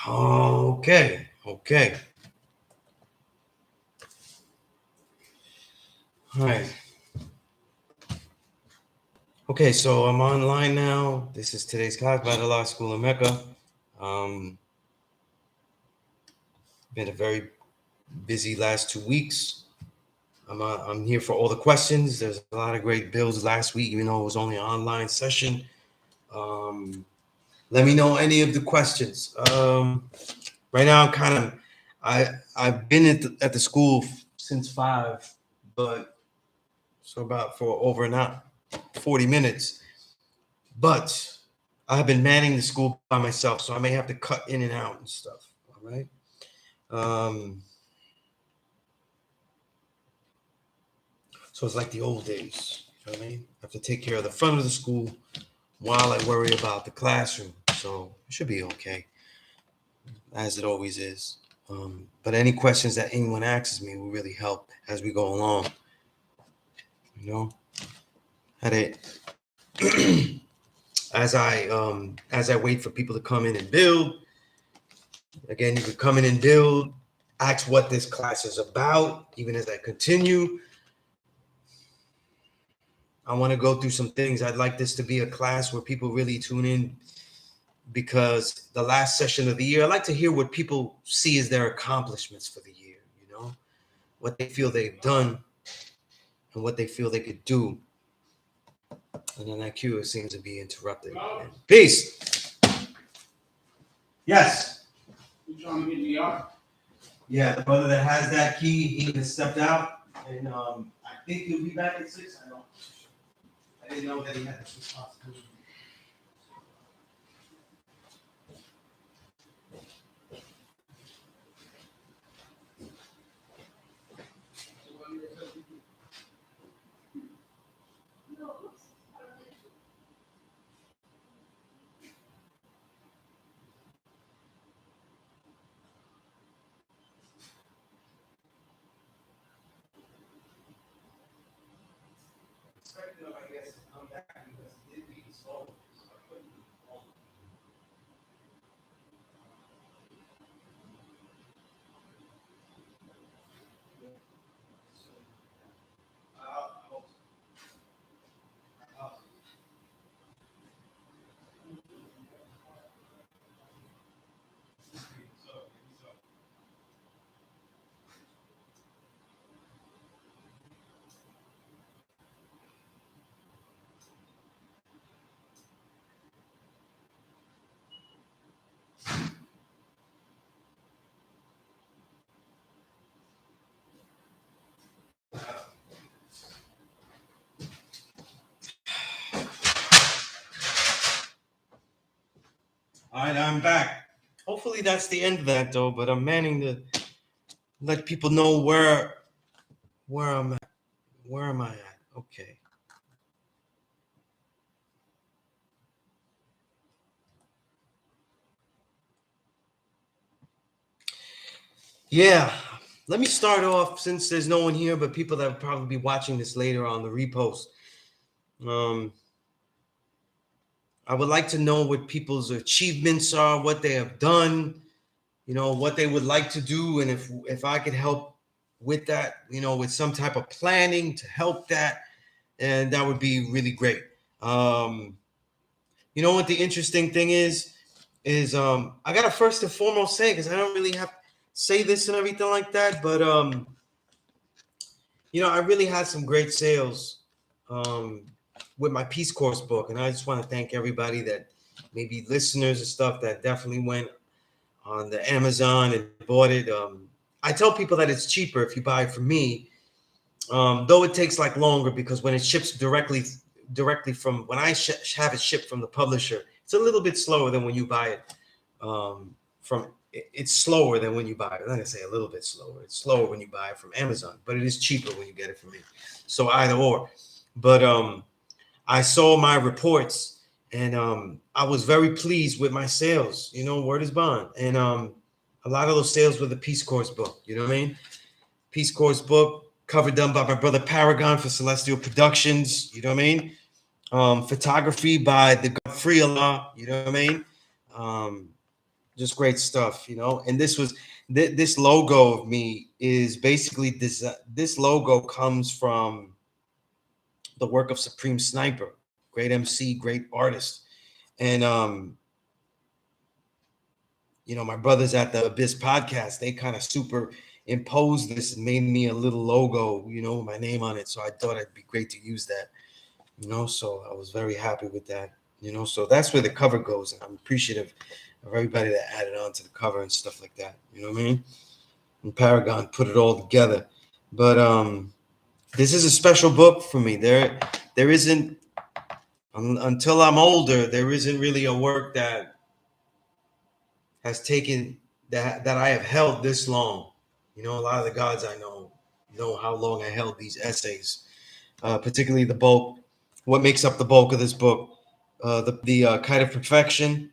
Okay. All right. Okay, so I'm online now. This is today's class by the Allah School in Mecca. Been a very busy last 2 weeks. I'm here for all the questions. There's a lot of great builds last week, even though it was only an online session. Let me know any of the questions. Right now, I've been at the school since 5, but so about for over an hour, 40 minutes. But I've been manning the school by myself, so I may have to cut in and out and stuff. All right. So it's like the old days. You know what I mean? I have to take care of the front of the school while I worry about the classroom. So it should be okay, as it always is. But any questions that anyone asks me will really help as we go along. You know, as I wait for people to come in and build. Again, you can come in and build, ask what this class is about, even as I continue. I want to go through some things. I'd like this to be a class where people really tune in, because the last session of the year, I like to hear what people see as their accomplishments for the year, you know, what they feel they've done and what they feel they could do. And then that cue seems to be interrupted. Peace. Yes. You trying to get me out? Yeah, the brother that has that key, he has stepped out, and I think he'll be back at 6. I didn't know that he had this responsibility. I guess, to come back because it did be slow. So I couldn't be long. All right, I'm back. Hopefully that's the end of that though, but I'm manning to let people know where I'm at. Where am I at? Okay. Yeah. Let me start off, since there's no one here but people that will probably be watching this later on the repost. I would like to know what people's achievements are, what they have done, you know, what they would like to do, and if I could help with that, you know, with some type of planning to help that, and that would be really great. You know what the interesting thing is I gotta first and foremost say, because I don't really have to say this and everything like that, but you know, I really had some great sales with my Peace Course book, and I just want to thank everybody that maybe listeners and stuff that definitely went on the Amazon and bought it. I tell people that it's cheaper if you buy it from me, though it takes like longer, because when it ships directly from when I have it shipped from the publisher, it's a little bit slower than when you buy it it's slower than when you buy it. I'm not gonna say a little bit slower. It's slower when you buy it from Amazon, but it is cheaper when you get it from me. So either or. But I saw my reports, and I was very pleased with my sales. You know, word is bond. And a lot of those sales were the Peace Course book. You know what I mean? Peace Course book, cover done by my brother Paragon for Celestial Productions. You know what I mean? Photography by the God Free Allah. You know what I mean? just great stuff, you know. And this was this logo of me is basically this logo comes from the work of Supreme Sniper, great MC, great artist. And you know, my brothers at the Abyss podcast, they kind of superimposed this and made me a little logo, you know, with my name on it. So I thought it'd be great to use that, you know. So I was very happy with that, you know. So that's where the cover goes, and I'm appreciative of everybody that added on to the cover and stuff like that. You know what I mean? And Paragon put it all together. But this is a special book for me. There isn't until I'm older, there isn't really a work that has taken that I have held this long. You know, a lot of the gods I know how long I held these essays, particularly the bulk. What makes up the bulk of this book? The Kite of Perfection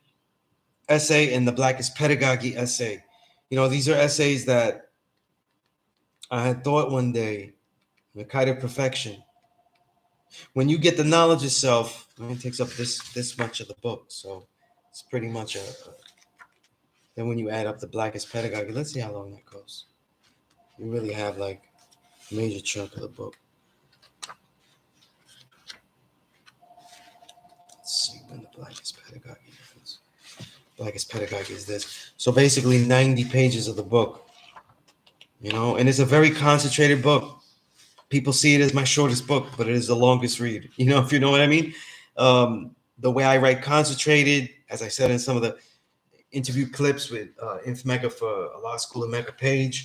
essay and the Blackest Pedagogy essay. You know, these are essays that I had thought one day. The Kite of Perfection. When you get the knowledge of self, it takes up this much of the book, so it's pretty much a. Then when you add up the Blackest Pedagogy, let's see how long that goes. You really have like a major chunk of the book. Let's see when the Blackest Pedagogy is. Blackest Pedagogy is this. So basically 90 pages of the book, you know, and it's a very concentrated book. People see it as my shortest book, but it is the longest read, you know, if you know what I mean. The way I write concentrated, as I said in some of the interview clips with Inf Mecca for Allah School In Mecca page,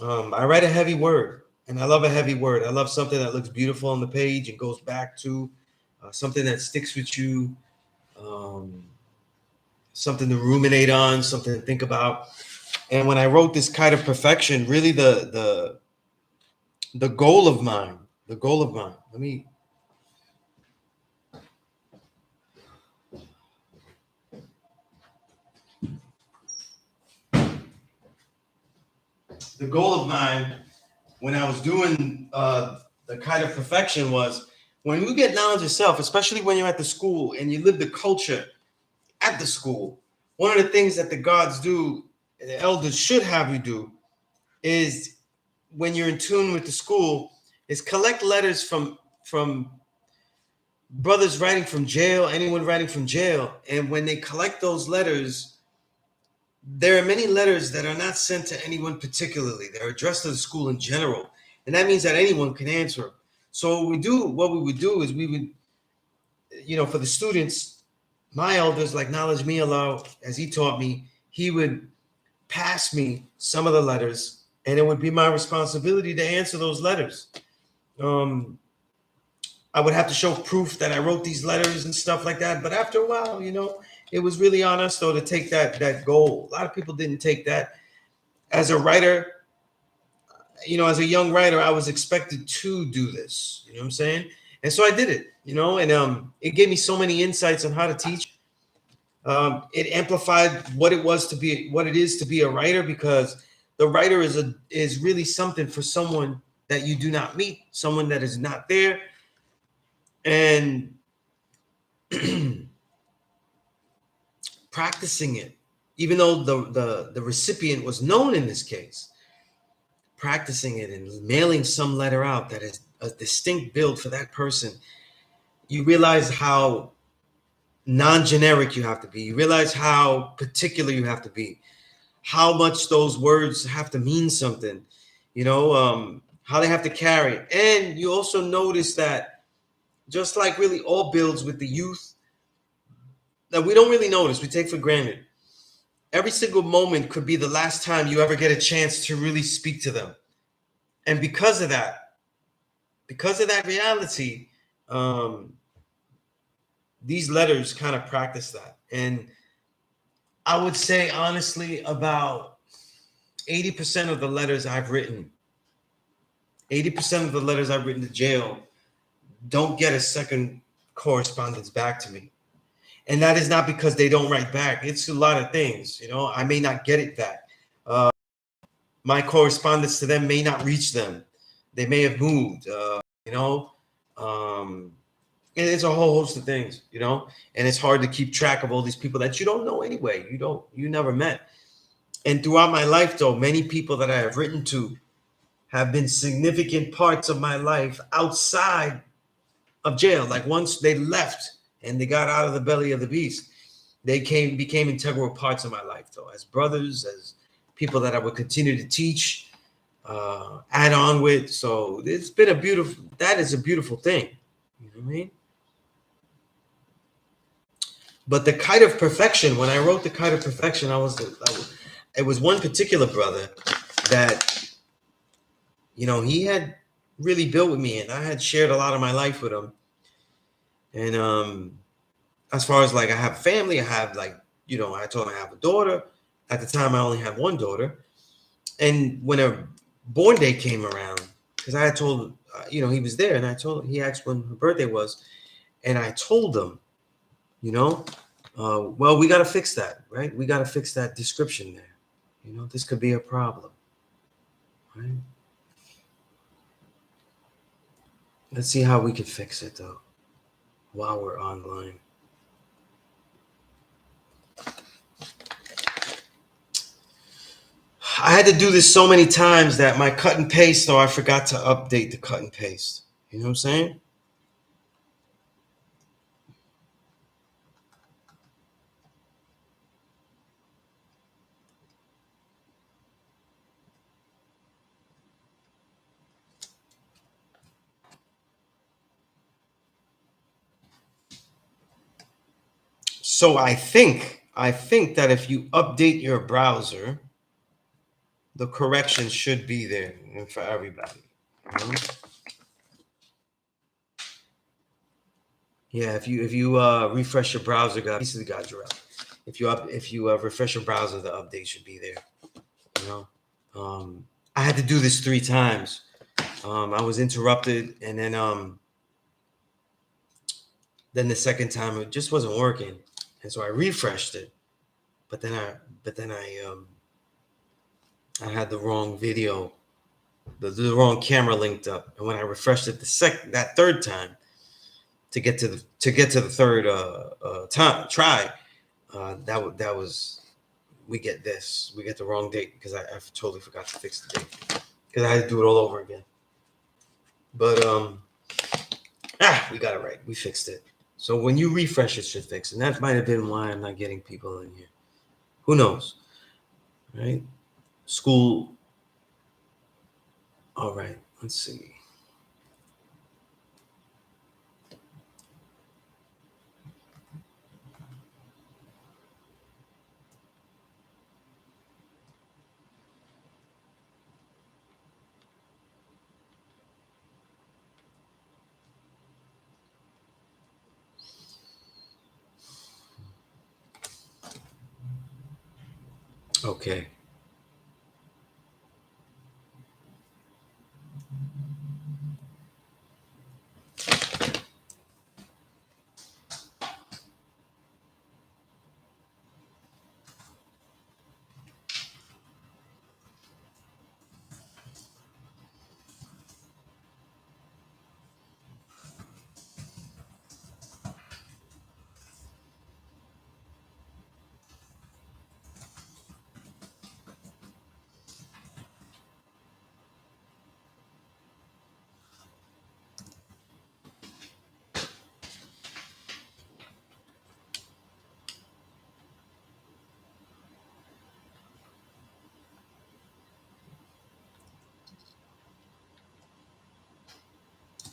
I write a heavy word, and I love a heavy word. I love something that looks beautiful on the page and goes back to something that sticks with you, something to ruminate on, something to think about. And when I wrote this Kite of Perfection, really the goal of mine, let me. The goal of mine when I was doing the Kite of Perfection was when you get knowledge of self, especially when you're at the school and you live the culture at the school, one of the things that the gods do, and the elders should have you do, is when you're in tune with the school, is collect letters from brothers writing from jail, anyone writing from jail. And when they collect those letters, there are many letters that are not sent to anyone particularly. They're addressed to the school in general. And that means that anyone can answer them. So what we would do is we would, you know, for the students, my elders, like Knowledge Me Allah, as he taught me, he would pass me some of the letters, and it would be my responsibility to answer those letters. I would have to show proof that I wrote these letters and stuff like that. But after a while, you know, it was really on us, though, to take that goal. A lot of people didn't take that. As a writer, you know, as a young writer, I was expected to do this. You know what I'm saying? And so I did it, you know, and it gave me so many insights on how to teach. It amplified what it is to be a writer, because the writer is really something for someone that you do not meet, someone that is not there. And practicing it, even though the recipient was known in this case, practicing it and mailing some letter out that is a distinct build for that person, you realize how non-generic you have to be. You realize how particular you have to be, how much those words have to mean something, you know, how they have to carry. And you also notice that just like really all builds with the youth that we don't really notice, we take for granted. Every single moment could be the last time you ever get a chance to really speak to them. And because of that reality, these letters kind of practice that. And I would say, honestly, about 80% of the letters I've written, 80% of the letters I've written to jail don't get a second correspondence back to me. And that is not because they don't write back. It's a lot of things, you know. I may not get it back. My correspondence to them may not reach them. They may have moved, you know. And it's a whole host of things, you know, and it's hard to keep track of all these people that you don't know anyway. You never met. And throughout my life, though, many people that I have written to have been significant parts of my life outside of jail. Like once they left and they got out of the belly of the beast, they became integral parts of my life, though, as brothers, as people that I would continue to teach, add on with. So it's been that is a beautiful thing. You know what I mean? But the Kite of Perfection, when I wrote the Kite of Perfection, it was one particular brother that, you know, he had really built with me, and I had shared a lot of my life with him. And as far as like I have family, I have like, you know, I told him I have a daughter. At the time, I only had one daughter. And when her born day came around, because I had told, you know, he was there, and he asked when her birthday was, and I told him, you know, well, we got to fix that, right? We got to fix that description there. You know, this could be a problem, right? Let's see how we can fix it, though, while we're online. I had to do this so many times that my cut and paste, though, I forgot to update the cut and paste. You know what I'm saying? So I think that if you update your browser, the correction should be there for everybody. You know? Yeah, if you refresh your browser, guys, if you refresh your browser, the update should be there. You know, I had to do this 3 times. I was interrupted, and then the second time it just wasn't working, and so I refreshed it. But then I had the wrong video, the wrong camera linked up, and when I refreshed it that third time to get to the third try, that was we get the wrong date because I totally forgot to fix the date because I had to do it all over again. But we got it right. We fixed it. So when you refresh, it should fix, and that might have been why I'm not getting people in here. Who knows, right? School. All right. Let's see. Okay.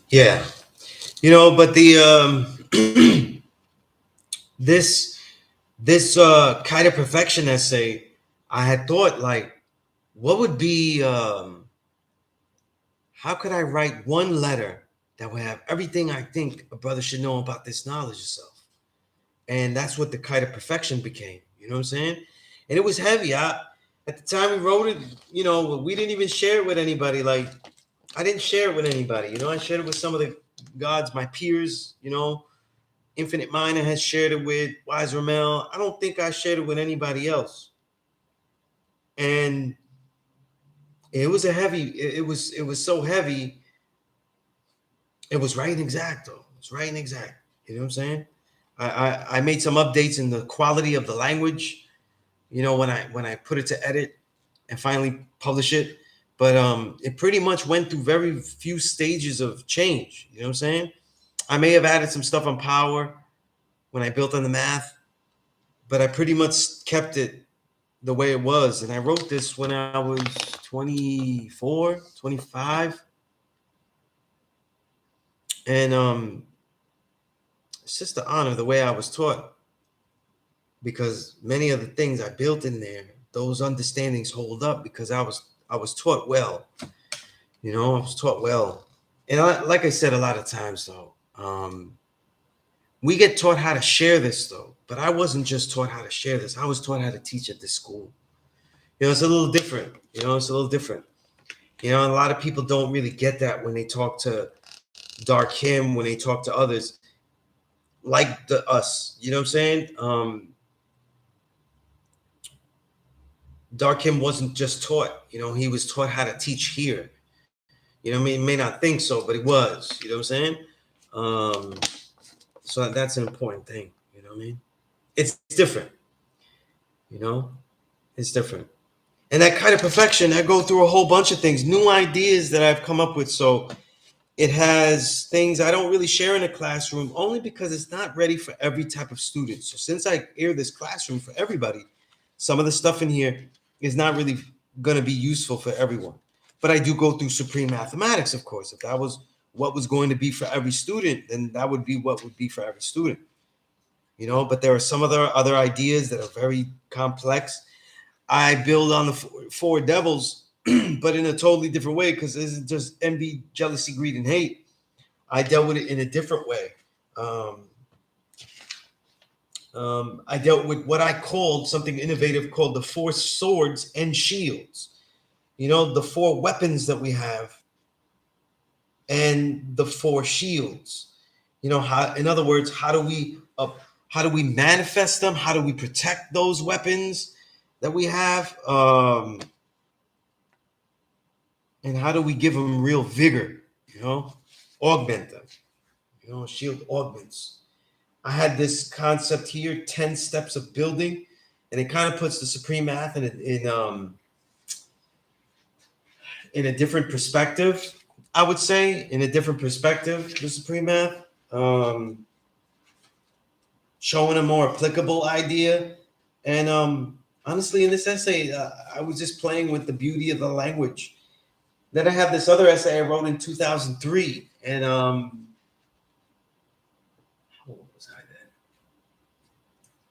Yeah. You know, but the this kind of perfection essay, I had thought like, what would be how could I write one letter that would have everything I think a brother should know about this knowledge of self? And that's what the Kite of Perfection became. You know what I'm saying? And it was heavy. At the time we wrote it, you know, we didn't even share it with anybody. Like I didn't share it with anybody. You know, I shared it with some of the gods, my peers. You know, Infinite Minor has shared it with Wise Ramel. I don't think I shared it with anybody else. And it was it was so heavy. It was right and exact though. It's right and exact. You know what I'm saying? I made some updates in the quality of the language, you know, when I put it to edit and finally publish it. But it pretty much went through very few stages of change. You know what I'm saying? I may have added some stuff on power when I built on the math, but I pretty much kept it the way it was. And I wrote this when I was 24, 25. And it's just an honor the way I was taught, because many of the things I built in there, those understandings hold up because I was taught well. You know, I was taught well. And like I said, a lot of times though, we get taught how to share this though, but I wasn't just taught how to share this. I was taught how to teach at this school. You know, it's a little different. You know, it's a little different. You know, and a lot of people don't really get that when they talk to Dark Him, when they talk to others like us. You know what I'm saying? Dark Him wasn't just taught. You know, he was taught how to teach here. You know what I mean? He may not think so, but he was. You know what I'm saying? So that's an important thing. You know what I mean? It's different. You know, it's different. And that kind of perfection, I go through a whole bunch of things, new ideas that I've come up with. So it has things I don't really share in the classroom, only because it's not ready for every type of student. So since I air this classroom for everybody, some of the stuff in here is not really going to be useful for everyone. But I do go through supreme mathematics, of course. If that was what was going to be for every student, then that would be what would be for every student. You know, but there are some other ideas that are very complex. I build on the four devils, but in a totally different way, because this is just envy, jealousy, greed, and hate. I dealt with it in a different way. I dealt with what I called something innovative called the four swords and shields. You know, the four weapons that we have and the four shields. You know, how, in other words, how do we manifest them? How do we protect those weapons that we have? And how do we give them real vigor? You know, augment them. You know, shield augments. I had this concept here, 10 steps of building, and it kind of puts the supreme math in a different perspective. I would say in a different perspective, the supreme math, showing a more applicable idea. And honestly, in this essay, I was just playing with the beauty of the language. Then I have this other essay I wrote in 2003, and how old was I then?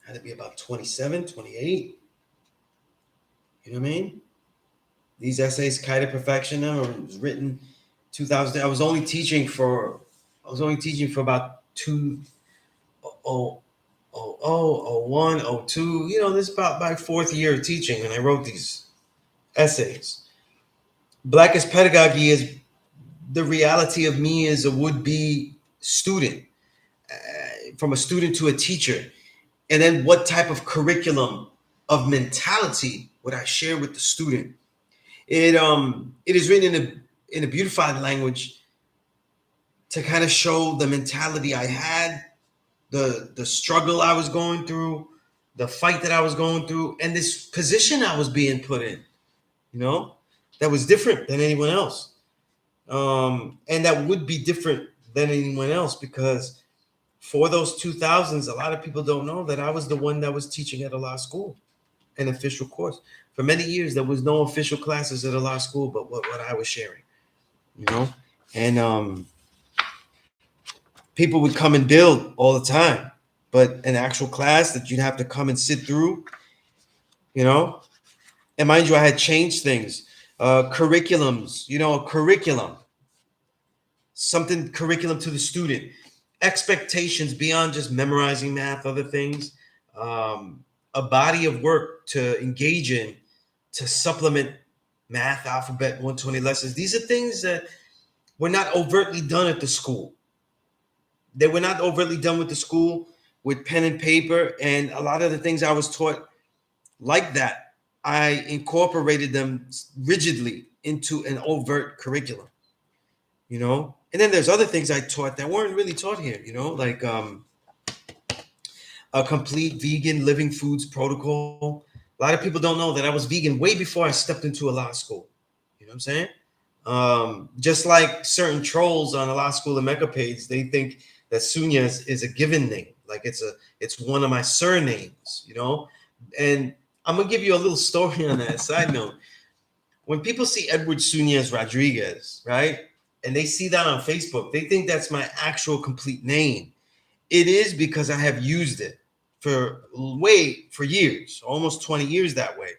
Had to be about 27, 28. You know what I mean? These essays, Kite of Perfection, it was written 2000. I was only teaching for about 01, 02. You know, this is about my fourth year of teaching, and I wrote these essays. Blackest pedagogy is the reality of me as a would-be student, from a student to a teacher. And then what type of curriculum of mentality would I share with the student? It is written in a beautified language to kind of show the mentality I had, the struggle I was going through, the fight that I was going through, and this position I was being put in, you know, that was different than anyone else. And that would be different than anyone else, because for those 2000s, a lot of people don't know that I was the one that was teaching at Allah School, an official course. For many years, there was no official classes at Allah School but what I was sharing, you know? And people would come and build all the time, but an actual class that you'd have to come and sit through, you know? And mind you, I had changed things. Curriculums, you know, a curriculum, curriculum to the student, expectations beyond just memorizing math, other things, a body of work to engage in, to supplement math, alphabet, 120 lessons. These are things that were not overtly done at the school. They were not overtly done with the school with pen and paper. And a lot of the things I was taught like that, I incorporated them rigidly into an overt curriculum. you know. And then there's other things I taught that weren't really taught here, you know, like a complete vegan living foods protocol. A lot of people don't know that I was vegan way before I stepped into Allah School. You know what I'm saying? Just like certain trolls on Allah School in Mecca page, they think that Sunez is a given name, like it's one of my surnames, you know. And I'm gonna give you a little story on that. Side note: when people see Edward Sunez Rodriguez, right, and they see that on Facebook, they think that's my actual complete name. It is because I have used it for years, almost 20 years that way,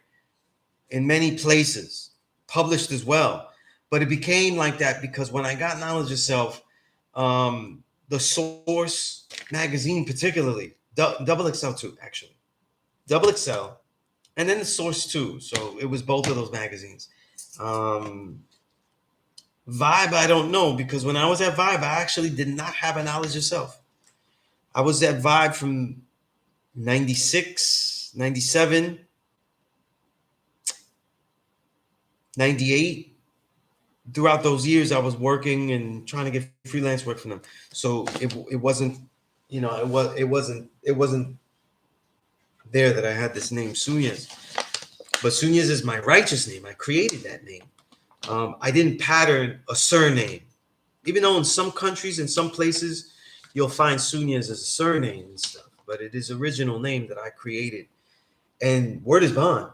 in many places, published as well. But it became like that because when I got Knowledge of Self, the Source magazine, particularly, Double XL too, actually, Double XL, and then the Source too. So it was both of those magazines. Vibe, I don't know, because when I was at Vibe, I actually did not have a Knowledge of Self. I was at Vibe from 96, 97, 98. Throughout those years, I was working and trying to get freelance work from them. So it wasn't, you know, it wasn't there that I had this name Sunez. But Sunez is my righteous name. I created that name. I didn't pattern a surname, even though in some countries, in some places, you'll find Sunez as a surname and stuff. But it is original name that I created. And word is bond.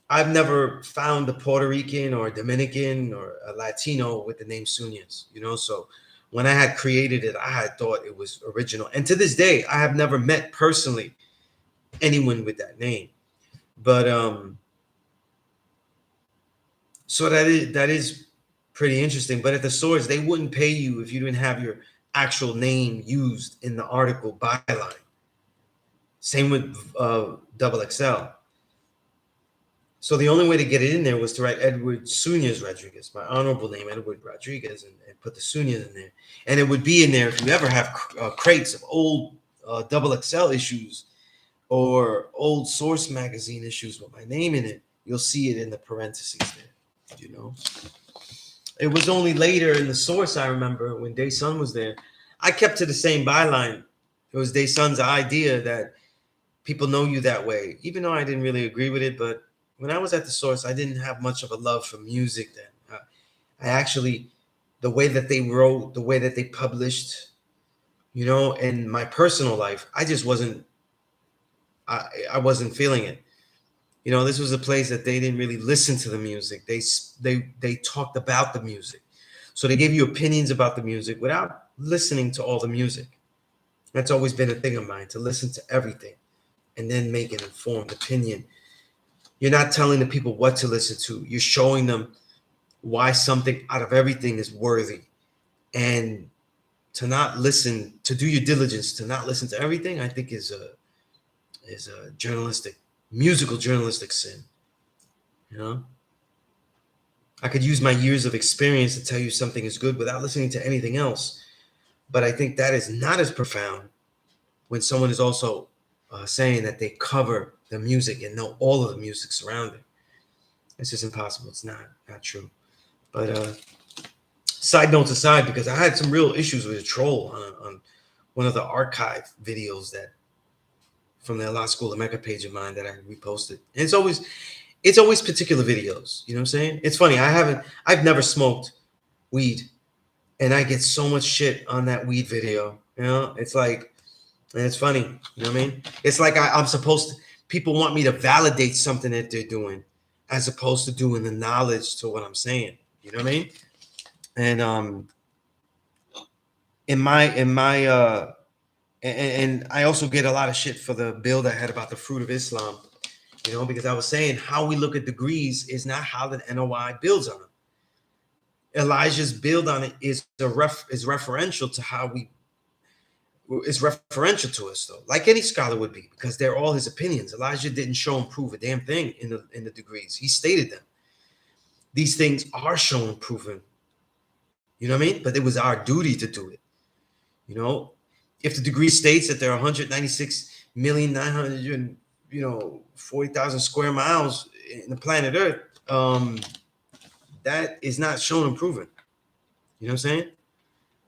I've never found a Puerto Rican or a Dominican or a Latino with the name Sunez, you know. So when I had created it, I had thought it was original. And to this day, I have never met personally anyone with that name. But so that is pretty interesting. But at the source, they wouldn't pay you if you didn't have your actual name used in the article byline. Same with Double XL. So the only way to get it in there was to write Edward Sunez Rodriguez, my honorable name, Edward Rodriguez, and put the Sunez in there. And it would be in there if you ever have crates of old Double XL issues or old Source magazine issues with my name in it. You'll see it in the parentheses there, you know. It was only later in the Source, I remember, when Day Sun was there, I kept to the same byline. It was Day Sun's idea that people know you that way, even though I didn't really agree with it. But when I was at the Source, I didn't have much of a love for music then. I actually, the way that they wrote, the way that they published, you know, and my personal life, I just wasn't, I wasn't feeling it. You know, this was a place that they didn't really listen to the music. They talked about the music. So they gave you opinions about the music without listening to all the music. That's always been a thing of mine, to listen to everything and then make an informed opinion. You're not telling the people what to listen to. You're showing them why something out of everything is worthy. And to not listen, to do your diligence, to not listen to everything, I think is a musical journalistic sin. You know? I could use my years of experience to tell you something is good without listening to anything else. But I think that is not as profound when someone is also saying that they cover the music and know all of the music surrounding. It's just impossible. It's not true. But side notes aside, because I had some real issues with a troll on one of the archive videos that from the Allah School in Mecca page of mine that I reposted. And it's always particular videos. You know what I'm saying? It's funny. I've never smoked weed, and I get so much shit on that weed video. You know, it's like, and it's funny. You know what I mean? It's like I'm supposed to. People want me to validate something that they're doing, as opposed to doing the knowledge to what I'm saying. You know what I mean? And in my and I also get a lot of shit for the build I had about the fruit of Islam, you know, because I was saying how we look at degrees is not how the NOI builds on it. Elijah's build on it is referential to how is referential to us, though, like any scholar would be, because they're all his opinions. Elijah didn't show and prove a damn thing in the degrees. He stated them. These things are shown and proven. You know what I mean? But it was our duty to do it. You know, if the degree states that there are 196,900,000, 40,000 square miles in the planet Earth, that is not shown and proven. You know what I'm saying?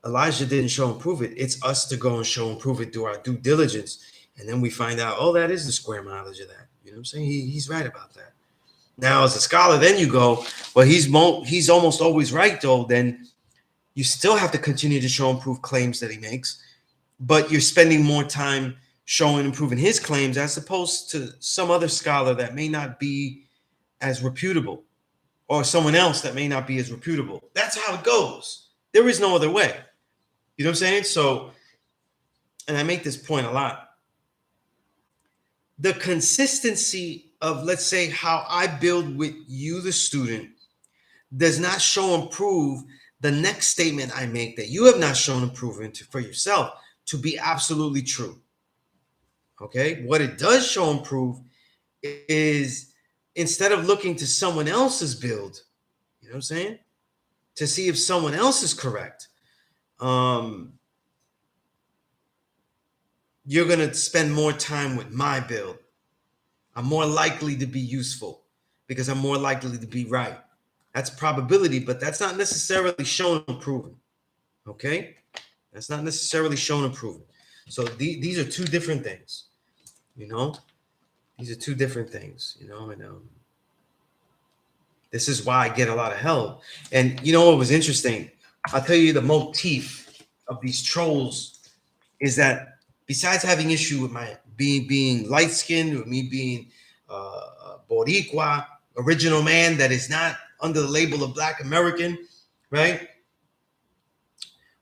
Elijah didn't show and prove it. It's us to go and show and prove it through our due diligence. And then we find out, oh, that is the square mileage of that. You know what I'm saying? He's right about that. Now, as a scholar, then you go, well, he's almost always right, though. Then you still have to continue to show and prove claims that he makes, but you're spending more time showing and proving his claims as opposed to some other scholar that may not be as reputable, or someone else that may not be as reputable. That's how it goes. There is no other way. You know what I'm saying? So, and I make this point a lot. The consistency of, let's say, how I build with you, the student, does not show and prove the next statement I make that you have not shown and proven for yourself to be absolutely true. Okay? What it does show and prove is, instead of looking to someone else's build, you know what I'm saying, to see if someone else is correct, you're going to spend more time with my build. I'm more likely to be useful because I'm more likely to be right. That's probability, but that's not necessarily shown and proven. Okay? That's not necessarily shown and proven. So these are two different things. You know? These are two different things, you know, and this is why I get a lot of help. And you know what was interesting? I'll tell you the motif of these trolls is that besides having issue with my being light-skinned, with me being Boricua, original man that is not under the label of Black American, right?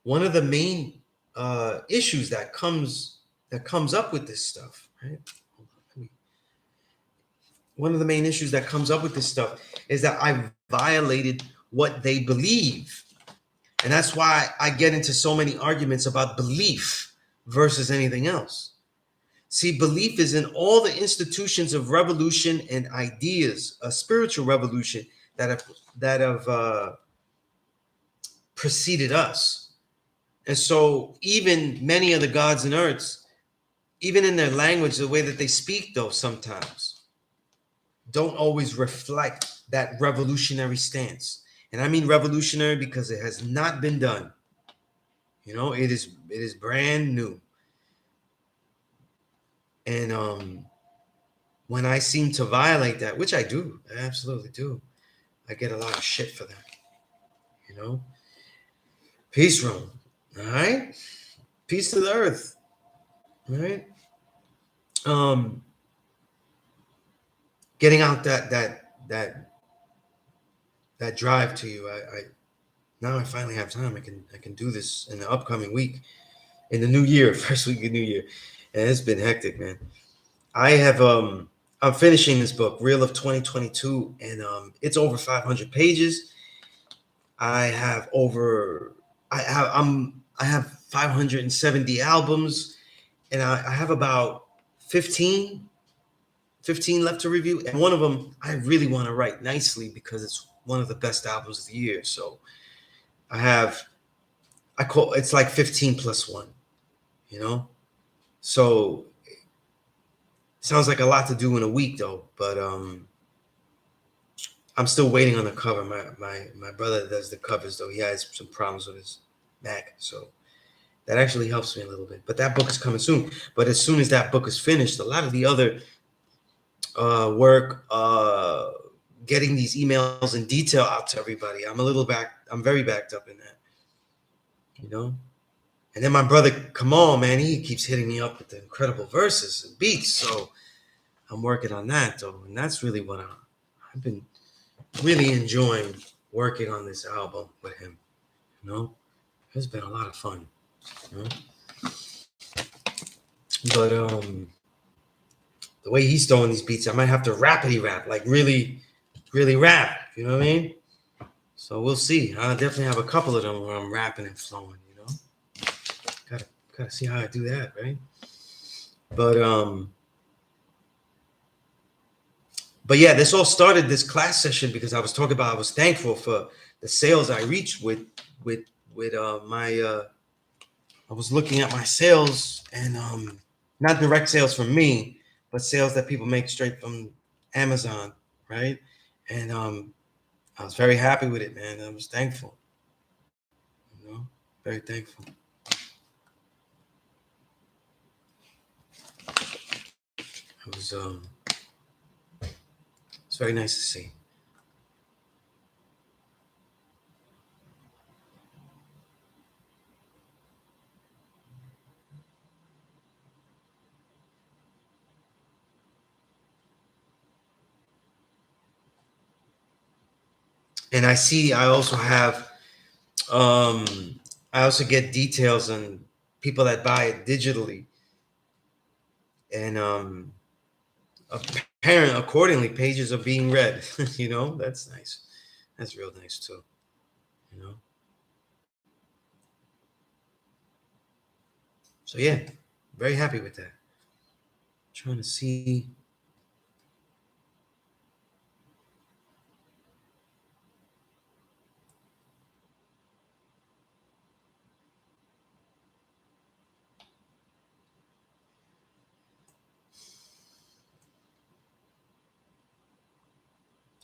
One of the main issues that comes up with this stuff, right? One of the main issues that comes up with this stuff is that I violated what they believe. And that's why I get into so many arguments about belief versus anything else. See, belief is in all the institutions of revolution and ideas, a spiritual revolution that have preceded us. And so even many of the gods and earths, even in their language, the way that they speak, though, sometimes don't always reflect that revolutionary stance. And I mean revolutionary because it has not been done. You know, it is brand new. And when I seem to violate that, which I do, I absolutely do, I get a lot of shit for that. You know? Peace, Rome. All right? Peace to the earth. All right? Getting out that drive to you. I now I finally have time. I can do this in the upcoming week, in the new year, first week of New Year, and it's been hectic, man. I have I'm finishing this book, Real of 2022, and it's over 500 pages. I have 570 albums, and I have about 15 left to review, and one of them I really want to write nicely because it's one of the best albums of the year. So it's like 15 plus 1, you know? So sounds like a lot to do in a week though, but I'm still waiting on the cover. My brother does the covers though. He has some problems with his Mac, so that actually helps me a little bit. But that book is coming soon. But as soon as that book is finished, a lot of the other work, getting these emails in detail out to everybody, I'm very backed up in that, you know. And then my brother Kamal, man, he keeps hitting me up with the incredible verses and beats, so I'm working on that though, and that's really what I've been really enjoying working on this album with him. You know, it's been a lot of fun, you know? But the way he's throwing these beats, I might have to rapidy rap, like really rap. You know what I mean? So we'll see. I definitely have a couple of them where I'm rapping and flowing. You know, gotta see how I do that, right? But yeah, this all started this class session because I was thankful for the sales I reached with my. I was looking at my sales and not direct sales from me, but sales that people make straight from Amazon, right? And I was very happy with it, man. I was thankful. Very thankful. It was it's very nice to see. And I also have um I also get details on people that buy it digitally, and apparent accordingly pages are being read. That's nice. That's real nice too. you know so yeah, very happy with that. Trying to see.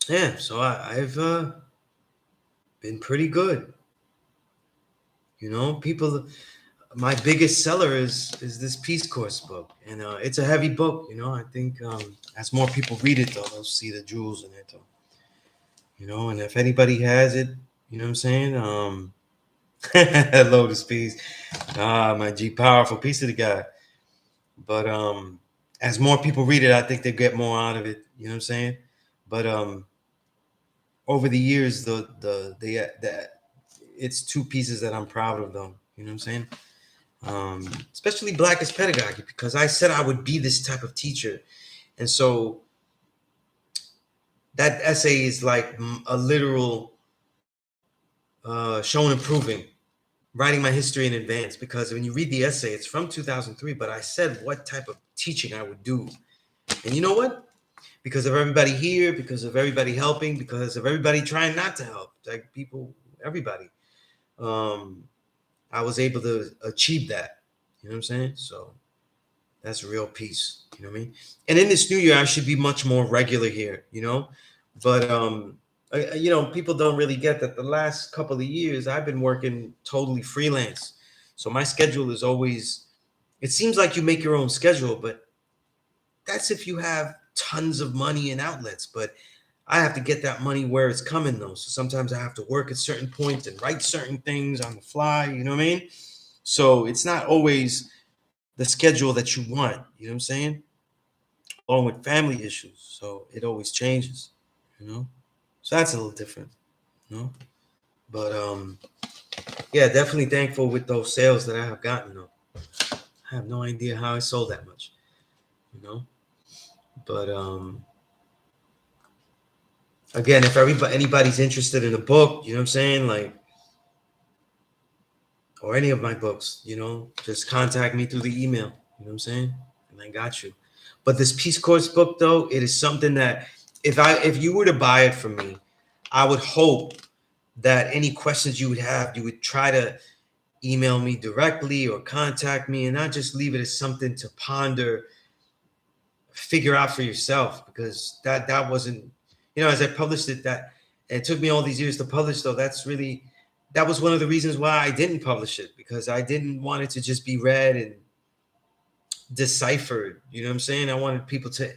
Yeah, so I've been pretty good. People, my biggest seller is this Peace Course book, and it's a heavy book. I think as more people read it, though, they'll see the jewels in it, though. And if anybody has it, you know what I'm saying. Lotus Peace, my G powerful piece of the guy. But as more people read it, I think they get more out of it. You know what I'm saying? But over the years, the it's two pieces that I'm proud of, though. You know what I'm saying? Especially Blackest Pedagogy, because I said I would be this type of teacher, and so that essay is like a literal showing and proving, writing my history in advance. Because when you read the essay, it's from 2003, but I said what type of teaching I would do, and you know what? Because of everybody here, because of everybody helping, because of everybody trying not to help, like people, everybody, um, I was able to achieve that. You know what I'm saying? So that's a real peace. You know what I mean? And in this new year, I should be much more regular here. But people don't really get that the last couple of years I've been working totally freelance. So my schedule is always. It seems like you make your own schedule, but that's if you have tons of money and outlets. But I have to get that money where it's coming, though. So sometimes I have to work at certain points and write certain things on the fly. You know what I mean? So it's not always the schedule that you want. You know what I'm saying? Along with family issues. So it always changes. You know? So that's a little different. You know? But yeah, definitely thankful with those sales that I have gotten, though. I have no idea how I sold that much. You know? But again, if anybody's interested in a book, you know what I'm saying? Like, or any of my books, just contact me through the email. You know what I'm saying? And I got you. But this Peace Course book, though, it is something that if you were to buy it from me, I would hope that any questions you would have, you would try to email me directly or contact me, and not just leave it as something to ponder, figure out for yourself. Because that wasn't, as I published it, that it took me all these years to publish, though. That was one of the reasons why I didn't publish it, because I didn't want it to just be read and deciphered. You know what I'm saying? I wanted people to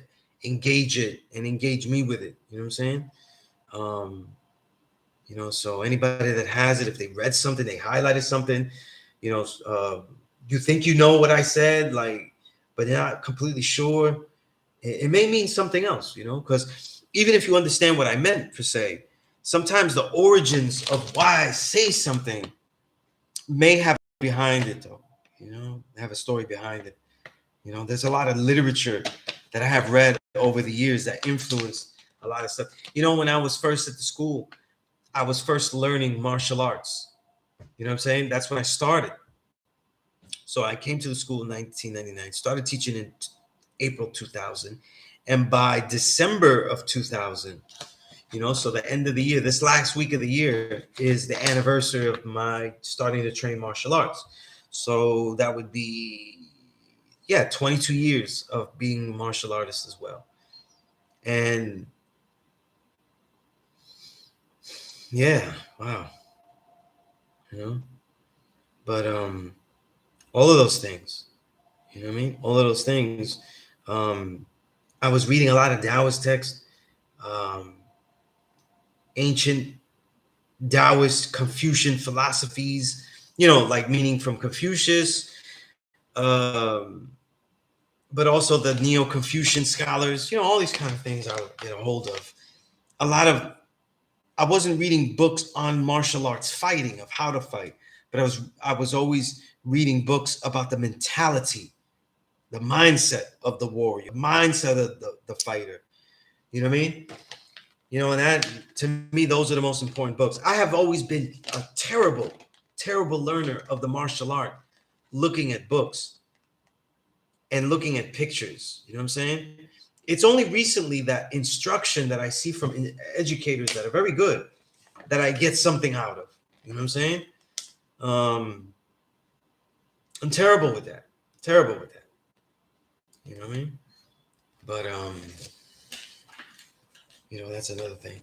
engage it and engage me with it. You know what I'm saying? Um, so anybody that has it, if they read something, they highlighted something, you know, you think you know what I said, like, but you're not completely sure. It may mean something else, because even if you understand what I meant per se, sometimes the origins of why I say something may have behind it, though. Have a story behind it. There's a lot of literature that I have read over the years that influenced a lot of stuff. When I was first at the school, I was first learning martial arts. You know what I'm saying? That's when I started. So I came to the school in 1999, started teaching in April 2000. And by December of 2000, so the end of the year, this last week of the year is the anniversary of my starting to train martial arts. So that would be, 22 years of being a martial artist as well. And yeah, wow. You know, But all of those things, you know what I mean? All of those things. I was reading a lot of Taoist texts, um, ancient Taoist Confucian philosophies, like meaning from Confucius, um, but also the Neo-Confucian scholars, all these kind of things I would get a hold of. A lot of I wasn't reading books on martial arts fighting of how to fight, but I was always reading books about the mentality, the mindset of the warrior, mindset of the fighter. You know what I mean? And that, to me, those are the most important books. I have always been a terrible, terrible learner of the martial art, looking at books and looking at pictures. You know what I'm saying? It's only recently that instruction that I see from educators that are very good that I get something out of. You know what I'm saying? Um, I'm terrible with that. Terrible with that. You know what I mean? But that's another thing.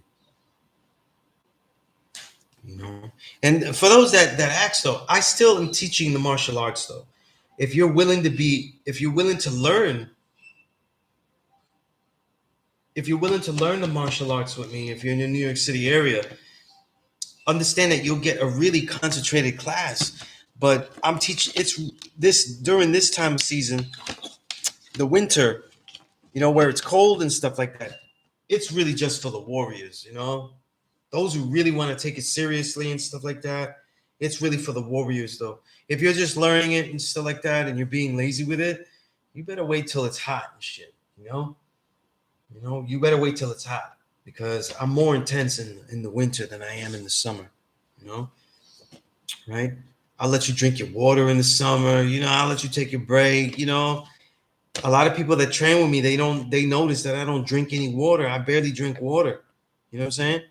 And for those that ask though, I still am teaching the martial arts though. If you're willing to learn, the martial arts with me, if you're in the New York City area, understand that you'll get a really concentrated class. But I'm teaching during this time of season, the winter, where it's cold and stuff like that. It's really just for the warriors, those who really want to take it seriously and stuff like that. It's really for the warriors, though. If you're just learning it and stuff like that, and you're being lazy with it, you better wait till it's hot and shit. You better wait till it's hot, because I'm more intense in the winter than I am in the summer. Right? I'll let you drink your water in the summer. I'll let you take your break. A lot of people that train with me, they notice that I don't drink any water. I barely drink water. You know what I'm saying?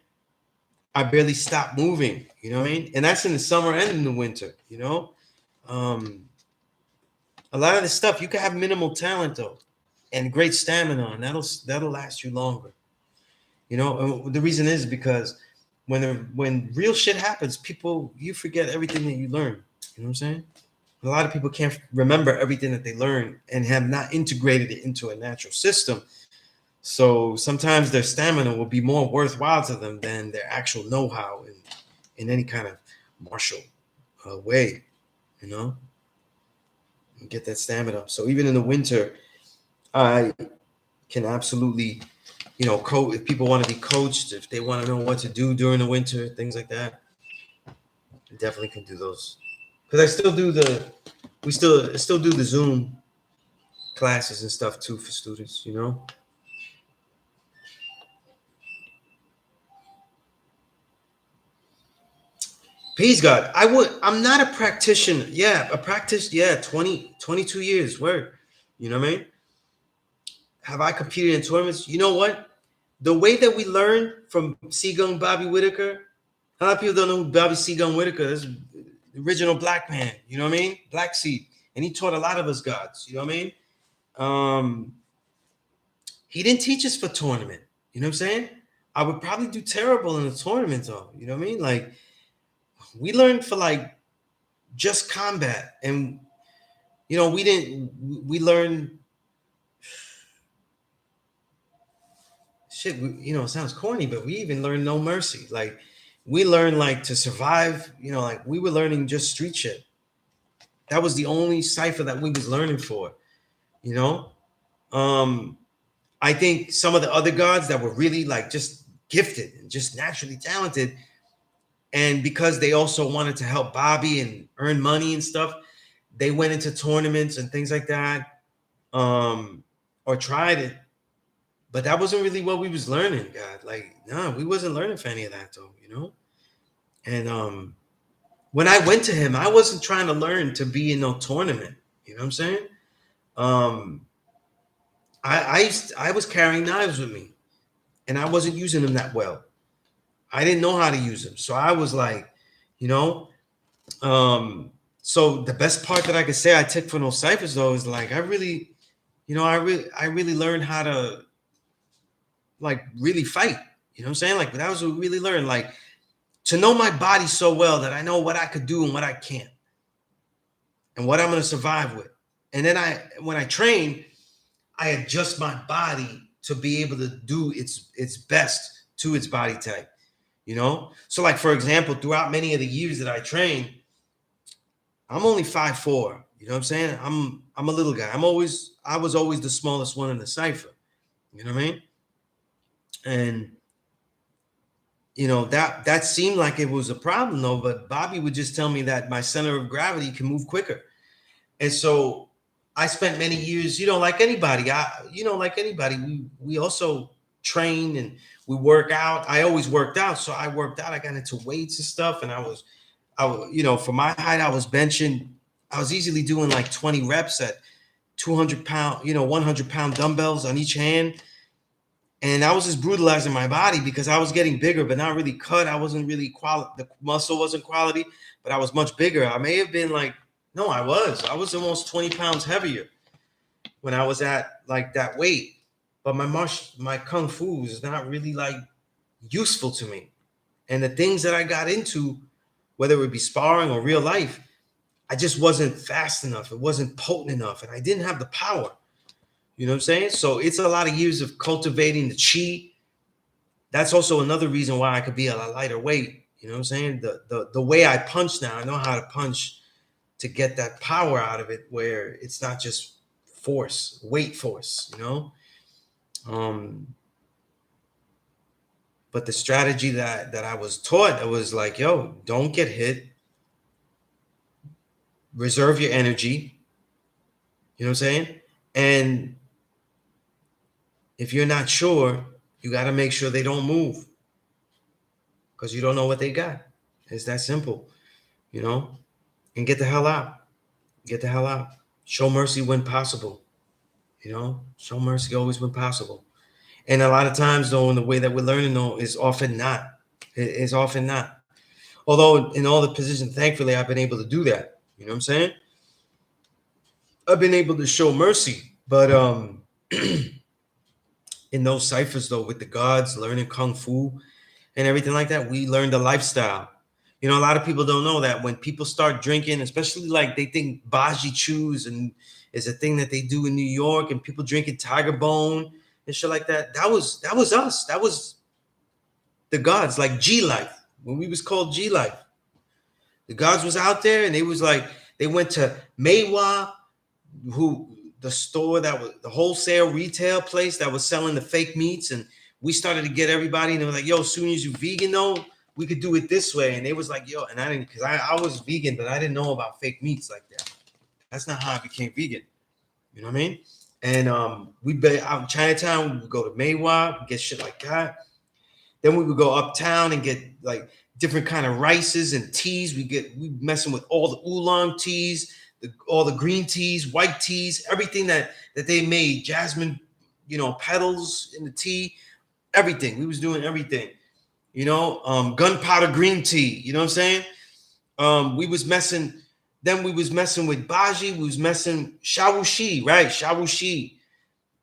I barely stop moving. You know what I mean? And that's in the summer and in the winter. A lot of this stuff, you can have minimal talent though, and great stamina, and that'll last you longer. The reason is because when real shit happens, you forget everything that you learn. You know what I'm saying? A lot of people can't remember everything that they learn and have not integrated it into a natural system. So sometimes their stamina will be more worthwhile to them than their actual know-how in any kind of martial way, and get that stamina. So even in the winter, I can absolutely, if people want to be coached, if they want to know what to do during the winter, things like that, I definitely can do those. Because I still do we still do the Zoom classes and stuff too for students, Peace God. I'm not a practitioner. Yeah, 22 years. Word. You know what I mean? Have I competed in tournaments? You know what? The way that we learn from Seagun Bobby Whitaker, a lot of people don't know who Bobby Seagun Whitaker is. The original black man, you know what I mean? Black seed. And he taught a lot of us gods, you know what I mean? He didn't teach us for tournament. You know what I'm saying? I would probably do terrible in a tournament though. You know what I mean? Like, we learned for like just combat, and we learned shit. It sounds corny, but we even learned no mercy. Like, we learned like to survive. Like, we were learning just street shit. That was the only cipher that we was learning for. I think some of the other gods that were really like just gifted and just naturally talented, and because they also wanted to help Bobby and earn money and stuff, they went into tournaments and things like that, or tried it. But that wasn't really what we was learning, God. Like, no, we wasn't learning for any of that though, And when I went to him, I wasn't trying to learn to be in no tournament. You know what I'm saying? I was carrying knives with me, and I wasn't using them that well. I didn't know how to use them, so I was like, So the best part that I could say I took from those ciphers though is like I really learned how to like really fight. You know what I'm saying? Like, that was what we really learned. Like, to know my body so well that I know what I could do and what I can't. and what I'm going to survive with. And then when I train, I adjust my body to be able to do its best to its body type, you know? So like, for example, throughout many of the years that I trained, I'm only 5'4", you know what I'm saying? I'm a little guy. I was always the smallest one in the cipher, you know what I mean? And you know, that seemed like it was a problem though, but Bobby would just tell me that my center of gravity can move quicker. And so I spent many years, like anybody, we also train and we work out. I always worked out. So I worked out, I got into weights and stuff. And I was, for my height, I was benching, I was easily doing like 20 reps at 200-pound, 100-pound dumbbells on each hand. And I was just brutalizing my body because I was getting bigger, but not really cut. I wasn't really quality. The muscle wasn't quality, but I was much bigger. I may have been like, no, I was almost 20 pounds heavier when I was at like that weight. But my Kung Fu is not really like useful to me. And the things that I got into, whether it be sparring or real life, I just wasn't fast enough. It wasn't potent enough. And I didn't have the power. You know what I'm saying? So it's a lot of years of cultivating the chi. That's also another reason why I could be a lighter weight. You know what I'm saying? The way I punch now, I know how to punch to get that power out of it where it's not just force, weight force, But the strategy that I was taught, it was like, yo, don't get hit. Reserve your energy. You know what I'm saying? And if you're not sure, you got to make sure they don't move because you don't know what they got. It's that simple, and get the hell out. Get the hell out. Show mercy when possible, show mercy always when possible. And a lot of times, though, in the way that we're learning, though, is often not. It is often not. Although in all the positions, thankfully, I've been able to do that. You know what I'm saying? I've been able to show mercy. But in those ciphers, though, with the gods, learning Kung Fu and everything like that, we learned a lifestyle. A lot of people don't know that when people start drinking, especially like they think Baji chews and is a thing that they do in New York, and people drinking Tiger Bone and shit like that. That was us. That was the gods, like G Life, when we was called G Life. The gods was out there, and they went to P.E.A.C.E, the store that was the wholesale retail place that was selling the fake meats, and we started to get everybody, and they were like, yo, Sunez, you vegan though? We could do it this way. And they was like, yo, and I didn't, because I was vegan, but I didn't know about fake meats like that. That's not how I became vegan. You know what I mean? And we'd be out in Chinatown, we would go to P.E.A.C.E, get shit like that. Then we would go uptown and get like different kind of rices and teas. We messing with all the oolong teas, all the green teas, white teas, everything that they made, jasmine, petals in the tea, everything. We was doing everything, gunpowder green tea. You know what I'm saying? We was messing with Baji. We was messing Shawushi, right? Shawushi,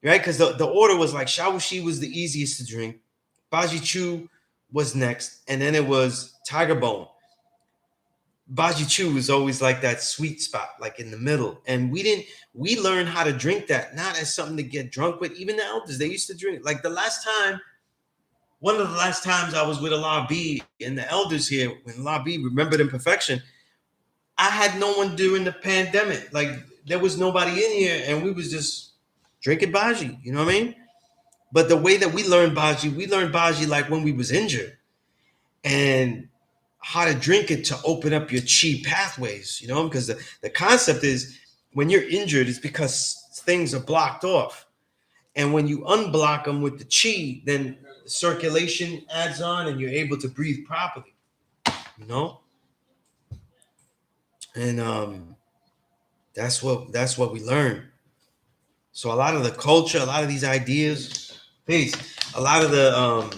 right? Because the order was like Shawushi was the easiest to drink. Baji Chu was next, and then it was Tiger Bone. Baji Chu was always like that sweet spot, like in the middle. And we learned how to drink that, not as something to get drunk with. Even the elders, they used to drink. Like one of the last times I was with Allah B and the elders here, when Allah B remembered in perfection, I had no one during the pandemic. Like there was nobody in here, and we was just drinking Baji, you know what I mean? But the way that we learned Baji like when we was injured, and how to drink it to open up your chi pathways, because the concept is when you're injured, it's because things are blocked off. And when you unblock them with the chi, then the circulation adds on and you're able to breathe properly, And that's what we learn. So a lot of the culture, a lot of these ideas, a lot of the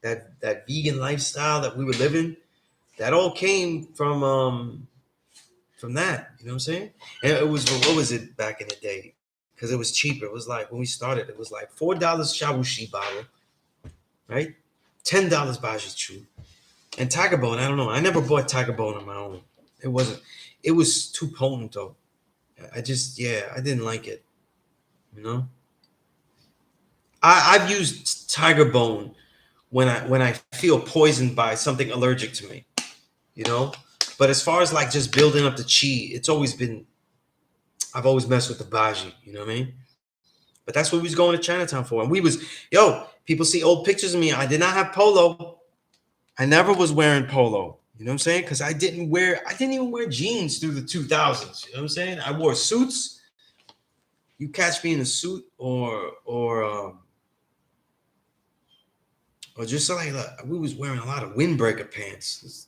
that vegan lifestyle that we were living, that all came from that. You know what I'm saying? And it was, what was it back in the day? Because it was cheaper. It was like when we started, it was like $4 Shawushi bottle, right? $10 Baji Chu. And Tiger Bone, I don't know. I never bought Tiger Bone on my own. It wasn't. It was too potent though. I just, yeah, I didn't like it. You know, I've used tiger bone when I feel poisoned by something allergic to me. You know, but as far as like just building up the chi, it's always been. I've always messed with the baji. You know what I mean? But that's what we was going to Chinatown for. And we was, yo, people see old pictures of me. I did not have polo. I never was wearing polo. You know what I'm saying? Because I didn't even wear jeans through the 2000s. You know what I'm saying? I wore suits. You catch me in a suit or just like we was wearing a lot of windbreaker pants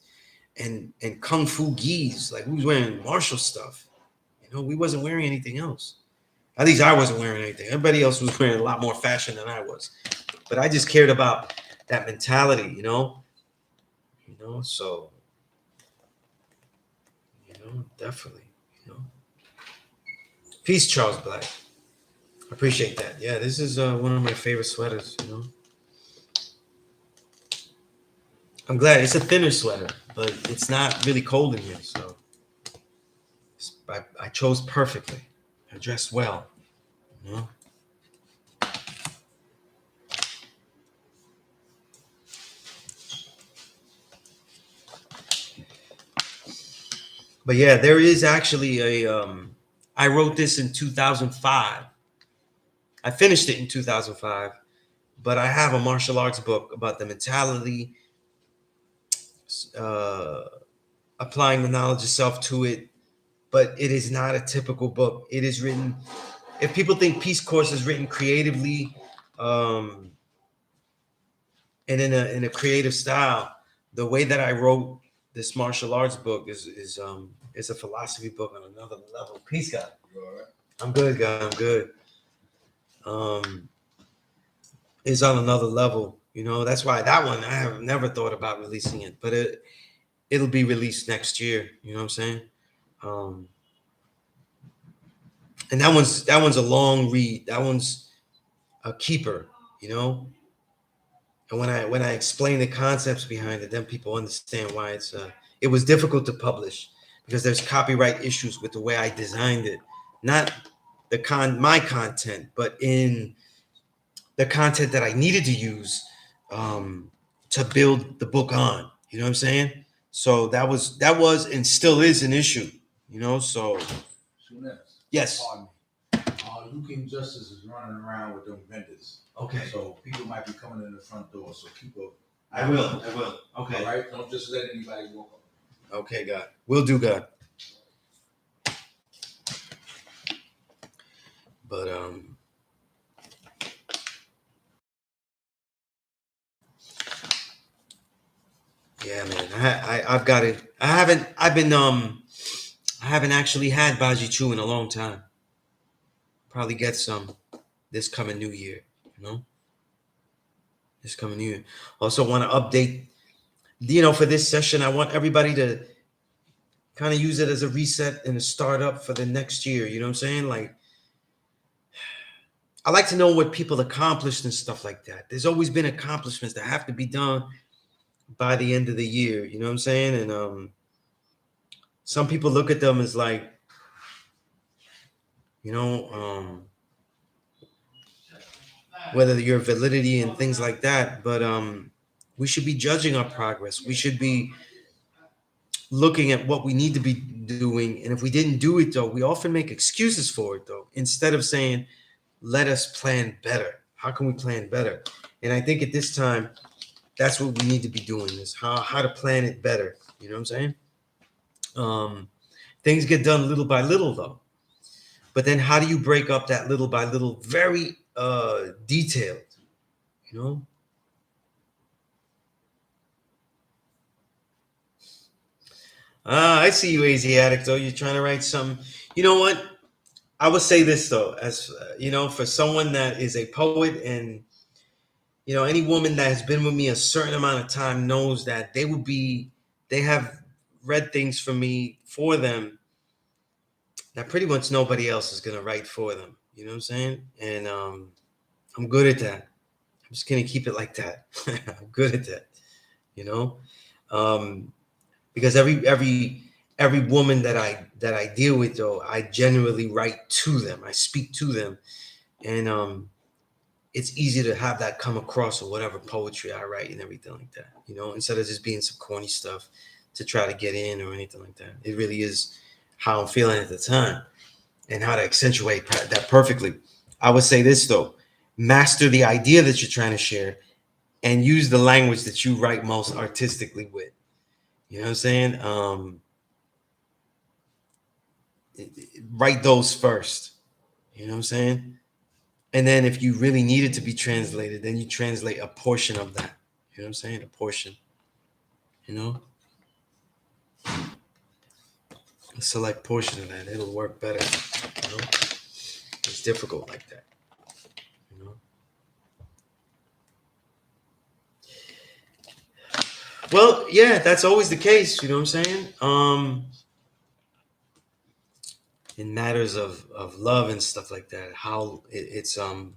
and kung fu gis. Like we was wearing martial stuff. You know, we wasn't wearing anything else. At least I wasn't wearing anything. Everybody else was wearing a lot more fashion than I was. But I just cared about that mentality, you know? You know, so definitely, Peace, Charles Black. I appreciate that. Yeah, this is one of my favorite sweaters, I'm glad it's a thinner sweater, but it's not really cold in here, so I chose perfectly. I dressed well, But yeah, there is actually I wrote this in 2005. I finished it in 2005, but I have a martial arts book about the mentality, uh, applying the knowledge of self to it. But it is not a typical book. It is written. If people think Peace Course is written creatively, and in a creative style, the way that I wrote this martial arts book is a philosophy book on another level. Peace, God. You all right? I'm good, God. I'm good. Um, is on another level. That's why that one I have never thought about releasing it, but it'll be released next year. You know what I'm saying? And that one's a long read. That one's a keeper. And when I explain the concepts behind it, then people understand why it was difficult to publish because there's copyright issues with the way I designed it, not my content, but in the content that I needed to use to build the book on. You know what I'm saying? So that was and still is an issue. So Sunez. yes. Pardon me. You King Justice is running around with them vendors. Okay. So people might be coming in the front door. So keep up. I will. Okay. All right. Don't just let anybody walk up. Okay, God. Will do, God. But yeah, man. I've got it. I haven't actually had Baji Chu in a long time. Probably get some this coming new year, This coming new year. Also want to update, for this session, I want everybody to kind of use it as a reset and a startup for the next year. You know what I'm saying? Like, I like to know what people accomplished and stuff like that. There's always been accomplishments that have to be done by the end of the year. You know what I'm saying? And some people look at them as like, whether your validity and things like that. But we should be judging our progress. We should be looking at what we need to be doing. And if we didn't do it, though, we often make excuses for it, though, instead of saying, let us plan better. How can we plan better? And I think at this time, that's what we need to be doing, is how to plan it better. You know what I'm saying? Things get done little by little, though. But then how do you break up that little by little, very detailed, I see you, Asiatic, though. You're trying to write some. You know what? I would say this, though, as for someone that is a poet, and any woman that has been with me a certain amount of time knows that they have read things for me for them that pretty much nobody else is gonna write for them. You know what I'm saying? And I'm good at that. I'm just gonna keep it like that. I'm good at that. Because every every woman that I deal with, though, I genuinely write to them. I speak to them, and it's easy to have that come across or whatever poetry I write and everything like that. Instead of just being some corny stuff to try to get in or anything like that. It really is how I'm feeling at the time and how to accentuate that perfectly. I would say this though: master the idea that you're trying to share and use the language that you write most artistically with. You know what I'm saying? Write those first. You know what I'm saying? And then if you really need it to be translated, then you translate a portion of that. You know what I'm saying? A portion. A select portion of that. It'll work better. It's difficult like that. Well, yeah, that's always the case. You know what I'm saying? In matters of love and stuff like that, how it's a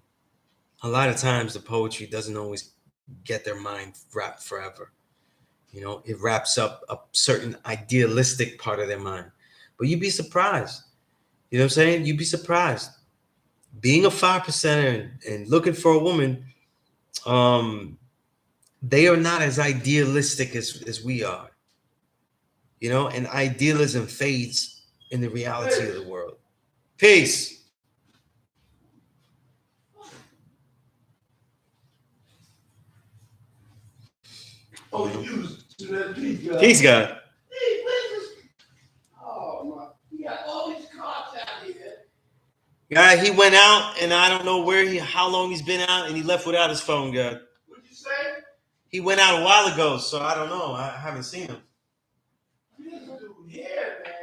lot of times the poetry doesn't always get their mind wrapped forever. It wraps up a certain idealistic part of their mind. But you'd be surprised. You know what I'm saying? You'd be surprised. Being a 5%er and looking for a woman, they are not as idealistic as we are. And idealism fades in the reality of the world. Peace. Oh, you used to that P.E.A.C.E. Peace, God. Oh, my. You got all these cops out here. God, he went out, and I don't know how long he's been out, and he left without his phone, God. What'd you say? He went out a while ago, so I don't know. I haven't seen him. What are you doing here, man?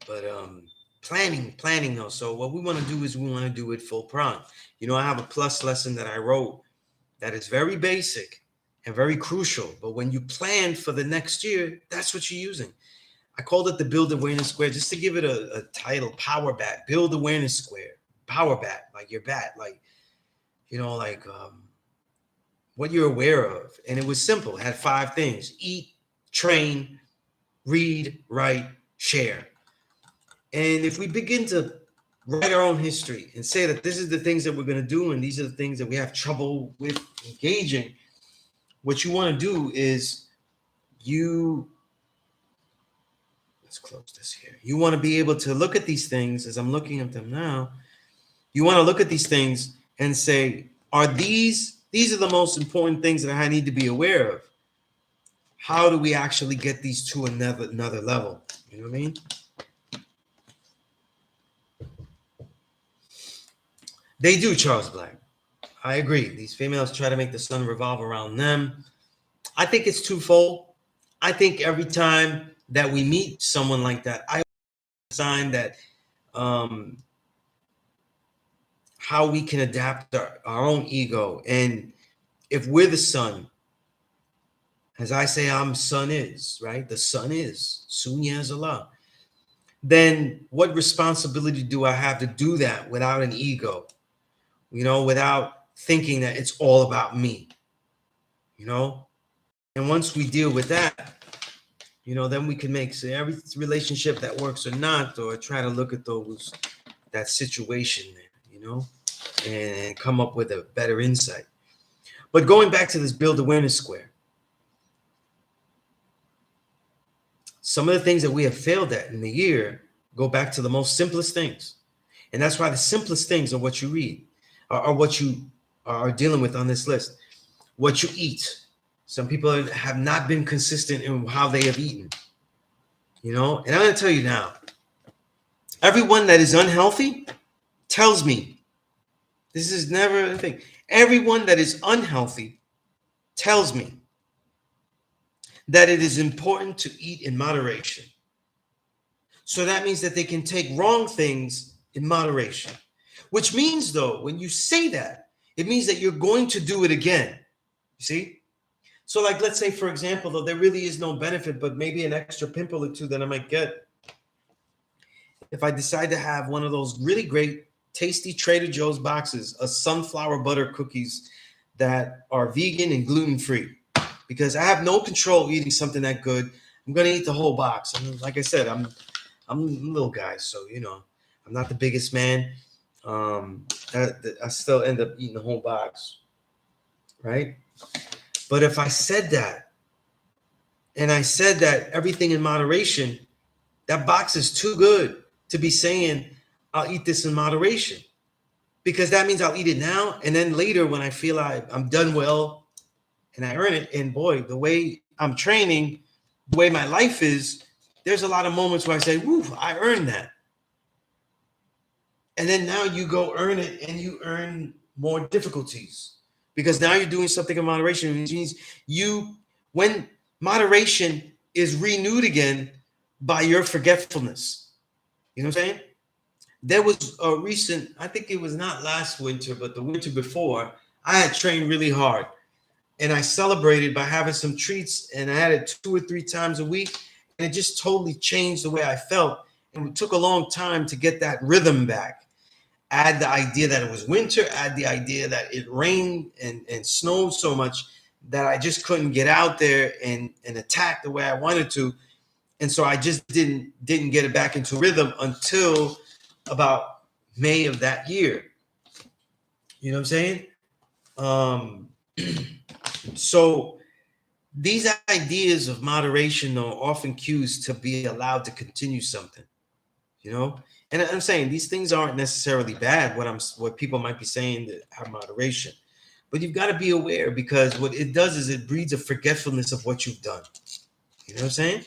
But planning though. So what we want to do is we want to do it full prong. I have a plus lesson that I wrote that is very basic and very crucial. But when you plan for the next year, that's what you're using. I called it the Build Awareness Square, just to give it a title: Power Bat. Build Awareness Square. Power Bat, like your bat, like what you're aware of. And it was simple. It had 5 things: eat, train, read, write, share. And if we begin to write our own history and say that this is the things that we're going to do and these are the things that we have trouble with engaging, what you want to do is let's close this here. You want to be able to look at these things as I'm looking at them now. You want to look at these things and say, these are the most important things that I need to be aware of. How do we actually get these to another level? You know what I mean? They do, Charles Black. I agree. These females try to make the sun revolve around them. I think it's twofold. I think every time that we meet someone like that, I sign that how we can adapt our own ego. And if we're the sun, as I say, sun is, right? The sun is, Sunez Allah. Then what responsibility do I have to do that without an ego? Without thinking that it's all about me, And once we deal with that, then we can make every relationship that works or not, or try to look at that situation there, and come up with a better insight. But going back to this Build Awareness Square, some of the things that we have failed at in the year go back to the most simplest things. And that's why the simplest things are what you read. Are what you are dealing with on this list. What you eat. Some people have not been consistent in how they have eaten. And I'm going to tell you now, everyone that is unhealthy tells me, this is never a thing. Everyone that is unhealthy tells me that it is important to eat in moderation. So that means that they can take wrong things in moderation. Which means, though, when you say that, it means that you're going to do it again. You see? So, like, let's say, for example, though, there really is no benefit, but maybe an extra pimple or 2 that I might get if I decide to have one of those really great, tasty Trader Joe's boxes of sunflower butter cookies that are vegan and gluten-free. because I have no control eating something that good. I'm gonna eat the whole box. And like I said, I'm a little guy, so I'm not the biggest man. I still end up eating the whole box, right? But if I said that, and I said that everything in moderation, that box is too good to be saying I'll eat this in moderation, because that means I'll eat it now, and then later when I feel I'm done well and I earn it. And boy, the way I'm training, the way my life is, there's a lot of moments where I say, "Woo, I earned that." And then now you go earn it, and you earn more difficulties, because now you're doing something in moderation, which means when moderation is renewed again by your forgetfulness. You know what I'm saying? There was a recent, I think it was not last winter, but the winter before, I had trained really hard. And I celebrated by having some treats, and I had it 2 or 3 times a week. And it just totally changed the way I felt. And it took a long time to get that rhythm back. Add the idea that it was winter, add the idea that it rained and snowed so much that I just couldn't get out there and attack the way I wanted to. And so I just didn't get it back into rhythm until about May of that year. You know what I'm saying? So these ideas of moderation are often cues to be allowed to continue something, And I'm saying these things aren't necessarily bad. What people might be saying that have moderation, but you've got to be aware, because what it does is it breeds a forgetfulness of what you've done. You know what I'm saying?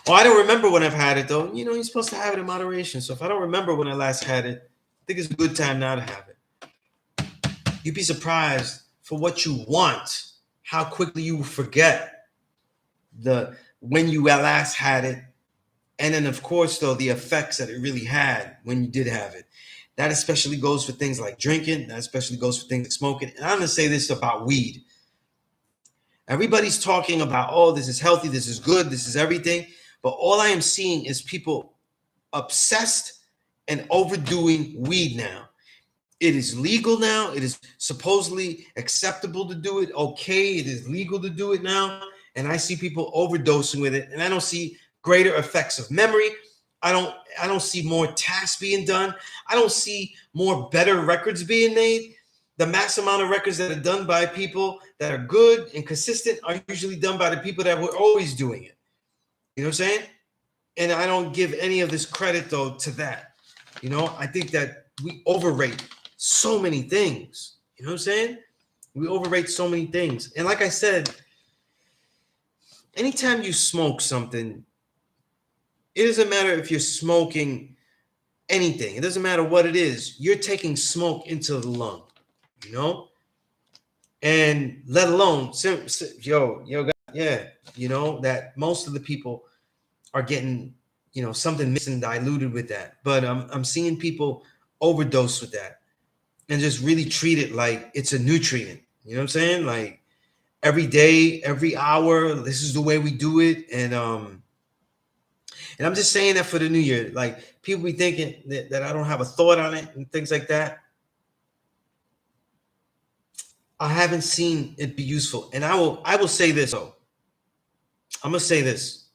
Oh, I don't remember when I've had it though. You're supposed to have it in moderation. So if I don't remember when I last had it, I think it's a good time now to have it. You'd be surprised for what you want, how quickly you will forget when you last had it. And then, of course, though, the effects that it really had when you did have it. That especially goes for things like drinking. That especially goes for things like smoking. And I'm going to say this about weed. Everybody's talking about, oh, this is healthy, this is good, this is everything. But all I am seeing is people obsessed and overdoing weed now. It is legal now. It is supposedly acceptable to do it. Okay, it is legal to do it now. And I see people overdosing with it. And I don't see greater effects of memory. I don't see more tasks being done. I don't see more better records being made. The max amount of records that are done by people that are good and consistent are usually done by the people that were always doing it. You know what I'm saying? And I don't give any of this credit, though, to that. I think that we overrate so many things. You know what I'm saying? We overrate so many things. And like I said, anytime you smoke something, it doesn't matter if you're smoking anything. It doesn't matter what it is. You're taking smoke into the lung, And let alone, that most of the people are getting, something mixed and diluted with that. But I'm seeing people overdose with that and just really treat it like it's a nutrient. You know what I'm saying? Like every day, every hour, this is the way we do it. And I'm just saying that for the new year. Like people be thinking that I don't have a thought on it and things like that. I haven't seen it be useful. And I will say this though. I'm gonna say this.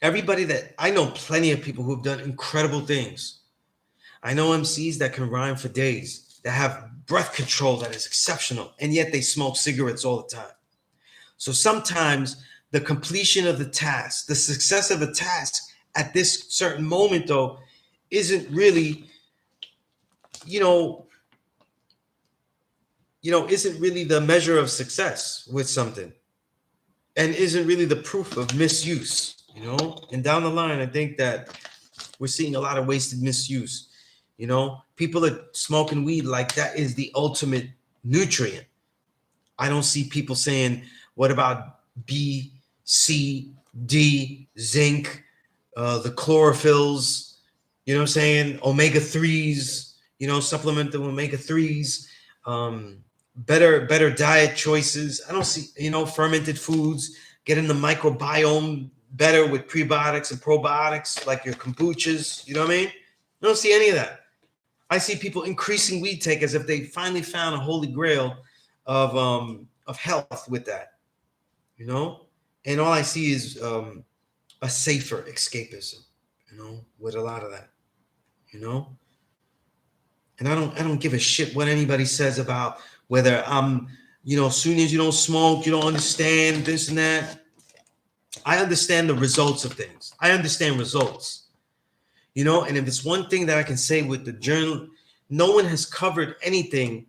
Everybody that I know, plenty of people who have done incredible things. I know MCs that can rhyme for days, that have breath control that is exceptional, and yet they smoke cigarettes all the time. So sometimes the completion of the task, the success of a task at this certain moment, though, isn't really, isn't really the measure of success with something, and isn't really the proof of misuse. And down the line, I think that we're seeing a lot of wasted misuse. People are smoking weed like that is the ultimate nutrient. I don't see people saying, what about B, C, D, zinc, the chlorophylls, omega-3s, supplement the omega-3s, better diet choices. I don't see, fermented foods, getting the microbiome better with prebiotics and probiotics, like your kombuchas, you know what I mean? I don't see any of that. I see people increasing weed take as if they finally found a holy grail of of health with that, you know. And all I see is a safer escapism, you know, with a lot of that, you know. And I don't give a shit what anybody says about whether I'm, you know, as soon as you don't smoke, you don't understand this and that. I understand the results of things. I understand results, you know. And if it's one thing that I can say with the journal, no one has covered anything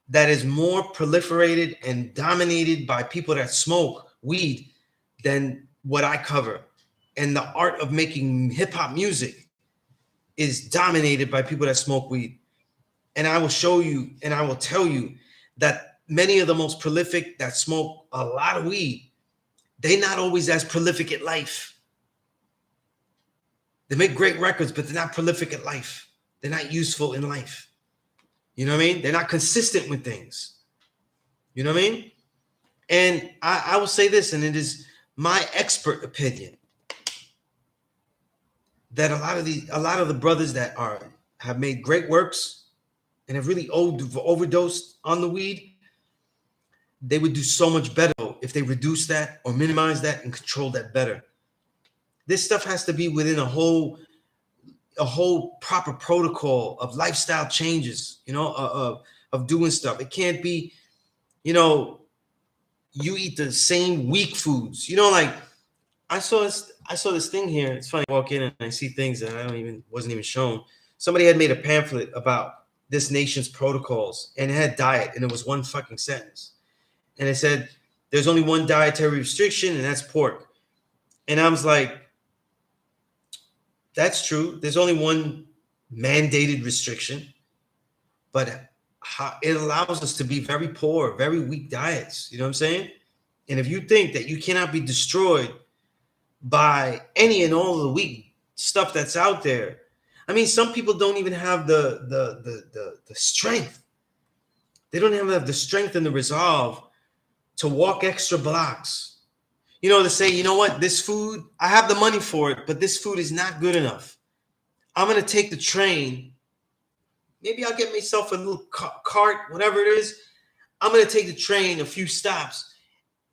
that is more proliferated and dominated by people that smoke weed than what I cover. And the art of making hip hop music is dominated by people that smoke weed. And I will show you and I will tell you that many of the most prolific that smoke a lot of weed, they're not always as prolific at life. They make great records, but they're not prolific at life. They're not useful in life. You know what I mean? They're not consistent with things. You know what I mean? And I will say this, and it is my expert opinion, that a lot of the brothers that have made great works and have really overdosed on the weed, they would do so much better if they reduce that or minimize that and control that better. This stuff has to be within a whole proper protocol of lifestyle changes, you know, of doing stuff. It can't be, you know, you eat the same weak foods. You know, like I saw this thing here. It's funny, I walk in and I see things that wasn't even shown. Somebody had made a pamphlet about this nation's protocols, and it had diet, and it was one fucking sentence. And it said, there's only one dietary restriction, and that's pork. And I was like, that's true. There's only one mandated restriction, but it allows us to be very poor, very weak diets. You know what I'm saying? And if you think that you cannot be destroyed by any and all of the weak stuff that's out there, I mean, some people don't even have the strength. They don't even have the strength and the resolve to walk extra blocks. You know, to say, you know what, this food, I have the money for it, but this food is not good enough. I'm going to take the train. Maybe I'll get myself a little cart, whatever it is. I'm going to take the train a few stops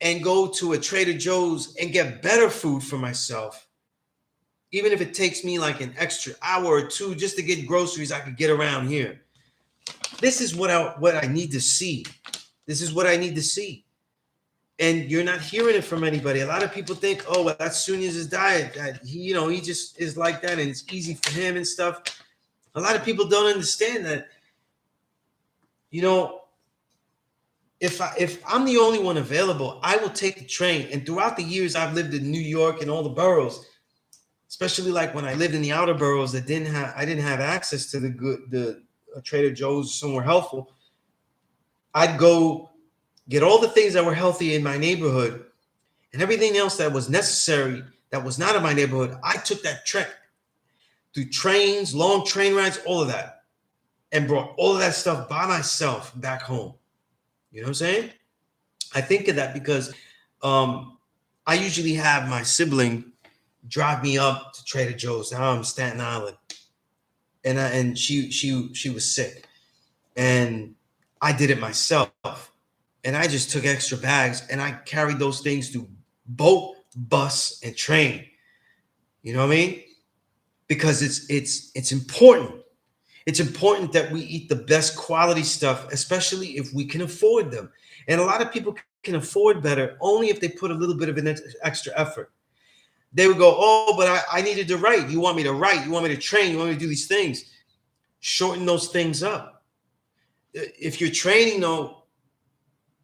and go to a Trader Joe's and get better food for myself. Even if it takes me like an extra hour or two just to get groceries I could get around here. This is what I need to see. This is what I need to see. And you're not hearing it from anybody. A lot of people think, oh, well, that's Sunez's diet. That he just is like that, and it's easy for him and stuff. A lot of people don't understand that. You know, if I'm the only one available, I will take the train. And throughout the years I've lived in New York and all the boroughs, especially like when I lived in the outer boroughs I didn't have access to the Trader Joe's somewhere helpful. I'd go get all the things that were healthy in my neighborhood and everything else that was necessary that was not in my neighborhood. I took that trek through trains, long train rides, all of that, and brought all of that stuff by myself back home. You know what I'm saying? I think of that because I usually have my sibling drive me up to Trader Joe's. Now I'm in Staten Island, and she was sick, and I did it myself. And I just took extra bags and I carried those things through boat, bus, and train. You know what I mean? Because it's important. It's important that we eat the best quality stuff, especially if we can afford them. And a lot of people can afford better only if they put a little bit of an extra effort. They would go, oh, but I needed to write. You want me to write? You want me to train? You want me to do these things? Shorten those things up. If you're training, though,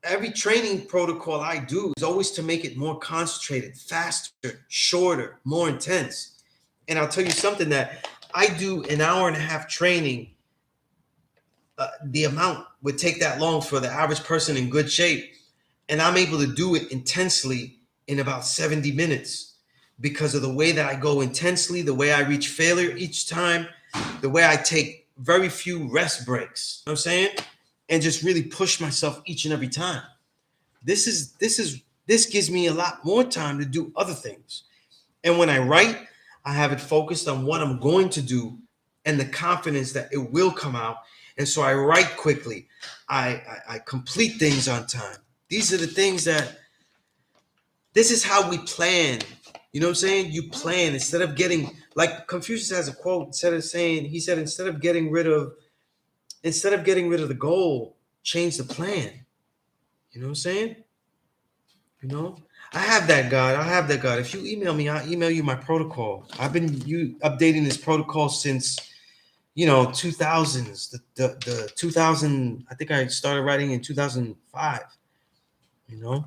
every training protocol I do is always to make it more concentrated, faster, shorter, more intense. And I'll tell you something that I do an hour and a half training. The amount would take that long for the average person in good shape. And I'm able to do it intensely in about 70 minutes because of the way that I go intensely, the way I reach failure each time, the way I take very few rest breaks. You know what I'm saying? And just really push myself each and every time. This gives me a lot more time to do other things. And when I write, I have it focused on what I'm going to do and the confidence that it will come out. And so I write quickly. I complete things on time. These are the things that, this is how we plan. You know what I'm saying? You plan instead of getting, like Confucius has a quote, instead of saying, he said, instead of getting rid of the goal, change the plan. You know what I'm saying? You know, I have that, God. I have that, God. If you email me, I'll email you my protocol. I've been updating this protocol since, 2000s. The 2000. I think I started writing in 2005. You know.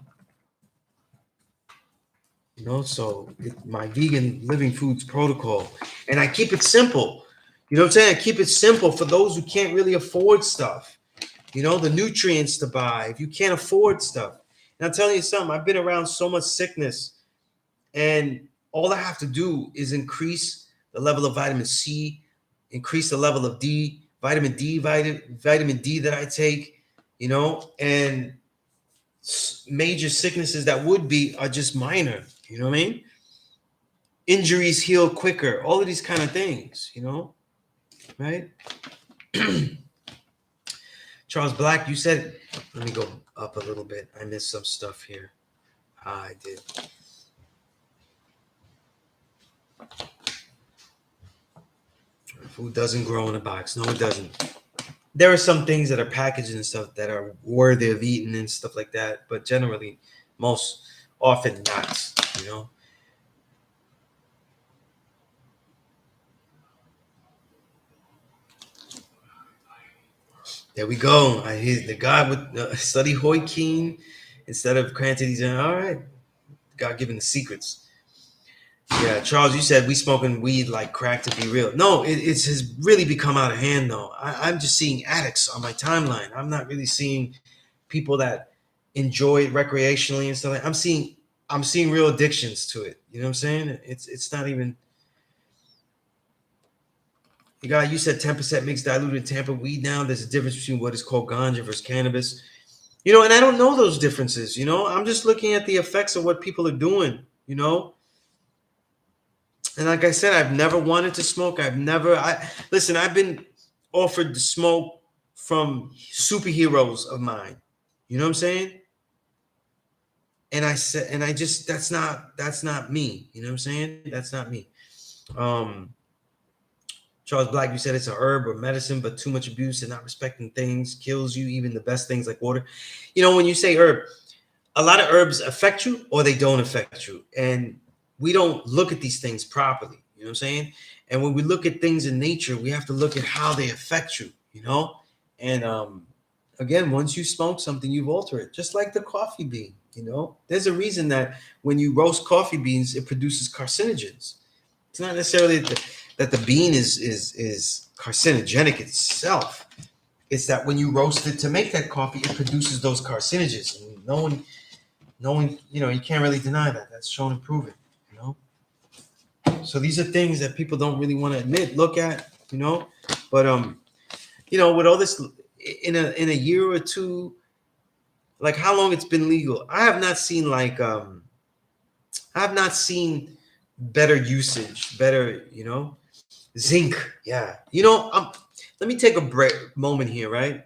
So my vegan living foods protocol, and I keep it simple. You know what I'm saying? I keep it simple for those who can't really afford stuff. The nutrients to buy if you can't afford stuff. And I'm telling you something, I've been around so much sickness, and all I have to do is increase the level of vitamin C, increase the level of vitamin D that I take, and major sicknesses that are just minor. You know what I mean? Injuries heal quicker, all of these kind of things, right? Charles Black, you said, let me go up a little bit. I missed some stuff here. I did. Food doesn't grow in a box. No, it doesn't. There are some things that are packaged and stuff that are worthy of eating and stuff like that, but generally, most often not, There we go. I hear the God with study Hoi Keen instead of granted. He's all right. God given the secrets. Yeah, Charles, you said we smoking weed like crack to be real. No, it has really become out of hand though. I'm just seeing addicts on my timeline. I'm not really seeing people that enjoy it recreationally and stuff. I'm seeing real addictions to it. You know what I'm saying? It's not even. You said 10% mixed diluted tampered weed now. There's a difference between what is called ganja versus cannabis. And I don't know those differences. I'm just looking at the effects of what people are doing, And like I said, I've never wanted to smoke. Listen, I've been offered to smoke from superheroes of mine. You know what I'm saying? And I said, and I just, that's not me. You know what I'm saying? That's not me. Charles Black, you said it's a herb or medicine, but too much abuse and not respecting things kills you, even the best things like water. When you say herb, a lot of herbs affect you or they don't affect you. And we don't look at these things properly. You know what I'm saying? And when we look at things in nature, we have to look at how they affect you, And again, once you smoke something, you've altered it, just like the coffee bean, There's a reason that when you roast coffee beans, it produces carcinogens. It's not necessarily that the bean is carcinogenic itself. It's that when you roast it to make that coffee, it produces those carcinogens. And no one, you can't really deny that. That's shown and proven, So these are things that people don't really want to admit, look at, But with all this in a year or two, like how long it's been legal, I have not seen better usage, better, zinc. Yeah. Let me take a moment here, right?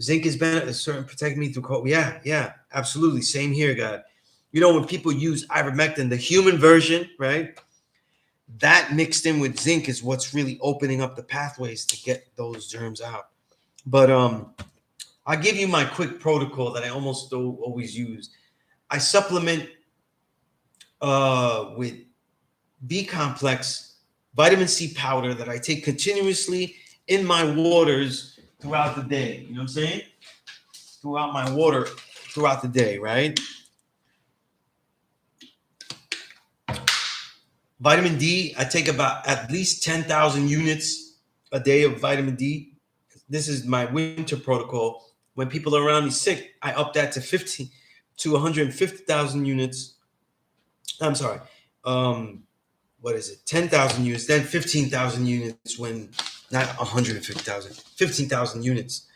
Zinc has been a certain protect me through cold. Yeah, absolutely. Same here, God. When people use ivermectin, the human version, right? That mixed in with zinc is what's really opening up the pathways to get those germs out. But I'll give you my quick protocol that I almost always use. I supplement with B complex vitamin C powder that I take continuously in my waters throughout the day. You know what I'm saying? Throughout my water throughout the day, right? Vitamin D, I take about at least 10,000 units a day of vitamin D. This is my winter protocol. When people are around me sick, I up that to 50 to 150,000 units. I'm sorry. What is it? 10,000 units, then 15,000 units when not 150,000, 15,000 units,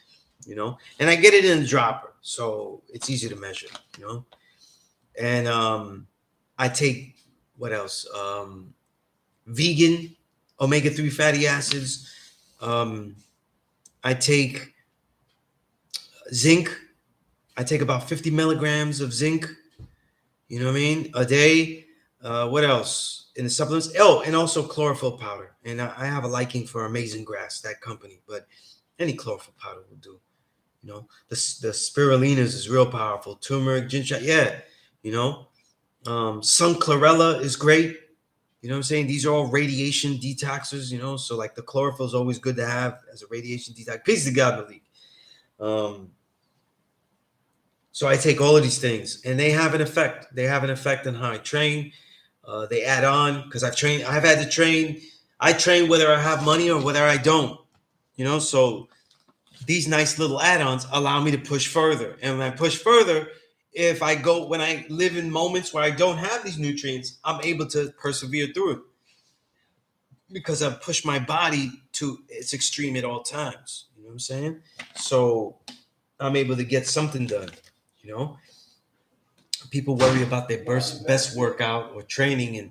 and I get it in a dropper. So it's easy to measure, and I take what else? Vegan omega-3 fatty acids. I take zinc. I take about 50 milligrams of zinc, you know what I mean, a day. What else in the supplements? Oh, and also chlorophyll powder. And I have a liking for Amazing Grass, that company, but any chlorophyll powder will do. You know, the spirulinas is real powerful. Turmeric, ginger, yeah. You know, sun chlorella is great. You know what I'm saying? These are all radiation detoxers. You know, so like the chlorophyll is always good to have as a radiation detox. Peace to God, Malik. So I take all of these things, and they have an effect. They have an effect on how I train. They add on because I've trained. I've had to train. I train whether I have money or whether I don't. You know, so these nice little add-ons allow me to push further. And when I push further, if I go when I live in moments where I don't have these nutrients, I'm able to persevere through it because I've pushed my body to its extreme at all times. You know what I'm saying? So I'm able to get something done. You know, people worry about their best workout or training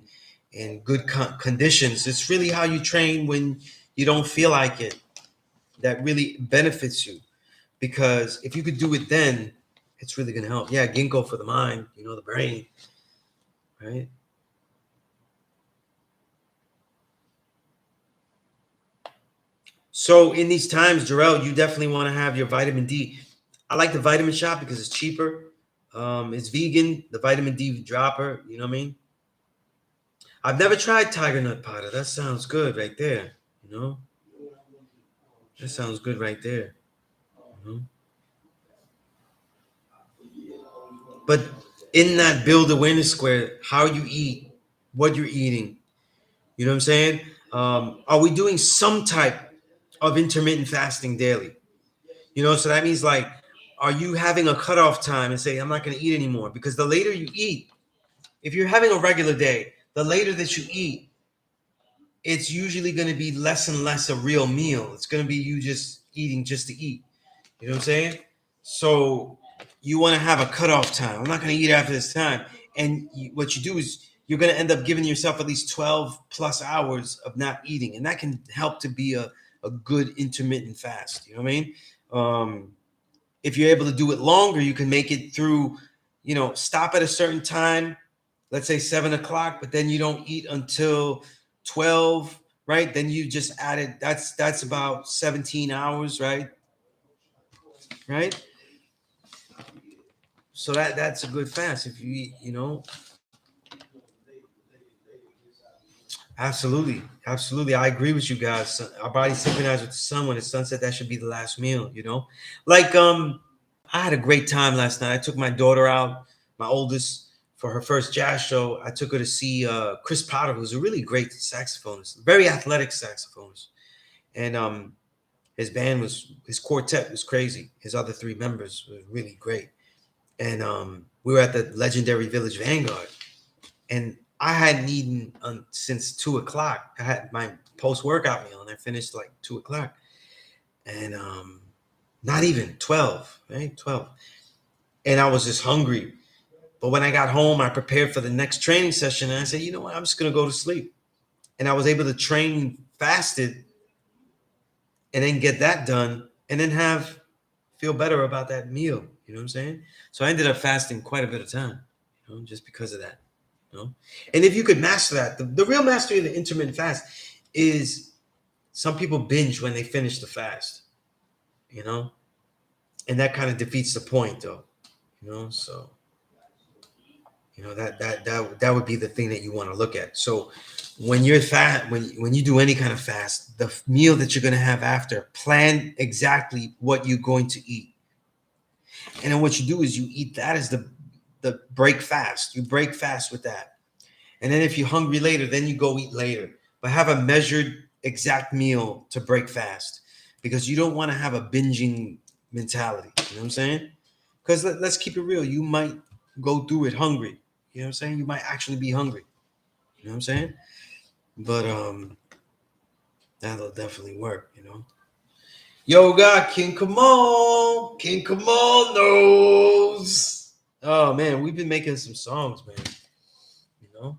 in good conditions. It's really how you train when you don't feel like it that really benefits you. Because if you could do it then, it's really going to help. Yeah, ginkgo for the mind, you know, the brain, right? So in these times, Jarrell, you definitely want to have your vitamin D. I like the vitamin shop because it's cheaper. It's vegan, the vitamin D dropper, you know what I mean? I've never tried tiger nut powder. That sounds good right there, you know? That sounds good right there. You know? But in that build awareness square, how you eat, what you're eating, you know what I'm saying? Are we doing some type of intermittent fasting daily? You know, so that means like, are you having a cutoff time and say, I'm not going to eat anymore? Because the later you eat, if you're having a regular day, the later that you eat, it's usually going to be less and less a real meal. It's going to be you just eating just to eat. You know what I'm saying? So you want to have a cutoff time. I'm not going to eat after this time. And what you do is you're going to end up giving yourself at least 12 plus hours of not eating. And that can help to be a good intermittent fast. You know what I mean? If you're able to do it longer, you can make it through, you know, stop at a certain time, let's say 7 o'clock, but then you don't eat until 12, right? Then you just added, that's about 17 hours, right? Right? So that's a good fast if you eat, you know. Absolutely. I agree with you guys. Our body synchronized with the sun. When it's sunset, that should be the last meal, you know. Like I had a great time last night. I took my daughter out, my oldest, for her first jazz show. I took her to see Chris Potter, who's a really great saxophonist, very athletic saxophonist. And his quartet was crazy. His other three members were really great. And we were at the legendary Village Vanguard. And I hadn't eaten since 2 o'clock. I had my post-workout meal and I finished like 2 o'clock. And not even 12, right? 12. And I was just hungry. But when I got home, I prepared for the next training session. And I said, you know what? I'm just going to go to sleep. And I was able to train fasted and then get that done and then feel better about that meal. You know what I'm saying? So I ended up fasting quite a bit of time, you know, just because of that. You know? And if you could master that, the real mastery of the intermittent fast is some people binge when they finish the fast, you know, and that kind of defeats the point, though, you know. So, you know, that would be the thing that you want to look at. So, when you're fat, when you do any kind of fast, the meal that you're going to have after, plan exactly what you're going to eat, and then what you do is you eat that as the break fast. You break fast with that. And then if you're hungry later, then you go eat later. But have a measured, exact meal to break fast because you don't want to have a binging mentality. You know what I'm saying? Because let's keep it real. You might go through it hungry. You know what I'm saying? You might actually be hungry. You know what I'm saying? But that'll definitely work, you know. Yo, God, King Kamal. King Kamal knows. Oh man, we've been making some songs, man. You know.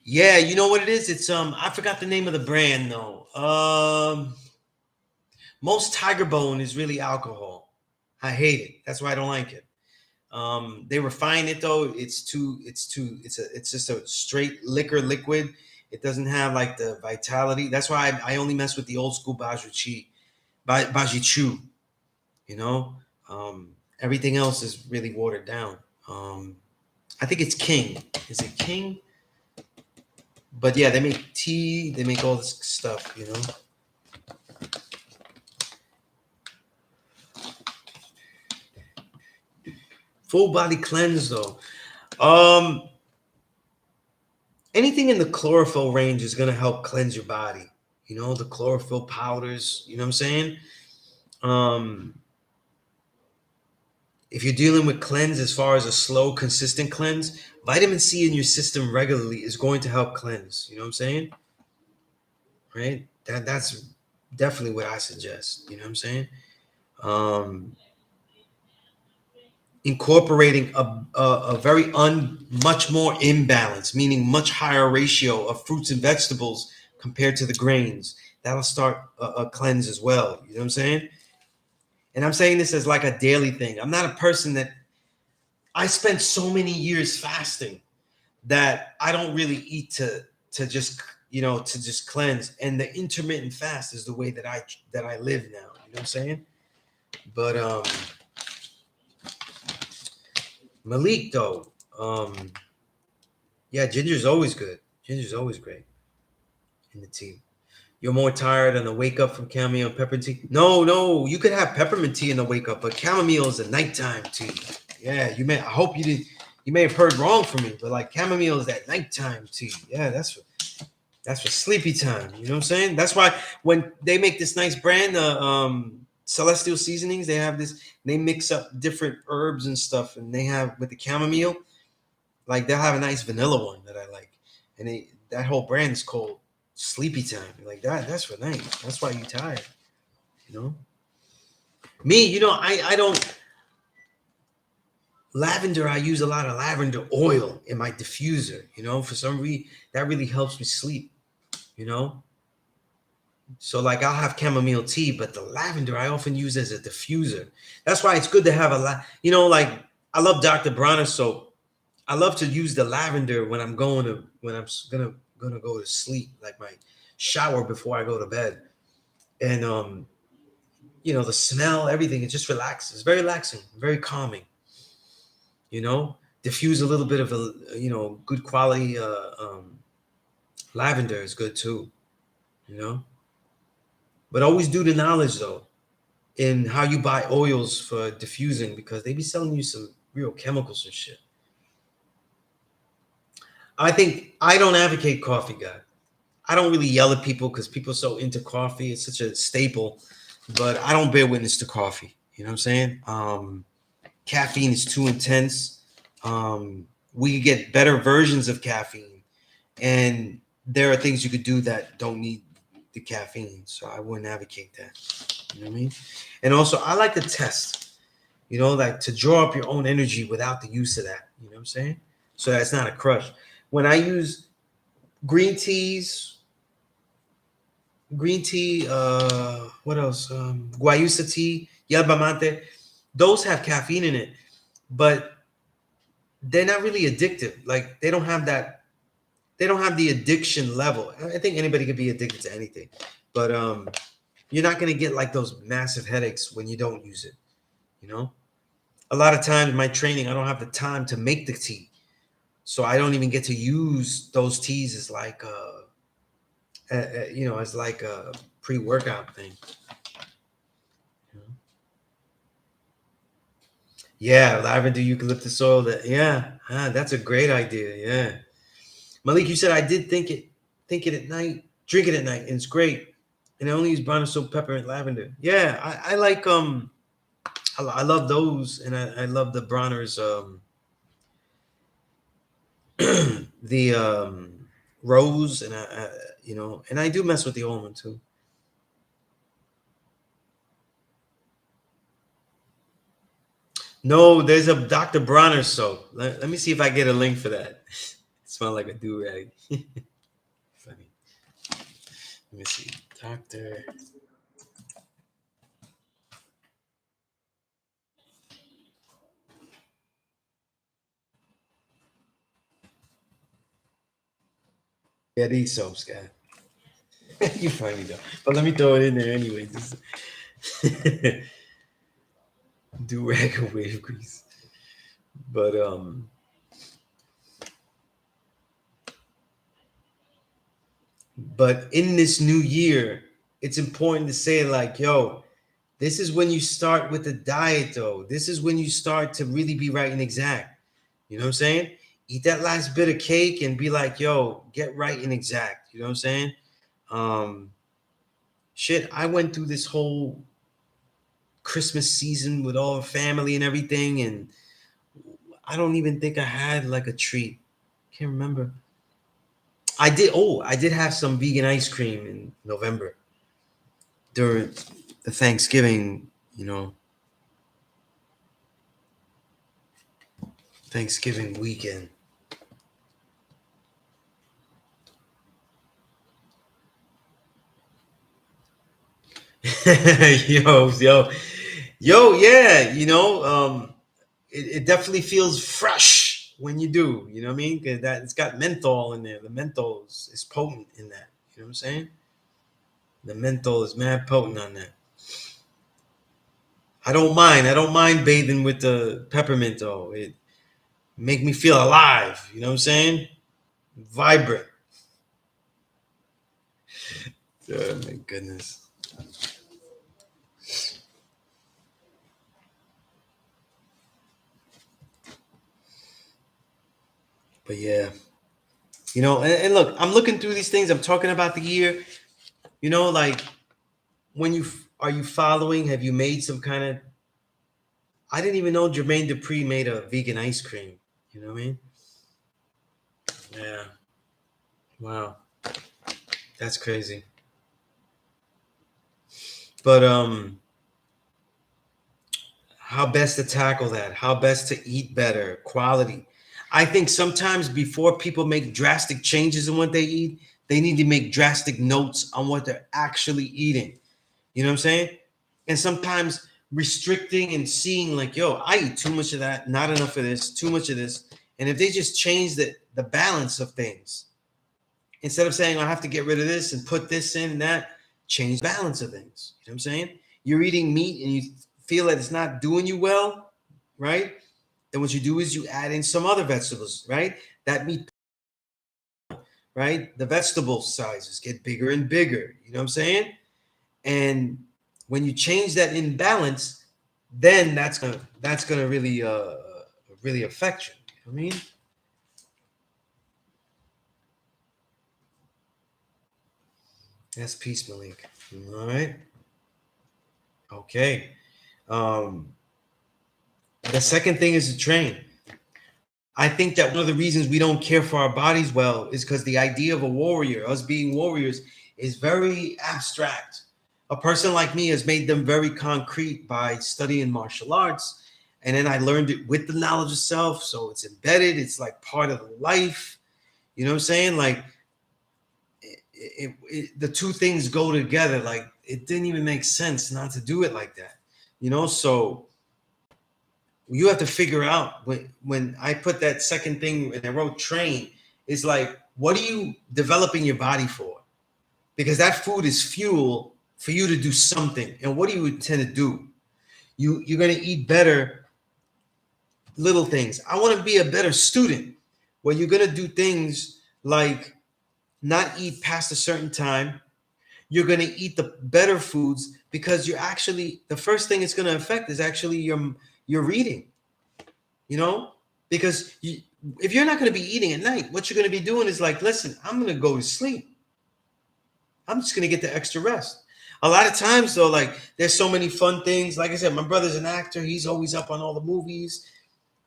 Yeah, you know what it is? It's I forgot the name of the brand though. Most Tiger Bone is really alcohol. I hate it. That's why I don't like it. They refine it though. It's just a straight liquor liquid. It doesn't have like the vitality. That's why I only mess with the old school Baji Chu. You know, everything else is really watered down. I think it's King. Is it King? But yeah, they make tea. They make all this stuff. You know. Full body cleanse though. Um, Anything in the chlorophyll range is gonna help cleanse your body. You know, the chlorophyll powders. You know what I'm saying? Um, if you're dealing with cleanse as far as a slow, consistent cleanse, vitamin C in your system regularly is going to help cleanse. You know what I'm saying? Right? That's definitely what I suggest. You know what I'm saying? Um, Incorporating a very much more imbalance, meaning much higher ratio of fruits and vegetables compared to the grains. That'll start a cleanse as well. You know what I'm saying? And I'm saying this as like a daily thing. I'm not a person that I spent so many years fasting that I don't really eat to just to just cleanse. And the intermittent fast is the way that I live now. You know what I'm saying? But Malik though, yeah, ginger's always good. Ginger's always great in the tea. You're more tired on the wake up from chamomile and peppermint tea. No, you could have peppermint tea in the wake up, but chamomile is a nighttime tea. Yeah, you may. I hope you did. You may have heard wrong from me, but like chamomile is that nighttime tea. Yeah, that's for sleepy time. You know what I'm saying? That's why when they make this nice brand, Celestial Seasonings, they have this. They mix up different herbs and stuff, and they have with the chamomile. Like they'll have a nice vanilla one that I like, and that whole brand is called Sleepy Time. Like that's for night. That's why you're tired. You know. Me, I don't lavender. I use a lot of lavender oil in my diffuser. You know, for some reason that really helps me sleep. You know. So like I'll have chamomile tea, but the lavender I often use as a diffuser. That's why it's good to have a lot. Like I love Dr. Bronner soap. I love to use the lavender when I'm gonna go to sleep, like my shower before I go to bed. And the smell, everything, it just relaxes. It's very relaxing, very calming. Diffuse a little bit of a good quality lavender is good too. You know, but always do the knowledge though in how you buy oils for diffusing because they be selling you some real chemicals and shit. I think I don't advocate coffee, guy. I don't really yell at people because people are so into coffee. It's such a staple, but I don't bear witness to coffee. You know what I'm saying? Caffeine is too intense. We get better versions of caffeine, and there are things you could do that don't need the caffeine. So I wouldn't advocate that. You know what I mean? And also, I like to test. Like to draw up your own energy without the use of that. You know what I'm saying? So that's not a crush. When I use green teas, what else? Guayusa tea, yerba mate. Those have caffeine in it, but they're not really addictive. Like they don't have that. They don't have the addiction level. I think anybody could be addicted to anything, but you're not gonna get like those massive headaches when you don't use it. You know, a lot of times in my training, I don't have the time to make the tea, so I don't even get to use those teas as like as like a pre-workout thing. Yeah, lavender eucalyptus oil. That's a great idea. Yeah, Malik, you said I did think it at night, drink it at night, and it's great. And I only use brown soap, pepper, and lavender. Yeah, I like I love those, and I love the Bronner's the rose, and and I do mess with the almond too. No, there's a Dr. Bronner soap. Let me see if I get a link for that. Smell like a do-rag. Funny. Let me see. Doctor. Yeah, these soaps, guy. You funny though. But let me throw it in there anyway. Just do-rag or wave grease. But but in this new year, it's important to say like, yo, this is when you start with the diet though. This is when you start to really be right and exact. You know what I'm saying? Eat that last bit of cake and be like, yo, get right and exact. You know what I'm saying? Um, shit, I went through this whole Christmas season with all the family and everything, and I don't even think I had like a treat. Can't remember. I did. Oh, I did have some vegan ice cream in November during the Thanksgiving, Thanksgiving weekend. yo, yeah, it definitely feels fresh when you do. You know what I mean? 'Cause that it's got menthol in there. The menthol is potent in that. You know what I'm saying? The menthol is mad potent on that. I don't mind. I don't mind bathing with the peppermint though. It make me feel alive. You know what I'm saying? Vibrant. Oh my goodness. But yeah, and look, I'm looking through these things. I'm talking about the year. Like when are you following? Have you made some kind of? I didn't even know Jermaine Dupri made a vegan ice cream. You know what I mean? Yeah. Wow. That's crazy. But how best to tackle that? How best to eat better, quality. I think sometimes before people make drastic changes in what they eat, they need to make drastic notes on what they're actually eating. You know what I'm saying? And sometimes restricting and seeing like, yo, I eat too much of that, not enough of this, too much of this. And if they just change the balance of things, instead of saying I have to get rid of this and put this in and that, change the balance of things. You know what I'm saying? You're eating meat and you feel that it's not doing you well, right? Then what you do is you add in some other vegetables, right? That meat, right? The vegetable sizes get bigger and bigger. You know what I'm saying? And when you change that in balance, then that's gonna really affect you. You know what I mean? That's peace, Malik. All right. Okay. Um, the second thing is to train. I think that one of the reasons we don't care for our bodies well is because the idea of a warrior, us being warriors, is very abstract. A person like me has made them very concrete by studying martial arts. And then I learned it with the knowledge of self. So it's embedded, it's like part of life. You know what I'm saying? Like the two things go together. Like it didn't even make sense not to do it like that. So you have to figure out when I put that second thing and I wrote train, is like, what are you developing your body for? Because that food is fuel for you to do something. And what do you intend to do? You're gonna eat better little things. I want to be a better student. Well, you're gonna do things like not eat past a certain time. You're gonna eat the better foods because you're actually the first thing it's gonna affect is actually your reading. Because if you're not going to be eating at night, what you're going to be doing is like, listen, I'm going to go to sleep. I'm just going to get the extra rest. A lot of times, though, like there's so many fun things. Like I said, my brother's an actor. He's always up on all the movies.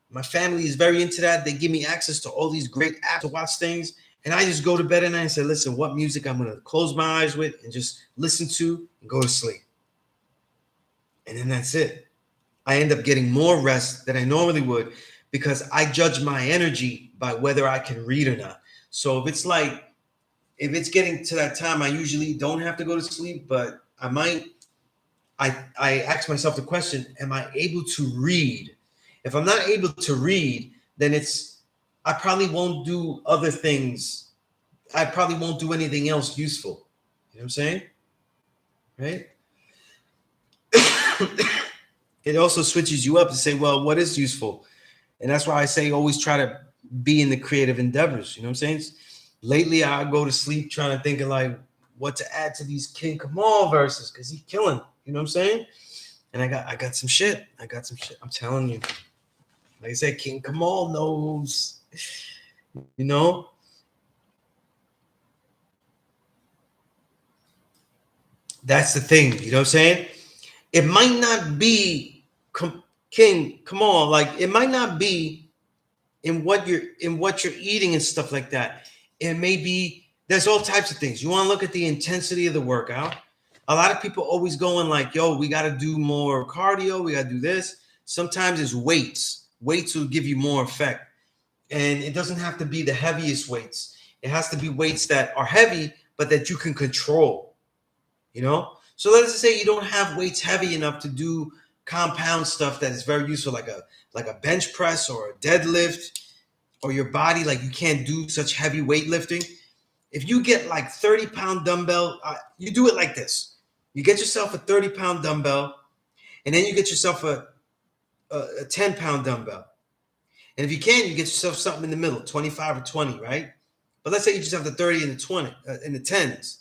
My family is very into that. They give me access to all these great apps to watch things. And I just go to bed at night and say, listen, what music I'm going to close my eyes with and just listen to and go to sleep. And then that's it. I end up getting more rest than I normally would because I judge my energy by whether I can read or not. So if it's getting to that time, I usually don't have to go to sleep, but I might. I ask myself the question: am I able to read? If I'm not able to read, then I probably won't do other things. I probably won't do anything else useful. You know what I'm saying? Right? It also switches you up to say, well, what is useful? And that's why I say always try to be in the creative endeavors. You know what I'm saying? Lately, I go to sleep trying to think of like what to add to these King Kamal verses because he's killing. You know what I'm saying? And I got some shit. I got some shit. I'm telling you. Like I said, King Kamal knows. You know? That's the thing. You know what I'm saying? It might not be King Kamal. Like it might not be in what you're eating and stuff like that. It may be there's all types of things. You want to look at the intensity of the workout. A lot of people always going like, yo, we got to do more cardio. We got to do this. Sometimes it's weights. Weights will give you more effect. And it doesn't have to be the heaviest weights. It has to be weights that are heavy, but that you can control, you know? So let's just say you don't have weights heavy enough to do compound stuff that is very useful, like a bench press or a deadlift, or your body, like you can't do such heavy weightlifting. If you get like 30-pound dumbbell, you do it like this. You get yourself a 30-pound dumbbell, and then you get yourself a 10-pound dumbbell. And if you can, you get yourself something in the middle, 25 or 20, right? But let's say you just have the 30 and the 20 and the 10s.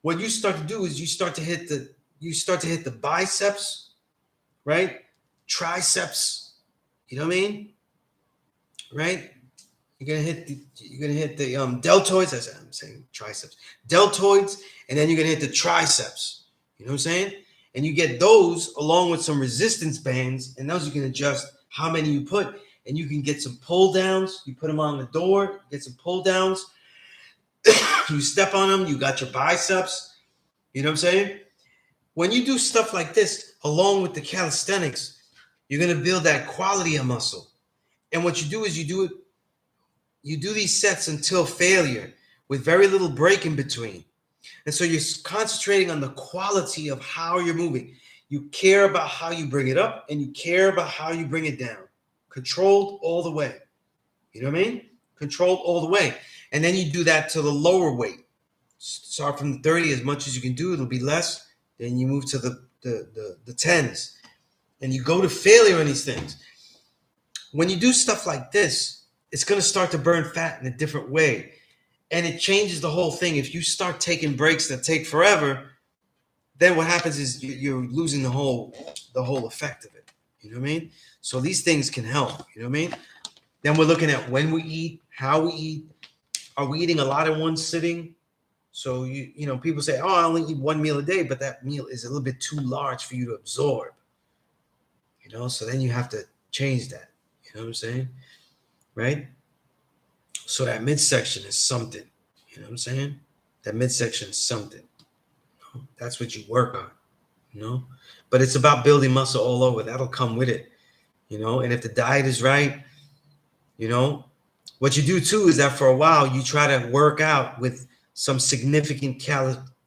What you start to do is you start to hit the biceps, right? Triceps, you know what I mean? Right? You're gonna hit the deltoids. I'm saying triceps, deltoids, and then you're gonna hit the triceps. You know what I'm saying? And you get those along with some resistance bands, and those you can adjust how many you put, and you can get some pull downs. You put them on the door, get some pull downs. You step on them, you got your biceps. You know what I'm saying? When you do stuff like this, along with the calisthenics, you're gonna build that quality of muscle. And what you do is you do these sets until failure with very little break in between. And so you're concentrating on the quality of how you're moving. You care about how you bring it up and you care about how you bring it down. Controlled all the way. You know what I mean? Controlled all the way. And then you do that to the lower weight. Start from the 30 as much as you can do. It'll be less. Then you move to the 10s. And you go to failure on these things. When you do stuff like this, it's going to start to burn fat in a different way. And it changes the whole thing. If you start taking breaks that take forever, then what happens is you're losing the whole effect of it. You know what I mean? So these things can help. You know what I mean? Then we're looking at when we eat, how we eat. Are we eating a lot in one sitting? So you know, people say, "Oh, I only eat one meal a day," but that meal is a little bit too large for you to absorb. You know, so then you have to change that. You know what I'm saying? Right? So that midsection is something. You know what I'm saying? That midsection is something. You know? That's what you work on. You know? But it's about building muscle all over. That'll come with it. You know? And if the diet is right, you know, what you do too is that for a while you try to work out with some significant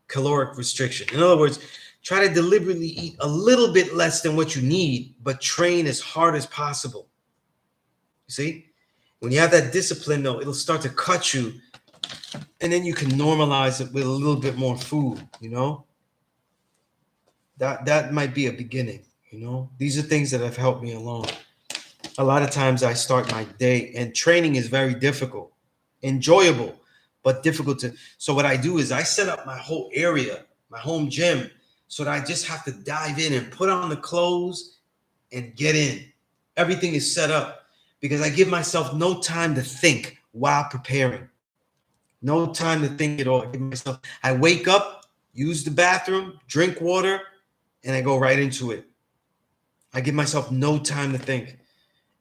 caloric restriction. In other words, try to deliberately eat a little bit less than what you need, but train as hard as possible. You see? When you have that discipline, though, it'll start to cut you, and then you can normalize it with a little bit more food, you know? That might be a beginning, you know? These are things that have helped me along. A lot of times I start my day, and training is very difficult, enjoyable, but difficult to. So what I do is I set up my whole area, my home gym, so that I just have to dive in and put on the clothes and get in. Everything is set up because I give myself no time to think while preparing. No time to think at all. I wake up, use the bathroom, drink water, and I go right into it. I give myself no time to think.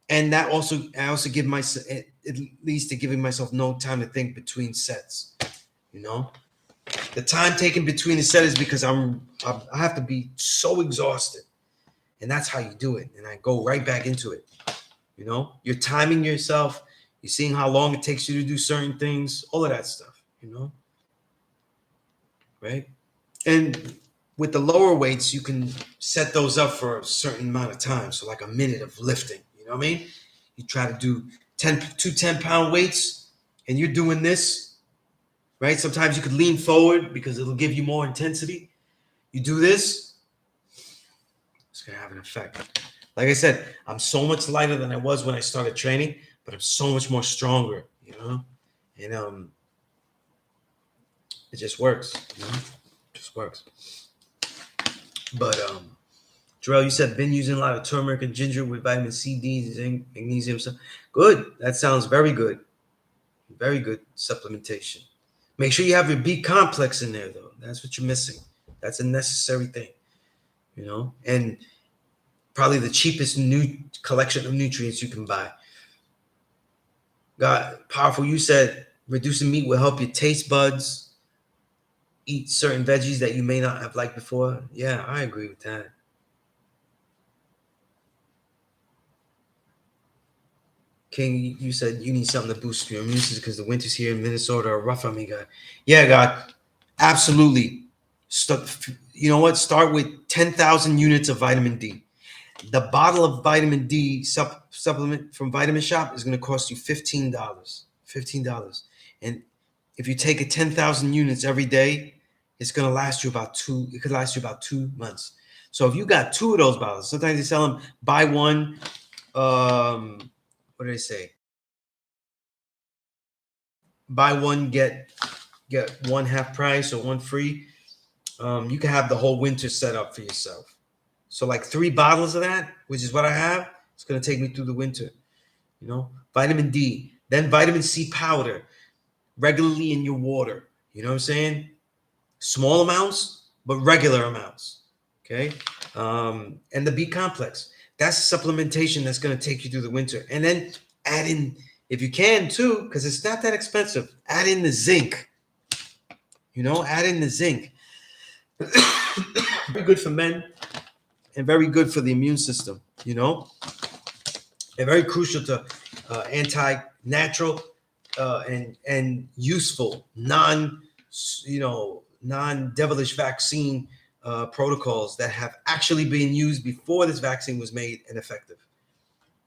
And that also, I also give myself, at least to giving myself no time to think between sets, you know? The time taken between the set is because I have to be so exhausted. And that's how you do it. And I go right back into it. You know, you're timing yourself. You're seeing how long it takes you to do certain things, all of that stuff, you know, right? And with the lower weights, you can set those up for a certain amount of time. So like a minute of lifting, you know what I mean? You try to do 10-pound weights and you're doing this, right? Sometimes you could lean forward because it'll give you more intensity. You do this, it's going to have an effect. Like I said, I'm so much lighter than I was when I started training, but I'm so much more stronger, you know? And it just works, you know? It just works. But Jarrell, you said been using a lot of turmeric and ginger with vitamin C, D, zinc, magnesium. So good. That sounds very good. Very good supplementation. Make sure you have your B complex in there, though. That's what you're missing. That's a necessary thing, you know? And probably the cheapest new collection of nutrients you can buy. God, powerful. You said reducing meat will help your taste buds eat certain veggies that you may not have liked before. Yeah, I agree with that. King, you said you need something to boost your immune system because the winters here in Minnesota are rough on me, God. Yeah, God, absolutely. You know what? Start with 10,000 units of vitamin D. The bottle of vitamin D supplement from Vitamin Shop is going to cost you $15. $15. And if you take it 10,000 units every day, it's going to last you about it could last you about 2 months. So if you got 2 of those bottles, sometimes they sell them buy one, what do they say? Buy one, get one half price or one free. You can have the whole winter set up for yourself. So like 3 bottles of that, which is what I have, it's going to take me through the winter. You know, vitamin D, then vitamin C powder regularly in your water. You know what I'm saying? Small amounts, but regular amounts. Okay. And the B complex. That's supplementation that's going to take you through the winter. And then add in, if you can too, because it's not that expensive, add in the zinc. You know, add in the zinc. Very good for men and very good for the immune system, you know, and very crucial to anti-natural and useful non-devilish vaccine protocols that have actually been used before this vaccine was made and effective.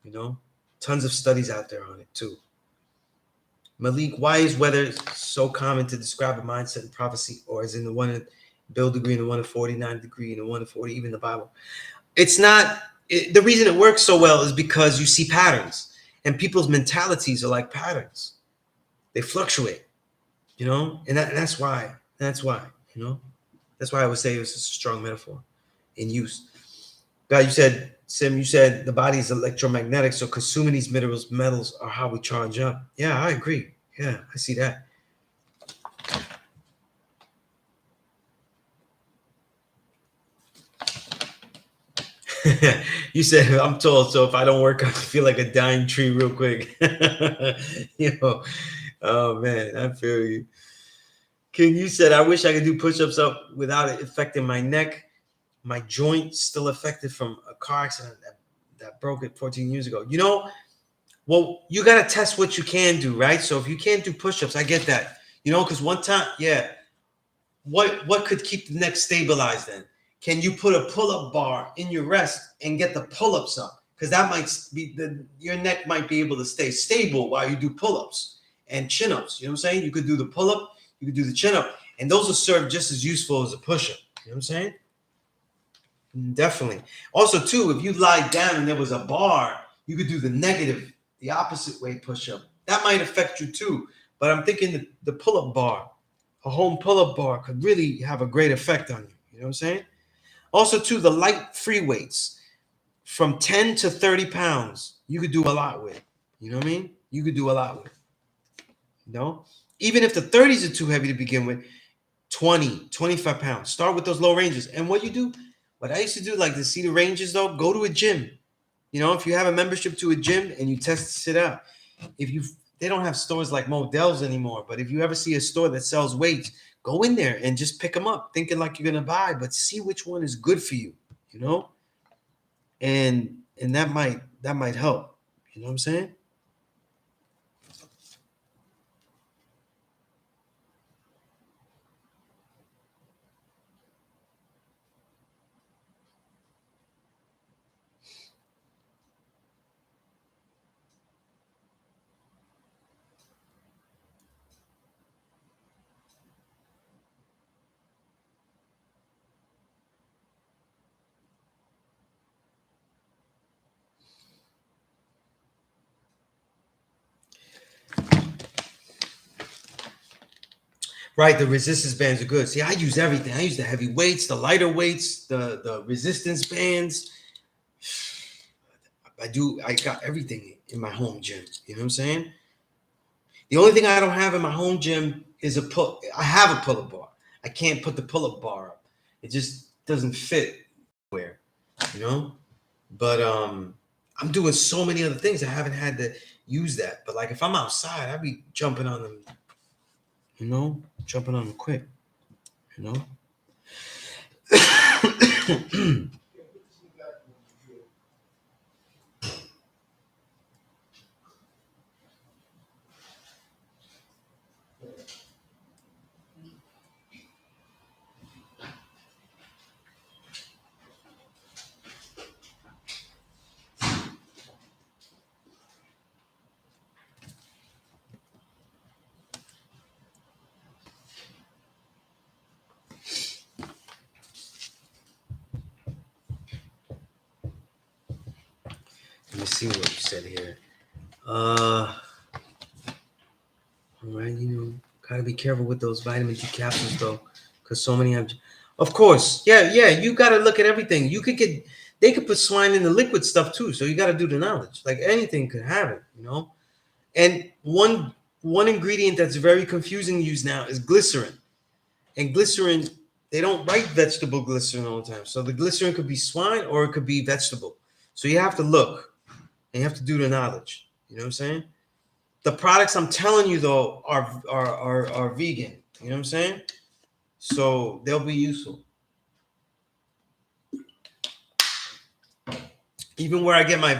You know, tons of studies out there on it too. Malik, why is weather so common to describe a mindset and prophecy, or is in the one Bill degree and the one in 49 degree and the one in 40, even the Bible? It's not. The reason it works so well is because you see patterns, and people's mentalities are like patterns. They fluctuate, you know, and that's why. That's why, you know, that's why I would say it was a strong metaphor in use. God, you said, Sim, you said the body is electromagnetic, so consuming these metals are how we charge up. Yeah, I agree. Yeah, I see that. You said I'm tall, so if I don't work, I feel like a dying tree real quick. You know, oh man, I feel you. King, you said I wish I could do push-ups up without it affecting my neck. My joint still affected from a car accident that broke it 14 years ago. You know, well, you got to test what you can do, right? So if you can't do push-ups, I get that. You know, because one time, yeah, what could keep the neck stabilized then? Can you put a pull-up bar in your rest and get the pull-ups up? Because that might be your neck might be able to stay stable while you do pull-ups and chin-ups. You know what I'm saying? You could do the pull-up, you could do the chin-up, and those will serve just as useful as a push-up. You know what I'm saying? Definitely. Also, too, if you lie down and there was a bar, you could do the opposite way push-up. That might affect you too. But I'm thinking the pull-up bar, a home pull-up bar could really have a great effect on you. You know what I'm saying? Also, too, the light free weights from 10 to 30 pounds, you could do a lot with. You know what I mean? You could do a lot with. You know? Even if the 30s are too heavy to begin with, 20, 25 pounds. Start with those low ranges. And what you do, what I used to do, like to see the ranges though, go to a gym. You know, if you have a membership to a gym and you test it out, they don't have stores like Models anymore, but if you ever see a store that sells weights, go in there and just pick them up, thinking like you're gonna buy, but see which one is good for you, you know, and that might help, You know what I'm saying? Right, the resistance bands are good. See, I use everything. I use the heavy weights, the lighter weights, the resistance bands. I got everything in my home gym. You know what I'm saying? The only thing I don't have in my home gym is I have a pull-up bar. I can't put the pull-up bar up. It just doesn't fit where, you know? But I'm doing so many other things. I haven't had to use that. But like if I'm outside, I'd be jumping on them, jumping on them quick, you know? Let me see what you said here. All right, gotta be careful with those vitamin D capsules though, because so many have. Of course, yeah. You gotta look at everything. They could put swine in the liquid stuff too. So you gotta do the knowledge. Like anything could have it, And one ingredient that's very confusing to use now is glycerin. And glycerin, they don't write vegetable glycerin all the time. So the glycerin could be swine or it could be vegetable. So you have to look and you have to do the knowledge. You know what I'm saying? The products I'm telling you though are vegan. You know what I'm saying? So they'll be useful. Even where I get my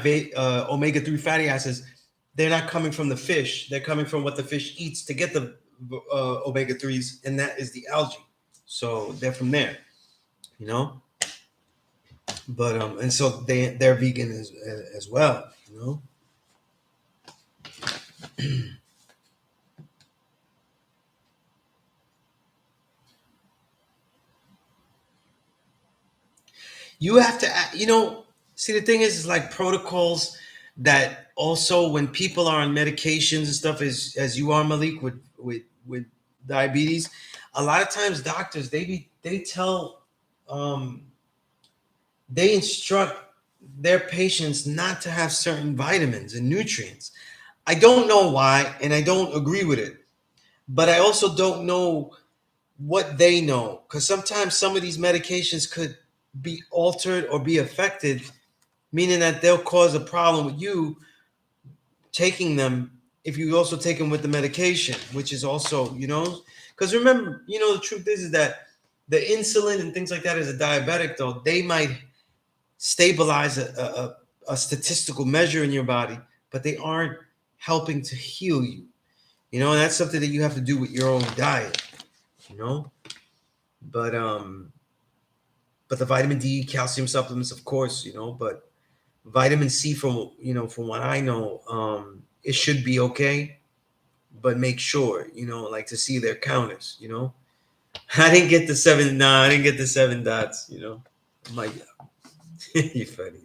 omega-3 fatty acids, they're not coming from the fish. They're coming from what the fish eats to get the omega-3s, and that is the algae. So they're from there, you know. But and so they're vegan as well, you know. You have to, see the thing is like protocols that also when people are on medications and stuff, as you are, Malik, with diabetes, a lot of times doctors they instruct their patients not to have certain vitamins and nutrients. I don't know why, and I don't agree with it, but I also don't know what they know, because sometimes some of these medications could be altered or be affected, meaning that they'll cause a problem with you taking them if you also take them with the medication, which is also, because remember, the truth is that the insulin and things like that as a diabetic, though, they might stabilize a statistical measure in your body, but they aren't helping to heal you. And that's something that you have to do with your own diet, But the vitamin D, calcium supplements, of course, but vitamin C from what I know, it should be okay, but make sure, like to see their counters, I didn't get the seven. No, I didn't get the 7 dots, I'm like, you're funny.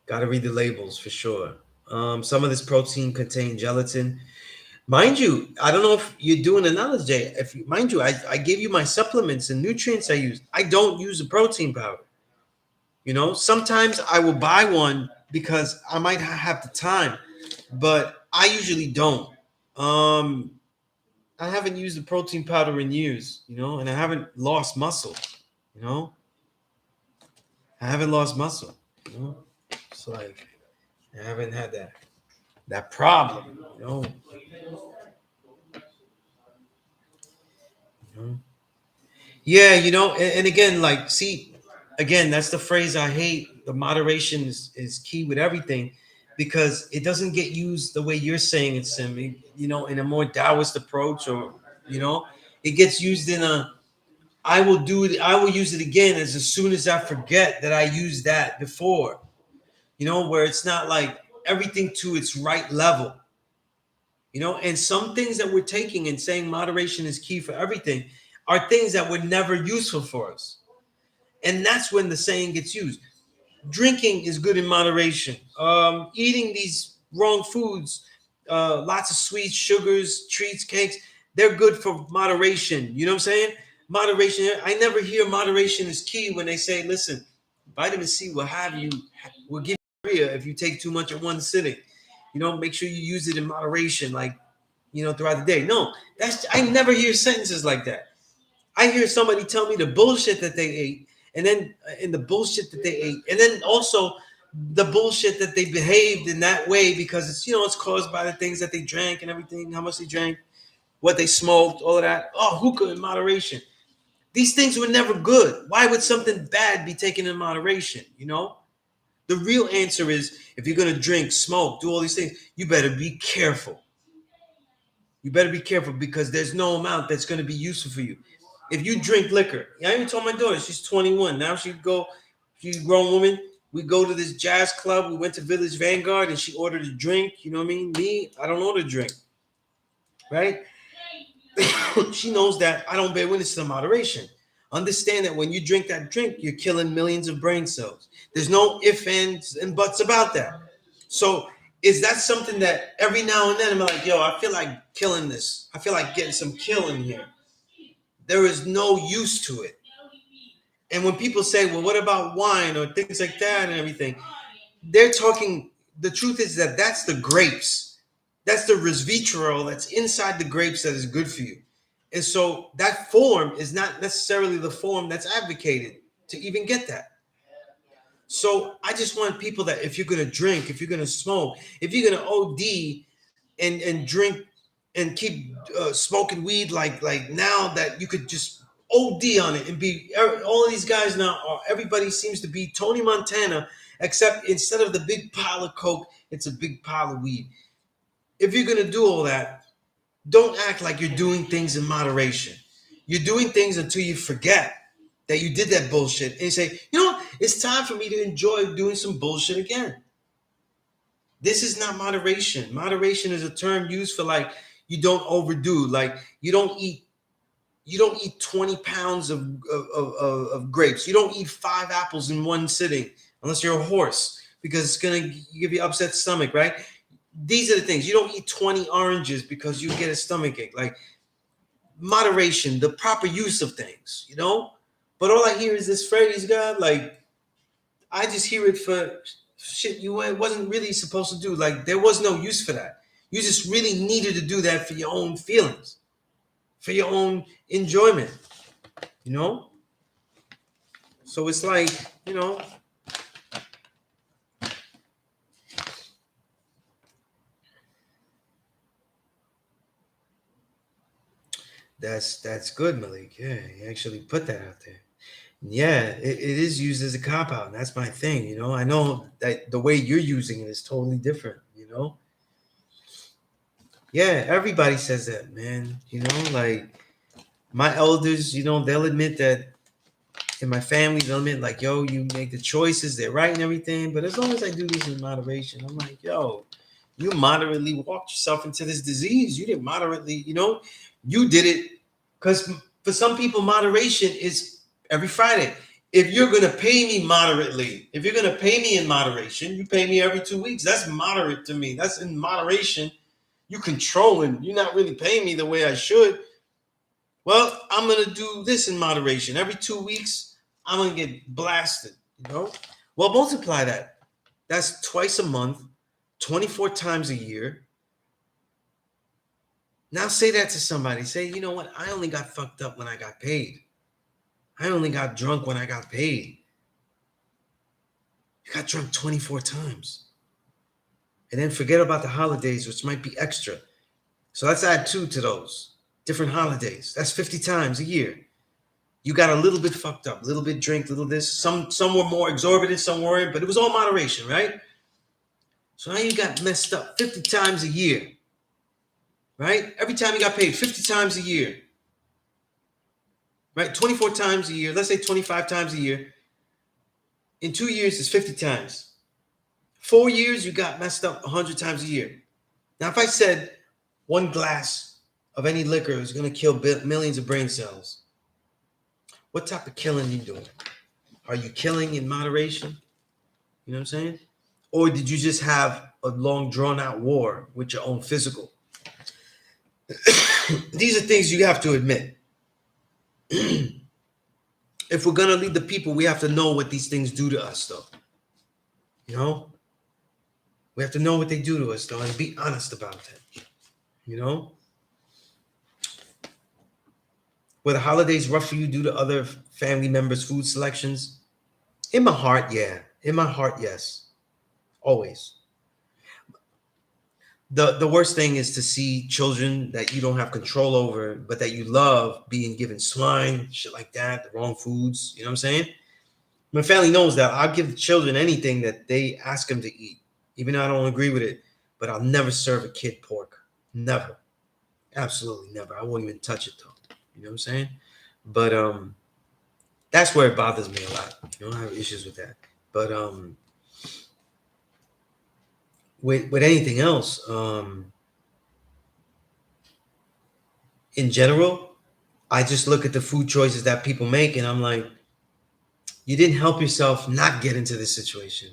Got to read the labels for sure. Some of this protein contain gelatin. Mind you, I don't know if you're doing a knowledge day. Mind you, I gave you my supplements and nutrients I use. I don't use a protein powder. Sometimes I will buy one because I might have the time, but I usually don't. I haven't used a protein powder in years, and I haven't lost muscle, I haven't lost muscle, It's like I haven't had that problem, Yeah, and again, like, see, again, that's the phrase I hate. The moderation is key with everything, because it doesn't get used the way you're saying it, Sim. You know, in a more Taoist approach, or you know, it gets used in a I will do it. I will use it again as soon as I forget that I used that before. You know, where it's not like everything to its right level. You know, and some things that we're taking and saying moderation is key for everything are things that were never useful for us. And that's when the saying gets used. Drinking is good in moderation. Eating these wrong foods, lots of sweets, sugars, treats, cakes, they're good for moderation. You know what I'm saying? Moderation. I never hear moderation is key when they say, listen, vitamin C will give you diarrhea if you take too much at one sitting. You know, make sure you use it in moderation, like, you know, throughout the day. No, I never hear sentences like that. I hear somebody tell me the bullshit that they ate, and then in the bullshit that they ate, and then also the bullshit that they behaved in that way because it's, you know, it's caused by the things that they drank and everything, how much they drank, what they smoked, all of that. Oh, hookah in moderation. These things were never good. Why would something bad be taken in moderation? You know, the real answer is if you're gonna drink, smoke, do all these things, you better be careful. You better be careful because there's no amount that's going to be useful for you. If you drink liquor, I even told my daughter, she's 21. Now she's a grown woman. We go to this jazz club. We went to Village Vanguard and she ordered a drink. You know what I mean? Me, I don't order a drink, right? She knows that I don't bear witness to moderation. Understand that when you drink that drink, you're killing millions of brain cells. There's no ifs, ands, and buts about that. So is that something that every now and then I'm like, yo, I feel like killing this. I feel like getting some kill in here. There is no use to it. And when people say, well, what about wine or things like that and everything? They're talking, the truth is that that's the grapes. That's the resveratrol that's inside the grapes that is good for you. And so that form is not necessarily the form that's advocated to even get that. So I just want people that if you're gonna drink, if you're gonna smoke, if you're gonna OD and drink and keep smoking weed, like now that you could just OD on it and be all of these guys now are, everybody seems to be Tony Montana, except instead of the big pile of coke, it's a big pile of weed. If you're gonna do all that, don't act like you're doing things in moderation. You're doing things until you forget that you did that bullshit and you say, you know what, it's time for me to enjoy doing some bullshit again. This is not moderation. Moderation is a term used for like you don't overdo, like you don't eat 20 pounds of grapes. You don't eat 5 apples in one sitting unless you're a horse because it's gonna give you upset stomach, right? These are the things. You don't eat 20 oranges because you get a stomach ache. Like moderation, the proper use of things, you know? But all I hear is this phrase, God, like I just hear it for shit you wasn't really supposed to do. Like there was no use for that. You just really needed to do that for your own feelings, for your own enjoyment, you know? So it's like, you know, that's good, Malik. Yeah, you actually put that out there. Yeah, it is used as a cop out, and that's my thing. You know, I know that the way you're using it is totally different. You know, yeah, everybody says that, man. You know, like my elders, you know, they'll admit that in my family, they'll admit like, yo, you make the choices, they're right and everything. But as long as I do this in moderation, I'm like, yo, you moderately walked yourself into this disease. You didn't moderately, you know, you did it because for some people, moderation is every Friday. If you're gonna pay me moderately, if you're gonna pay me in moderation, you pay me every 2 weeks. That's moderate to me. That's in moderation. You controlling. You're not really paying me the way I should. Well, I'm gonna do this in moderation. Every 2 weeks, I'm gonna get blasted. You know. Well, multiply that. That's twice a month, 24 times a year. Now say that to somebody. Say, you know what? I only got fucked up when I got paid. I only got drunk when I got paid. You got drunk 24 times. And then forget about the holidays, which might be extra. So let's add 2 to those different holidays. That's 50 times a year. You got a little bit fucked up, a little bit drink, little this. Some were more exorbitant, some weren't, but it was all moderation, right? So now you got messed up 50 times a year, right? Every time you got paid 50 times a year, right? 24 times a year. Let's say 25 times a year. In 2 years, it's 50 times. 4 years, you got messed up 100 times a year. Now, if I said one glass of any liquor is going to kill millions of brain cells, what type of killing are you doing? Are you killing in moderation? You know what I'm saying? Or did you just have a long, drawn-out war with your own physical? These are things you have to admit. If we're going to lead the people, we have to know what these things do to us, though. You know? We have to know what they do to us, though, and be honest about it. You know? Were the holidays rough for you due to other family members' food selections? In my heart, yeah. In my heart, yes. Always. The worst thing is to see children that you don't have control over, but that you love being given swine, shit like that, the wrong foods. You know what I'm saying? My family knows that I'll give children anything that they ask them to eat, even though I don't agree with it. But I'll never serve a kid pork. Never. Absolutely never. I won't even touch it, though. You know what I'm saying? But that's where it bothers me a lot. You know, I have issues with that. But with anything else, in general, I just look at the food choices that people make, and I'm like, you didn't help yourself not get into this situation.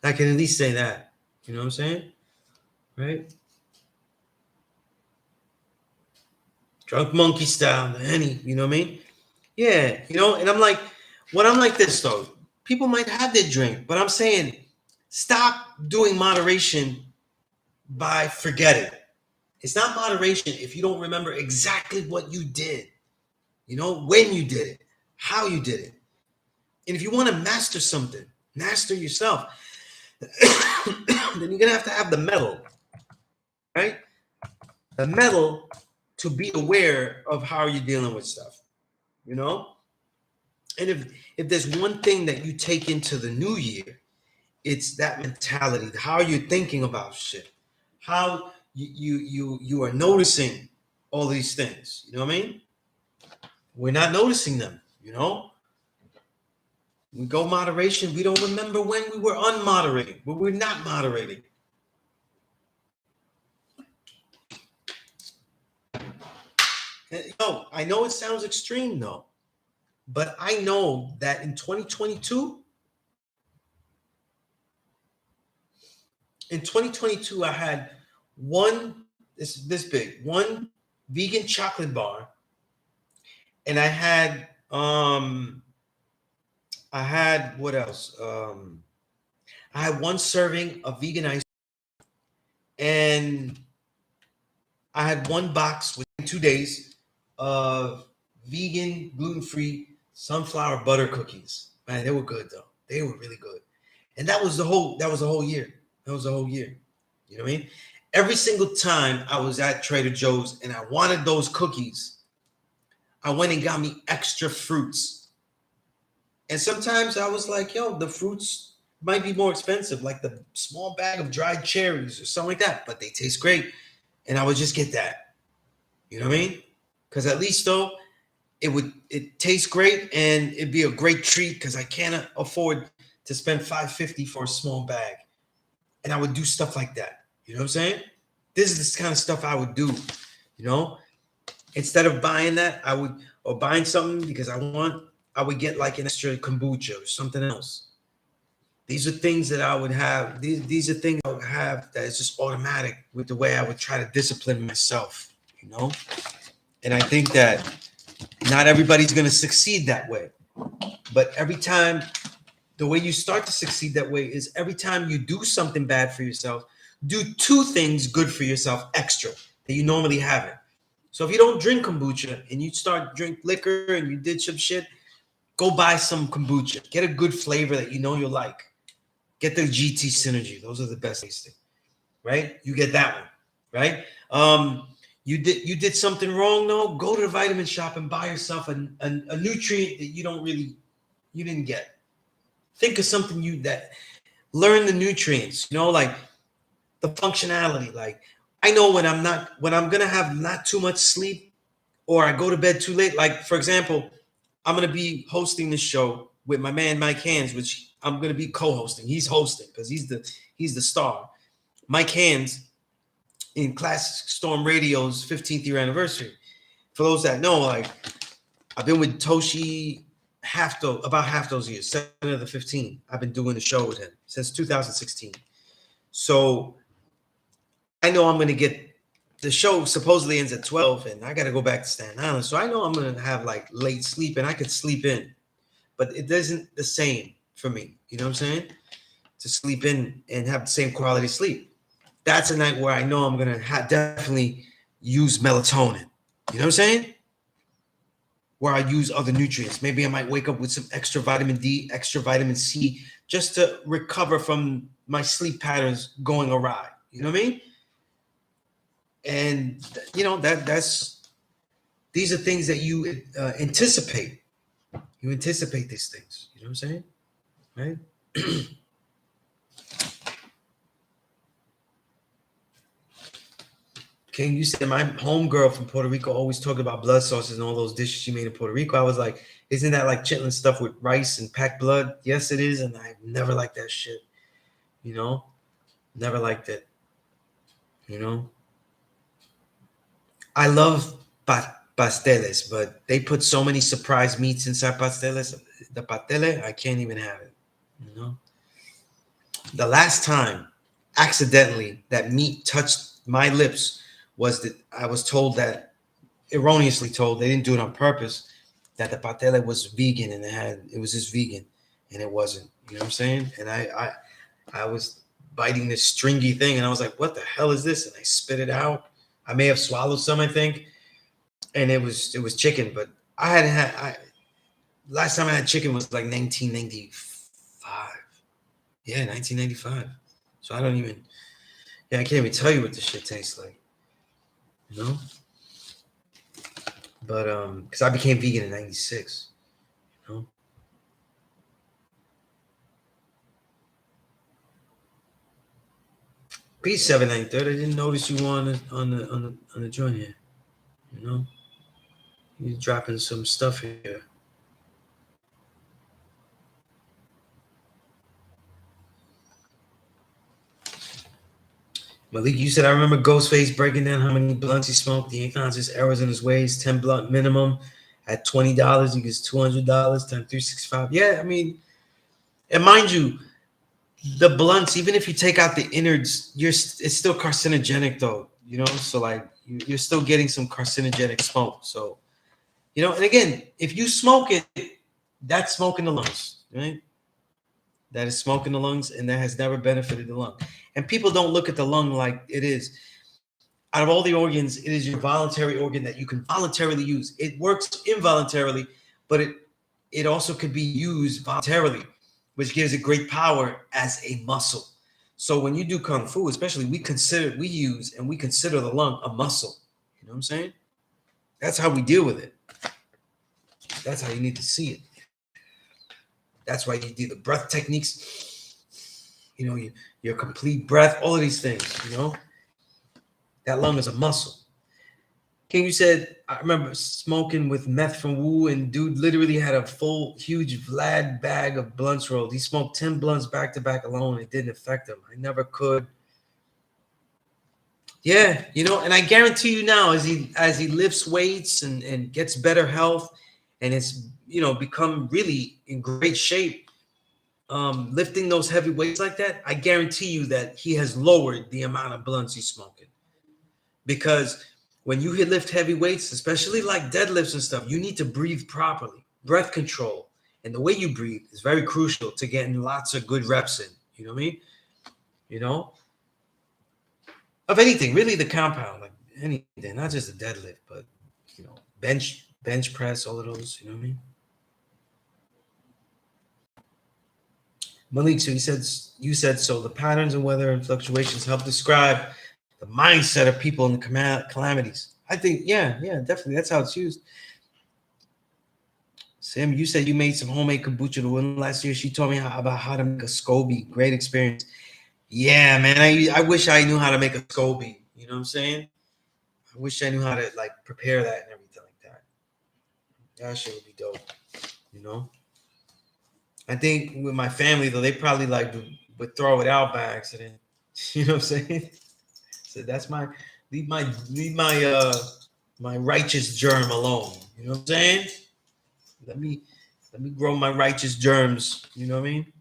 I can at least say that. You know what I'm saying? Right? Drunk monkey style, any, you know what I mean? Yeah, you know, and I'm like, when I'm like this though, people might have their drink, but I'm saying stop doing moderation by forgetting. It's not moderation if you don't remember exactly what you did, you know, when you did it, how you did it. And if you want to master something, master yourself, then you're going to have the mettle, right? The mettle to be aware of how you're dealing with stuff, you know? And if there's one thing that you take into the new year, it's that mentality, how you're thinking about shit, how you are noticing all these things. You know what I mean? We're not noticing them, you know? We go moderation. We don't remember when we were unmoderating, but we're not moderating. No, I know it sounds extreme though, but I know that in 2022, I had one this big, one vegan chocolate bar, and I had what else? I had one serving of vegan ice, and I had one box within 2 days of vegan, gluten-free sunflower butter cookies. Man, they were good though. They were really good. And that was the whole year. That was the whole year. You know what I mean? Every single time I was at Trader Joe's and I wanted those cookies, I went and got me extra fruits. And sometimes I was like, yo, the fruits might be more expensive, like the small bag of dried cherries or something like that, but they taste great. And I would just get that. You know what I mean? Because at least though, it tastes great and it'd be a great treat because I can't afford to spend $5.50 for a small bag. And I would do stuff like that. You know what I'm saying? This is the kind of stuff I would do, you know? Instead of buying that, or buying something because I would get like an extra kombucha or something else. These are things that I would have. These are things I would have that is just automatic with the way I would try to discipline myself, you know? And I think that not everybody's going to succeed that way. But every time, the way you start to succeed that way is every time you do something bad for yourself, do 2 things good for yourself extra that you normally haven't. So if you don't drink kombucha and you start drink liquor and you did some shit, go buy some kombucha. Get a good flavor that you know you'll like. Get the GT Synergy. Those are the best tasting, right? You get that one, right? You did something wrong. No, go to the vitamin shop and buy yourself a nutrient that you didn't get. Think of something learn the nutrients. Like the functionality. Like I know when I'm gonna have not too much sleep or I go to bed too late. Like for example, I'm gonna be hosting this show with my man Mike Hands, which I'm gonna be co-hosting. He's hosting because he's the star. Mike Hands in Classic Storm Radio's 15th year anniversary. For those that know, like I've been with Toshi about half those years, 7 of the 15. I've been doing the show with him since 2016. So I know I'm gonna get the show supposedly ends at 12 and I gotta go back to Staten Island. So I know I'm gonna have like late sleep and I could sleep in, but it isn't the same for me. You know what I'm saying? To sleep in and have the same quality sleep. That's a night where I know I'm gonna definitely use melatonin. You know what I'm saying? Where I use other nutrients. Maybe I might wake up with some extra vitamin D, extra vitamin C, just to recover from my sleep patterns going awry. You know what I mean? And these are things that you anticipate. You anticipate these things. You know what I'm saying? Right? King, you said my homegirl from Puerto Rico always talked about blood sauces and all those dishes she made in Puerto Rico. I was like, isn't that like chitlin stuff with rice and packed blood? Yes, it is. And I've never liked that shit. Never liked it. I love pasteles, but they put so many surprise meats inside pasteles. The pastele, I can't even have it. The last time accidentally that meat touched my lips was that I was told that, erroneously told, they didn't do it on purpose, that the pastele was vegan and it was just vegan, and it wasn't. You know what I'm saying? And I was biting this stringy thing and I was like, what the hell is this? And I spit it out. I may have swallowed some, I think, and it was chicken, but last time I had chicken was like 1995. Yeah, 1995. So I can't even tell you what this shit tastes like. But because I became vegan in 96. Peace 793. I didn't notice you on the joint here. You're dropping some stuff here. Malik, you said I remember Ghostface breaking down how many blunts he smoked, the unconscious errors in his ways, 10 blunt minimum at $20, he gets $200 times 365. Yeah, I mean, and mind you, the blunts, even if you take out the innards, it's still carcinogenic though, so like you're still getting some carcinogenic smoke. So, and again, if you smoke it, that's smoke in the lungs, right? That is smoke in the lungs, and that has never benefited the lung. And people don't look at the lung like it is. Out of all the organs, it is your voluntary organ that you can voluntarily use. It works involuntarily, but it also could be used voluntarily, which gives it great power as a muscle. So when you do Kung Fu, especially, we consider the lung a muscle. You know what I'm saying? That's how we deal with it. That's how you need to see it. That's why you do the breath techniques, your complete breath, all of these things, that lung is a muscle. King, you said, I remember smoking with meth from Wu, and dude literally had a full, huge Vlad bag of blunts rolled. He smoked 10 blunts back to back alone. It didn't affect him. I never could. Yeah, and I guarantee you now, as he lifts weights and gets better health, and it's become really in great shape, lifting those heavy weights like that, I guarantee you that he has lowered the amount of blunts he's smoking. Because when you lift heavy weights, especially like deadlifts and stuff, you need to breathe properly. Breath control and the way you breathe is very crucial to getting lots of good reps in. You know what I mean? Of anything, really, the compound, like anything, not just a deadlift, but bench press, all of those. You know what I mean? Malik, so you said so. The patterns and weather and fluctuations help describe the mindset of people in the calamities. I think, yeah, definitely. That's how it's used. Sam, you said you made some homemade kombucha to win last year. She told me about how to make a SCOBY. Great experience. Yeah, man. I wish I knew how to make a SCOBY. You know what I'm saying? I wish I knew how to like prepare that and everything like that. That shit would be dope. You know? I think with my family though, they probably like would throw it out by accident. You know what I'm saying? So that's my leave my righteous germ alone. You know what I'm saying? Let me grow my righteous germs. You know what I mean?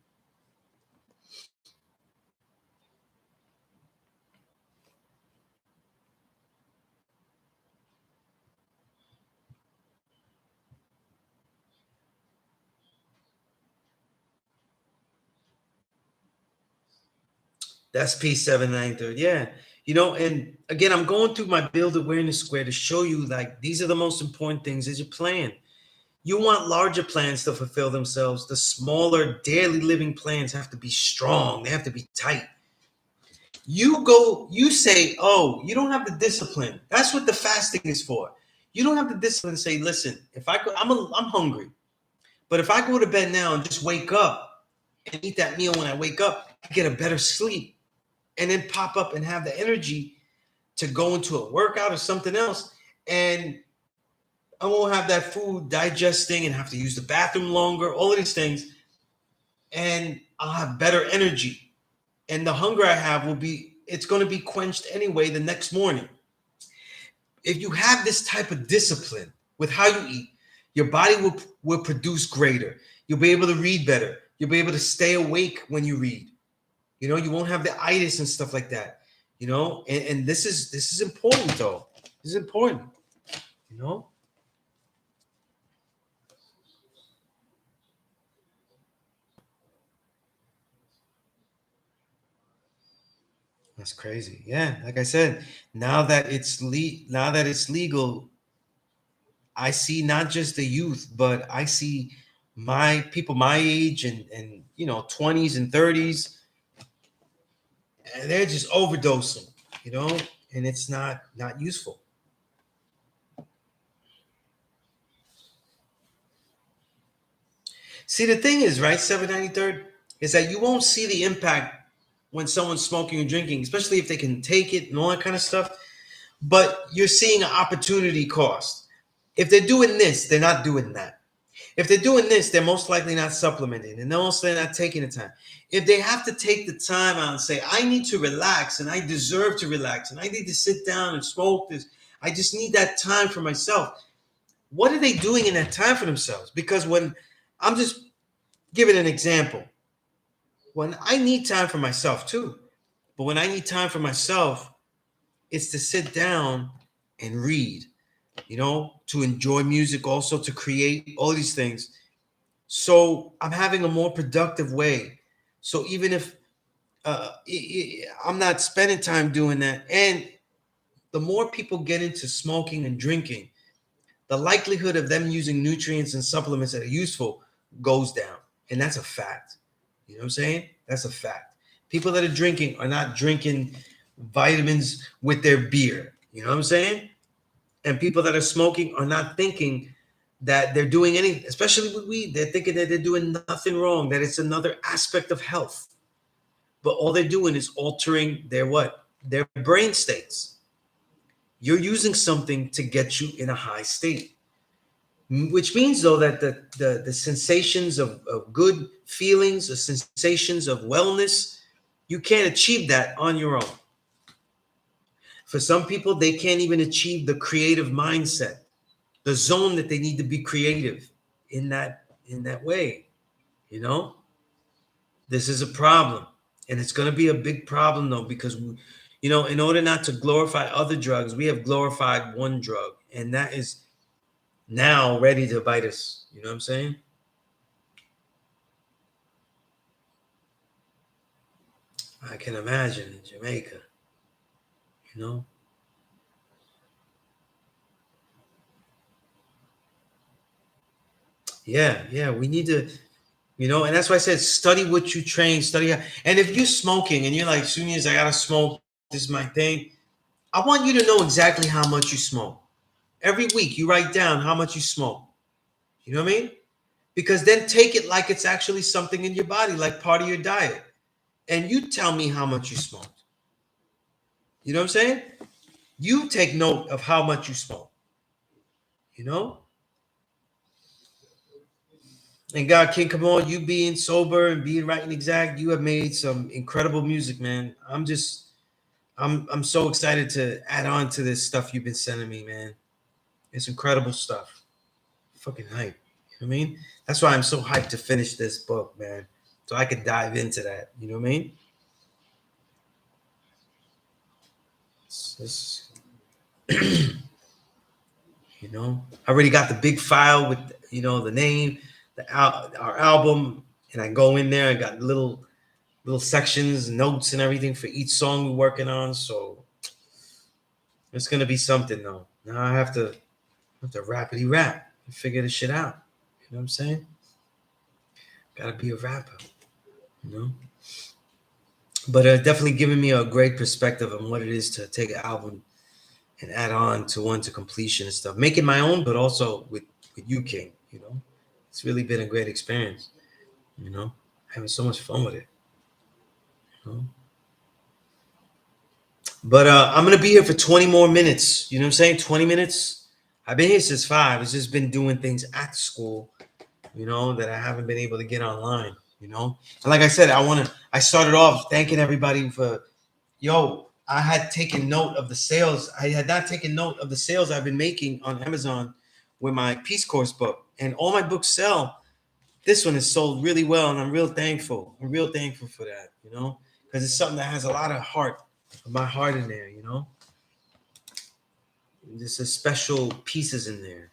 That's P793. Yeah. You know, and again, I'm going through my build awareness square to show you like these are the most important things as your plan. You want larger plans to fulfill themselves. The smaller daily living plans have to be strong. They have to be tight. You say, oh, you don't have the discipline. That's what the fasting is for. You don't have the discipline to say, listen, if I go, I'm hungry, but if I go to bed now and just wake up and eat that meal when I wake up, I get a better sleep, and then pop up and have the energy to go into a workout or something else, and I won't have that food digesting and have to use the bathroom longer. All of these things, and I'll have better energy, and the hunger I have it's going to be quenched anyway the next morning. If you have this type of discipline with how you eat, your body will produce greater. You'll be able to read better. You'll be able to stay awake when you read. You know, you won't have the itis and stuff like that. You know, and this is important though. This is important. You know. That's crazy. Yeah, like I said, now that it's legal, I see not just the youth, but I see my people my age and 20s and 30s, and they're just overdosing, you know, and it's not useful. See, the thing is, right, 793rd, is that you won't see the impact when someone's smoking and drinking, especially if they can take it and all that kind of stuff. But you're seeing an opportunity cost. If they're doing this, they're not doing that. If they're doing this, they're most likely not supplementing and they're most likely not taking the time. If they have to take the time out and say, I need to relax and I deserve to relax and I need to sit down and smoke this, I just need that time for myself. What are they doing in that time for themselves? Because when I'm just giving an example, when I need time for myself too, but when I need time for myself, it's to sit down and read, to enjoy music, also to create all these things. So I'm having a more productive way. So even if I'm not spending time doing that, and the more people get into smoking and drinking, the likelihood of them using nutrients and supplements that are useful goes down. And that's a fact. You know what I'm saying? That's a fact. People that are drinking are not drinking vitamins with their beer. You know what I'm saying? And people that are smoking are not thinking that they're doing anything, especially with weed. They're thinking that they're doing nothing wrong, that it's another aspect of health. But all they're doing is altering their what? Their brain states. You're using something to get you in a high state, which means though that the sensations of good feelings, the sensations of wellness, you can't achieve that on your own. For some people, they can't even achieve the creative mindset, the zone that they need to be creative in that way. You know, this is a problem, and it's going to be a big problem though, because in order not to glorify other drugs, we have glorified one drug, and that is now ready to bite us. You know what I'm saying? I can imagine in Jamaica, you know. Yeah, we need to, and that's why I said study what you train, study. And if you're smoking and you're like, soon as I gotta smoke, this is my thing. I want you to know exactly how much you smoke. Every week, you write down how much you smoke. You know what I mean? Because then take it like it's actually something in your body, like part of your diet. And you tell me how much you smoked. You know what I'm saying? You take note of how much you smoke. You know? And God, King, come on, you being sober and being right and exact, you have made some incredible music, man. I'm so excited to add on to this stuff you've been sending me, man. It's incredible stuff. Fucking hype. You know what I mean? That's why I'm so hyped to finish this book, man. So I could dive into that. You know what I mean? It's- you know, I already got the big file with the name, our album, and I go in there. I got little sections, notes, and everything for each song we're working on. So it's gonna be something, though. Now I have to rapidy rap and figure this shit out. You know what I'm saying? Gotta be a rapper, you know. But definitely giving me a great perspective on what it is to take an album and add on to one to completion and stuff. Make it my own, but also with you, King. You know, it's really been a great experience. You know, having so much fun with it. You know? But I'm gonna be here for 20 more minutes. You know what I'm saying? 20 minutes. I've been here since 5. It's just been doing things at school, that I haven't been able to get online. And like I said, I started off thanking everybody for, I had taken note of the sales. I had not taken note of the sales I've been making on Amazon with my Peace Course book. And all my books sell. This one is sold really well, and I'm real thankful. I'm real thankful for that, because it's something that has a lot of my heart in there, There's some special pieces in there,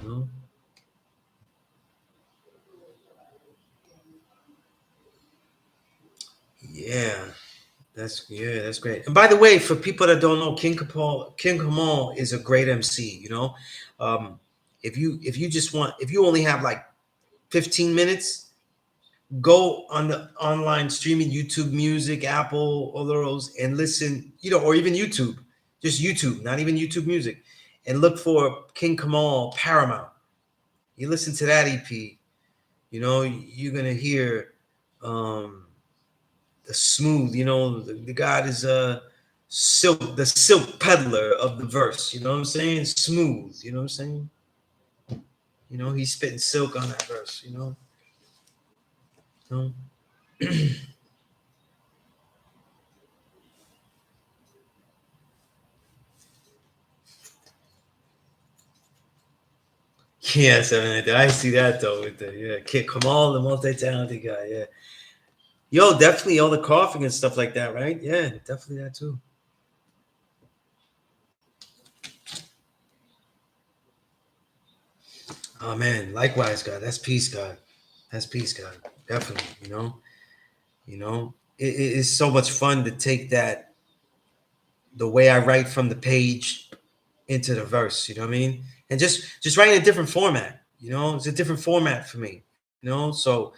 you know. Yeah. That's great. And by the way, for people that don't know, King Kamal is a great MC. Um, if you only have like 15 minutes, go on the online streaming, YouTube Music, Apple, all of those, and listen. Or even YouTube, just YouTube, not even YouTube Music, and look for King Kamal Paramount. You listen to that EP, you're gonna hear. The smooth, the God is the silk peddler of the verse, you know what I'm saying? Smooth, you know what I'm saying? He's spitting silk on that verse, you know? Yeah, 7 I see that though with Kid Kamal, the multi-talented guy, yeah. Yo, definitely all the coughing and stuff like that, right? Yeah, definitely that too. Oh man, likewise, God. That's peace, God. That's peace, God. Definitely, it is so much fun to take that the way I write from the page into the verse, you know what I mean? And just writing a different format, it's a different format for me, so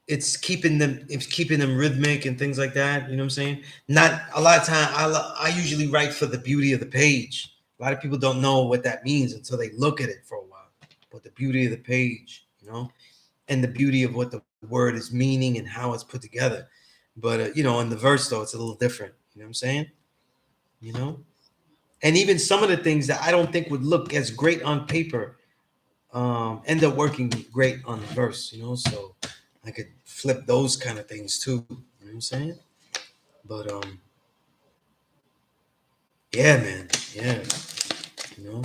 it's keeping them rhythmic and things like that, you know what I'm saying? Not a lot of time I usually write for the beauty of the page. A lot of people don't know what that means until they look at it for a while. But the beauty of the page, and the beauty of what the word is meaning and how it's put together. But in the verse though, it's a little different, you know what I'm saying? You know? And even some of the things that I don't think would look as great on paper end up working great on the verse, so I could flip those kind of things too, you know what I'm saying? But yeah, man, yeah, you know.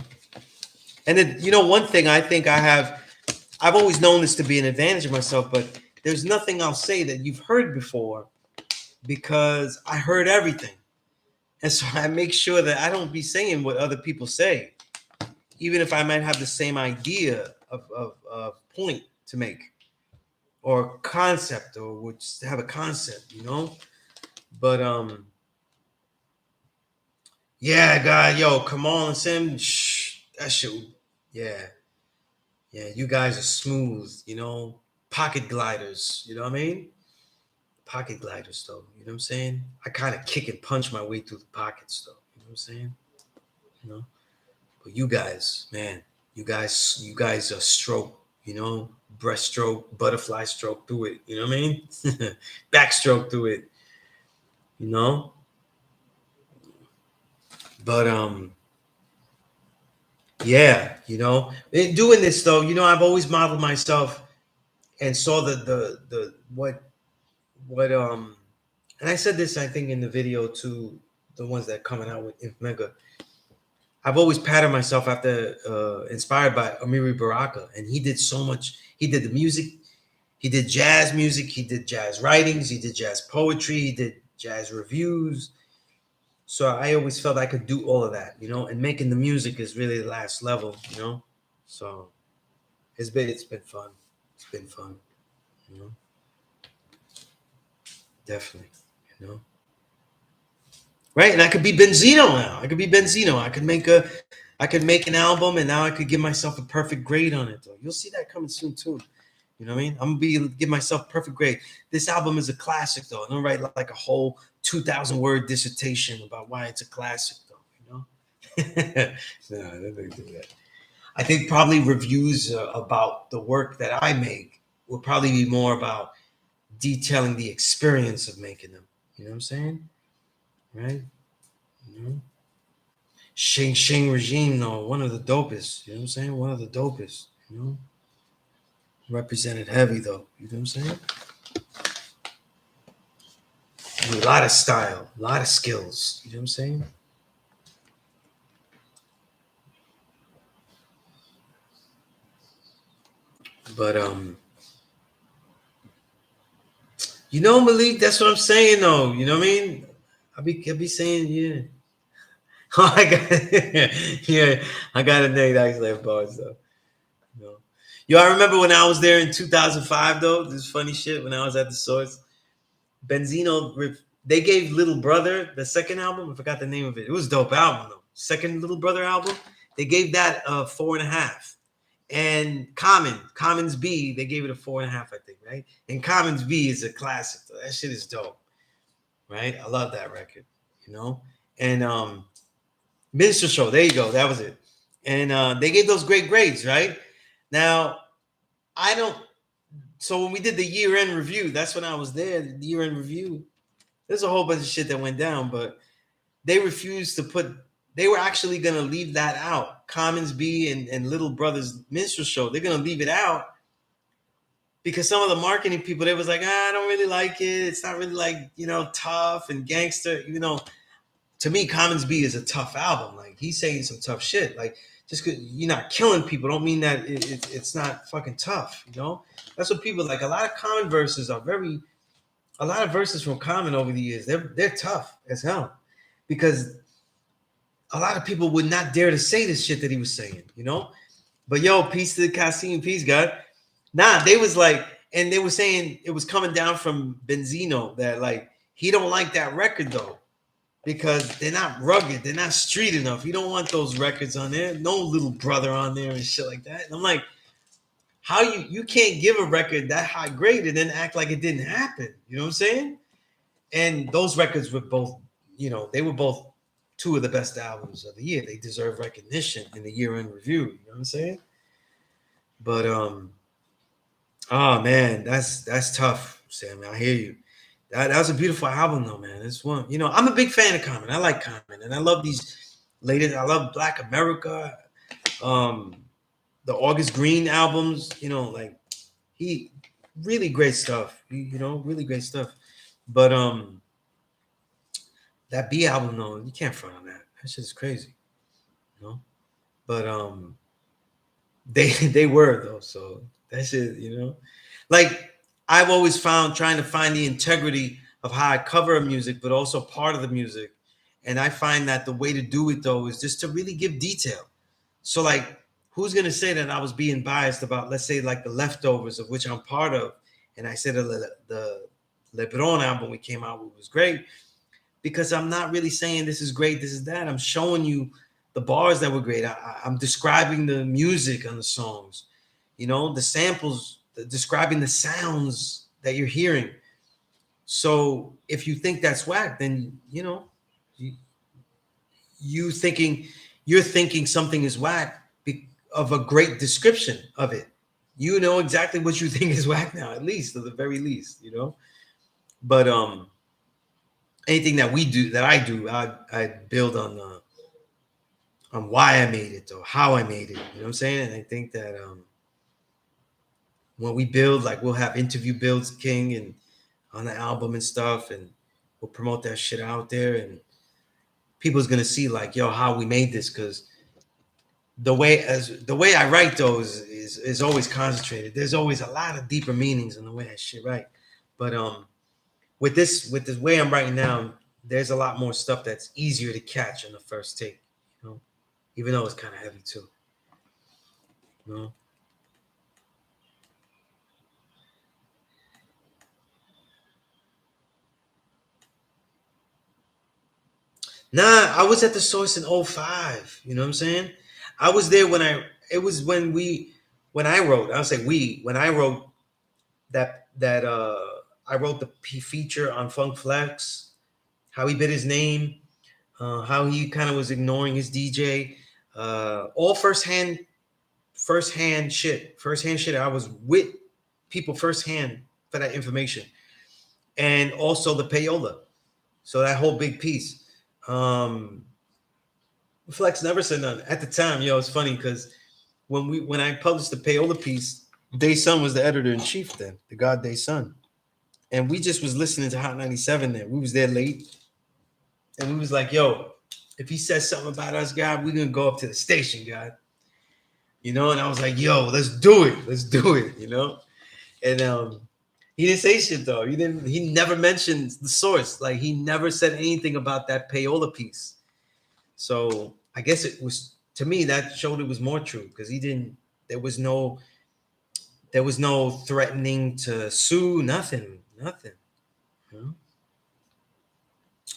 And then one thing I think I've always known this to be an advantage of myself, but there's nothing I'll say that you've heard before because I heard everything. And so I make sure that I don't be saying what other people say, even if I might have the same idea of point to make or concept or would have a concept, But yeah, God, yo, come on, Sim, that shit, yeah, yeah, you guys are smooth, pocket gliders, you know what I mean? pocket gliders, though. You know what I'm saying? I kind of kick and punch my way through the pockets, though. You know what I'm saying? You know. But you guys, man, you guys are stroke. You know, breaststroke, butterfly stroke through it. You know what I mean? Backstroke through it. You know. But yeah, you know, in doing this though, you know, I've always modeled myself and saw the what and I said this I think in the video to the ones that coming out with Inf Mega. I've always patterned myself after inspired by Amiri Baraka, and he did so much. He did the music, he did jazz music, he did jazz writings, he did jazz poetry, he did jazz reviews. So I always felt I could do all of that, you know, and making the music is really the last level, you know. So it's been fun. It's been fun, you know. Definitely, you know. Right? And I could be Benzino now. I could be Benzino. I could make an album and now I could give myself a perfect grade on it though. You'll see that coming soon too. You know what I mean? I'm gonna give myself a perfect grade. This album is a classic though. I'm gonna write like a whole 2,000 word dissertation about why it's a classic though, you know? No, I don't think do that. I think probably reviews about the work that I make will probably be more about detailing the experience of making them. You know what I'm saying? Right? You know? Shing regime though, one of the dopest. You know what I'm saying? One of the dopest. You know? Represented heavy though. You know what I'm saying? With a lot of style, a lot of skills. You know what I'm saying? But you know, Malik, that's what I'm saying though. You know what I mean? I be saying, yeah. Oh, I got yeah, I got a name actually bars though. You know. Yo, I remember when I was there in 2005 though. This funny shit when I was at the source. Benzino, they gave Little Brother the second album. I forgot the name of it. It was a dope album though. Second Little Brother album. They gave that 4.5. And Common's B, they gave it a 4.5, I think, right? And Common's B is a classic. Though. That shit is dope, right? I love that record, you know. And Minstrel Show, there you go, that was it. And they gave those great grades, right? Now, I don't. So when we did the year-end review, that's when I was there. The year-end review, there's a whole bunch of shit that went down, but they refused to put. They were actually gonna leave that out. Commons B and Little Brother's Minstrel Show. They're gonna leave it out because some of the marketing people, they was like, I don't really like it. It's not really like, you know, tough and gangster. You know, to me, Commons B is a tough album. Like he's saying some tough shit. Like just because you're not killing people, don't mean that it's not fucking tough. You know, that's what people like. A lot of Common verses are very. A lot of verses from Common over the years, they're tough as hell because a lot of people would not dare to say this shit that he was saying, you know. But yo, peace to the Kasim, peace, God. Nah, they was like, and they were saying it was coming down from Benzino that like he don't like that record though because they're not rugged, they're not street enough. You don't want those records on there, no Little Brother on there and shit like that. And I'm like, how you can't give a record that high grade and then act like it didn't happen? You know what I'm saying? And those records were both, you know, they were both two of the best albums of the year. They deserve recognition in the year-end review. You know what I'm saying? But oh man, that's tough, Sam. I hear you. That was a beautiful album, though, man. It's one. You know, I'm a big fan of Common. I like Common, and I love these latest. I love Black America, the August Green albums. You know, like he really great stuff. You know, really great stuff. But that B album, though, you can't front on that. That shit is crazy. You know, but they were though, so that shit, you know, like I've always found trying to find the integrity of how I cover a music, but also part of the music. And I find that the way to do it though is just to really give detail. So like, who's gonna say that I was being biased about, let's say, like the Leftovers, of which I'm part of, and I said the Lebron album we came out with was great because I'm not really saying this is great, this is that. I'm showing you the bars that were great. I'm describing the music on the songs, you know, the samples, describing the sounds that you're hearing. So if you think that's whack, then you know you thinking you're thinking something is whack of a great description of it. You know exactly what you think is whack now, at least, at the very least, you know. But anything that we do, that I do, I build on why I made it or how I made it. You know what I'm saying? And I think that when we build, like we'll have interview builds, King, and on the album and stuff, and we'll promote that shit out there, and people's gonna see like, yo, how we made this, because the way I write those is always concentrated. There's always a lot of deeper meanings in the way I shit write. But with this way I'm writing now, there's a lot more stuff that's easier to catch on the first take, you know, even though it's kind of heavy too. You know? Nah, I was at the source in '05. You know what I'm saying? I was there when I wrote, I'll say when I wrote that I wrote the feature on Funk Flex, how he bit his name, how he kind of was ignoring his DJ, all firsthand shit. I was with people firsthand for that information, and also the payola. So that whole big piece. Flex never said nothing at the time. Yo, it's funny because when I published the payola piece, Day Sun was the editor in chief then, the God Day Sun, and we just was listening to Hot 97 there. We was there late, and we was like, yo, if he says something about us, God, we're gonna go up to the station, God. You know, and I was like, yo, let's do it, you know. And he didn't say shit though. He never mentioned the source. Like he never said anything about that payola piece. So I guess it was, to me, that showed it was more true, because he didn't. There was no threatening to sue. Nothing. You know?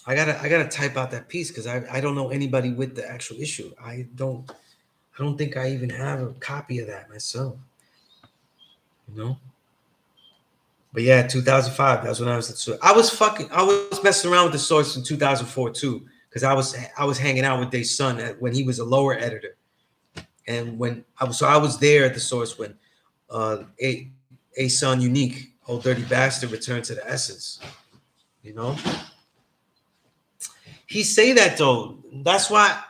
I gotta type out that piece, because I don't know anybody with the actual issue. I don't think I even have a copy of that myself. You know. But yeah, 2005. That's when I was at the source. I was messing around with the source in 2004 too, because I was hanging out with Day Sun when he was a lower editor, and when I was there at the source when a Son Unique, Old Dirty Bastard, returned to the Essence. You know, he say that though. That's why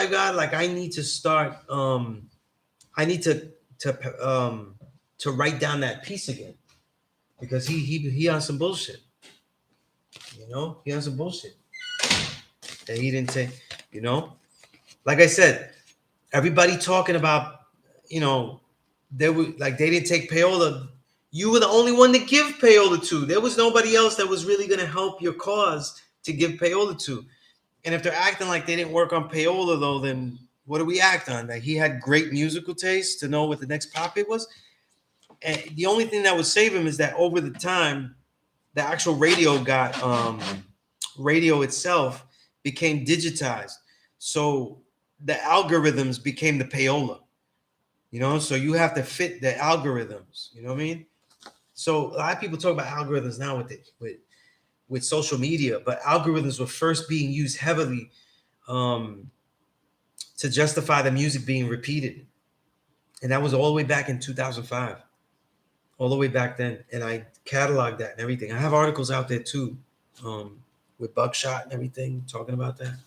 God, like, I need to start. I need to write down that piece again, because he on some bullshit. You know, he on some bullshit that he didn't take. You know, like I said, everybody talking about, you know, they didn't take payola. You were the only one to give payola to. There was nobody else that was really going to help your cause to give payola to. And if they're acting like they didn't work on payola though, then what do we act on? That he had great musical taste to know what the next pop hit was. And the only thing that would save him is that over the time, the actual radio radio itself became digitized. So the algorithms became the payola, you know? So you have to fit the algorithms, you know what I mean? So a lot of people talk about algorithms now with social media, but algorithms were first being used heavily to justify the music being repeated. And that was all the way back in 2005, all the way back then. And I cataloged that and everything. I have articles out there too, with Buckshot and everything, talking about that.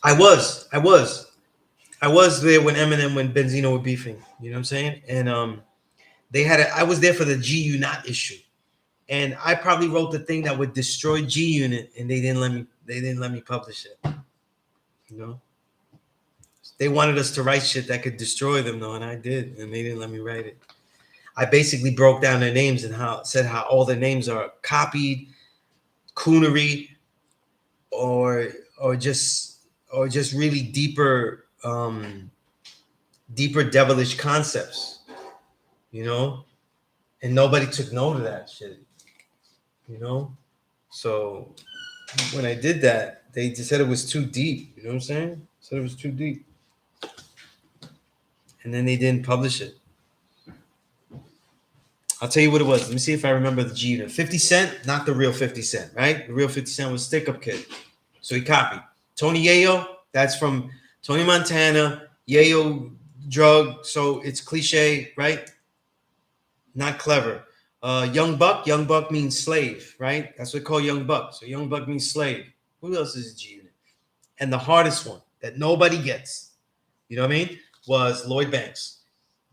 I was there when Benzino were beefing. You know what I'm saying? And they had I was there for the G Unit issue, and I probably wrote the thing that would destroy G Unit, and they didn't let me. They didn't let me publish it. You know, they wanted us to write shit that could destroy them, though, and I did, and they didn't let me write it. I basically broke down their names and said how all their names are copied, coonery, or just really deeper devilish concepts, you know, and nobody took note of that shit, you know. So when I did that, they just said it was too deep. You know what I'm saying? Said it was too deep, and then they didn't publish it. I'll tell you what it was. Let me see if I remember the G unit. 50 Cent, not the real 50 Cent, right? The real 50 Cent was Stick Up Kid. So he copied. Tony Yayo, that's from Tony Montana, Yayo drug. So it's cliche, right? Not clever. Young Buck means slave, right? That's what we call Young Buck. So Young Buck means slave. Who else is a G unit? And the hardest one that nobody gets, you know what I mean, was Lloyd Banks.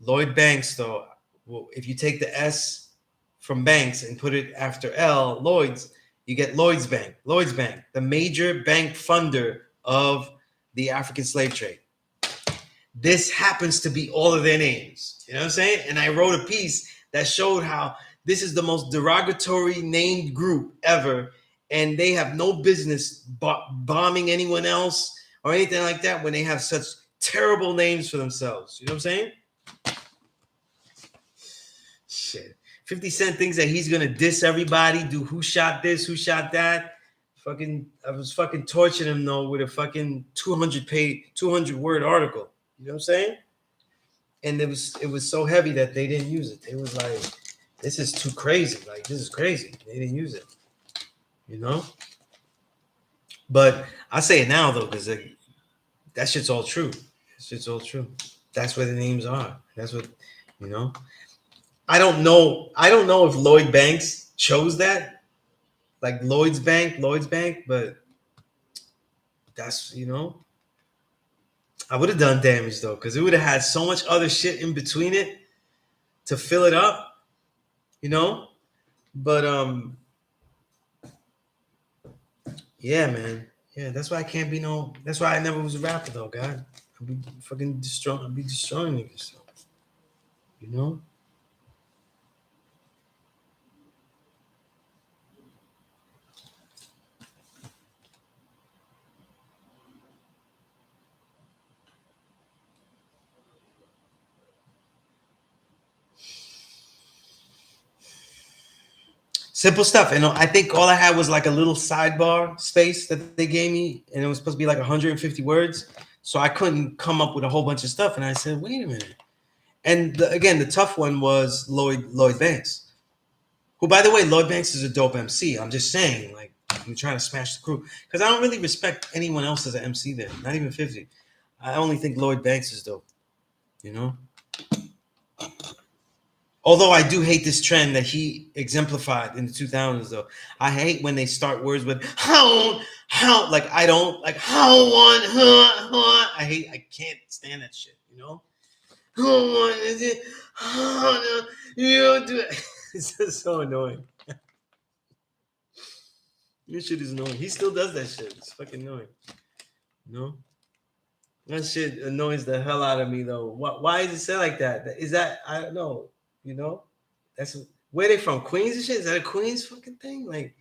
Lloyd Banks, though, well, if you take the S from Banks and put it after L, Lloyd's, you get Lloyd's Bank. Lloyd's Bank, the major bank funder of the African slave trade. This happens to be all of their names. You know what I'm saying? And I wrote a piece that showed how this is the most derogatory named group ever, and they have no business bombing anyone else or anything like that when they have such terrible names for themselves. You know what I'm saying? Shit. 50 Cent thinks that he's gonna diss everybody, do who shot this, who shot that. I was fucking torturing him though with a fucking 200 word article. You know what I'm saying? And it was so heavy that they didn't use it. They was like, this is too crazy. Like, this is crazy. They didn't use it. You know? But I say it now though, because that shit's all true. That shit's all true. That's where the names are. That's what, you know. I don't know if Lloyd Banks chose that, like Lloyd's Bank, but that's, you know, I would have done damage though, because it would have had so much other shit in between it to fill it up, you know. But yeah, man, yeah, that's why I can't be no. That's why I never was a rapper though, God. I'd be fucking destroying. I'd be destroying niggas, you know. Simple stuff. And I think all I had was like a little sidebar space that they gave me, and it was supposed to be like 150 words. So I couldn't come up with a whole bunch of stuff. And I said, wait a minute. And again, the tough one was Lloyd Banks, who, by the way, Lloyd Banks is a dope MC. I'm just saying, like, I'm trying to smash the crew because I don't really respect anyone else as an MC there, not even 50. I only think Lloyd Banks is dope, you know? Although I do hate this trend that he exemplified in the 2000s, though. I hate when they start words with how, like I don't, like how one, huh. I can't stand that shit, you know? How one is it? How you don't do it. It's just so annoying. This shit is annoying. He still does that shit. It's fucking annoying. You know? That shit annoys the hell out of me, though. Why is it said like that? Is that, I don't know. You know, that's where they from, Queens and shit. Is that a Queens fucking thing? Like,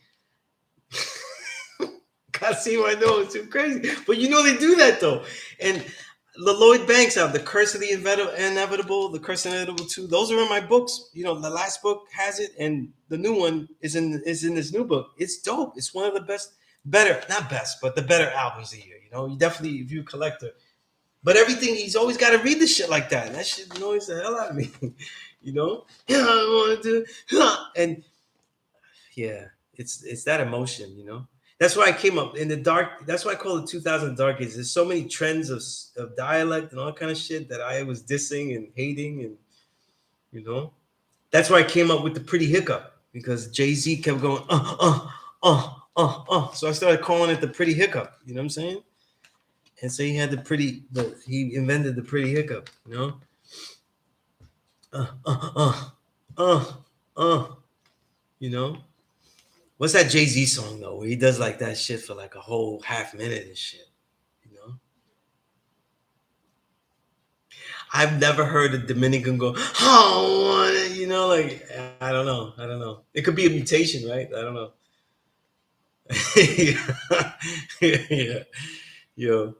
God, see, I know it's too crazy, but you know they do that though. And the Lloyd Banks have the Curse of the Inevitable, the Curse of the Inevitable 2. Those are in my books. You know, the last book has it, and the new one is in this new book. It's dope. It's one of the not best, but the better albums of the year. You know, you definitely, if you're a collector. But everything, he's always got to read the shit like that. And that shit annoys the hell out of me. You know? Yeah, I want to do. And yeah, it's that emotion, you know? That's why I came up in the dark. That's why I call it 2000 Dark Ages. There's so many trends of dialect and all kind of shit that I was dissing and hating. And, you know? That's why I came up with the Pretty Hiccup. Because Jay-Z kept going, So I started calling it the Pretty Hiccup. You know what I'm saying? And so he had he invented the Pretty Hiccup, you know? You know? What's that Jay-Z song, though, where he does like that shit for like a whole half minute and shit, you know? I've never heard a Dominican go, oh, you know, like, I don't know. It could be a mutation, right? I don't know. Yeah.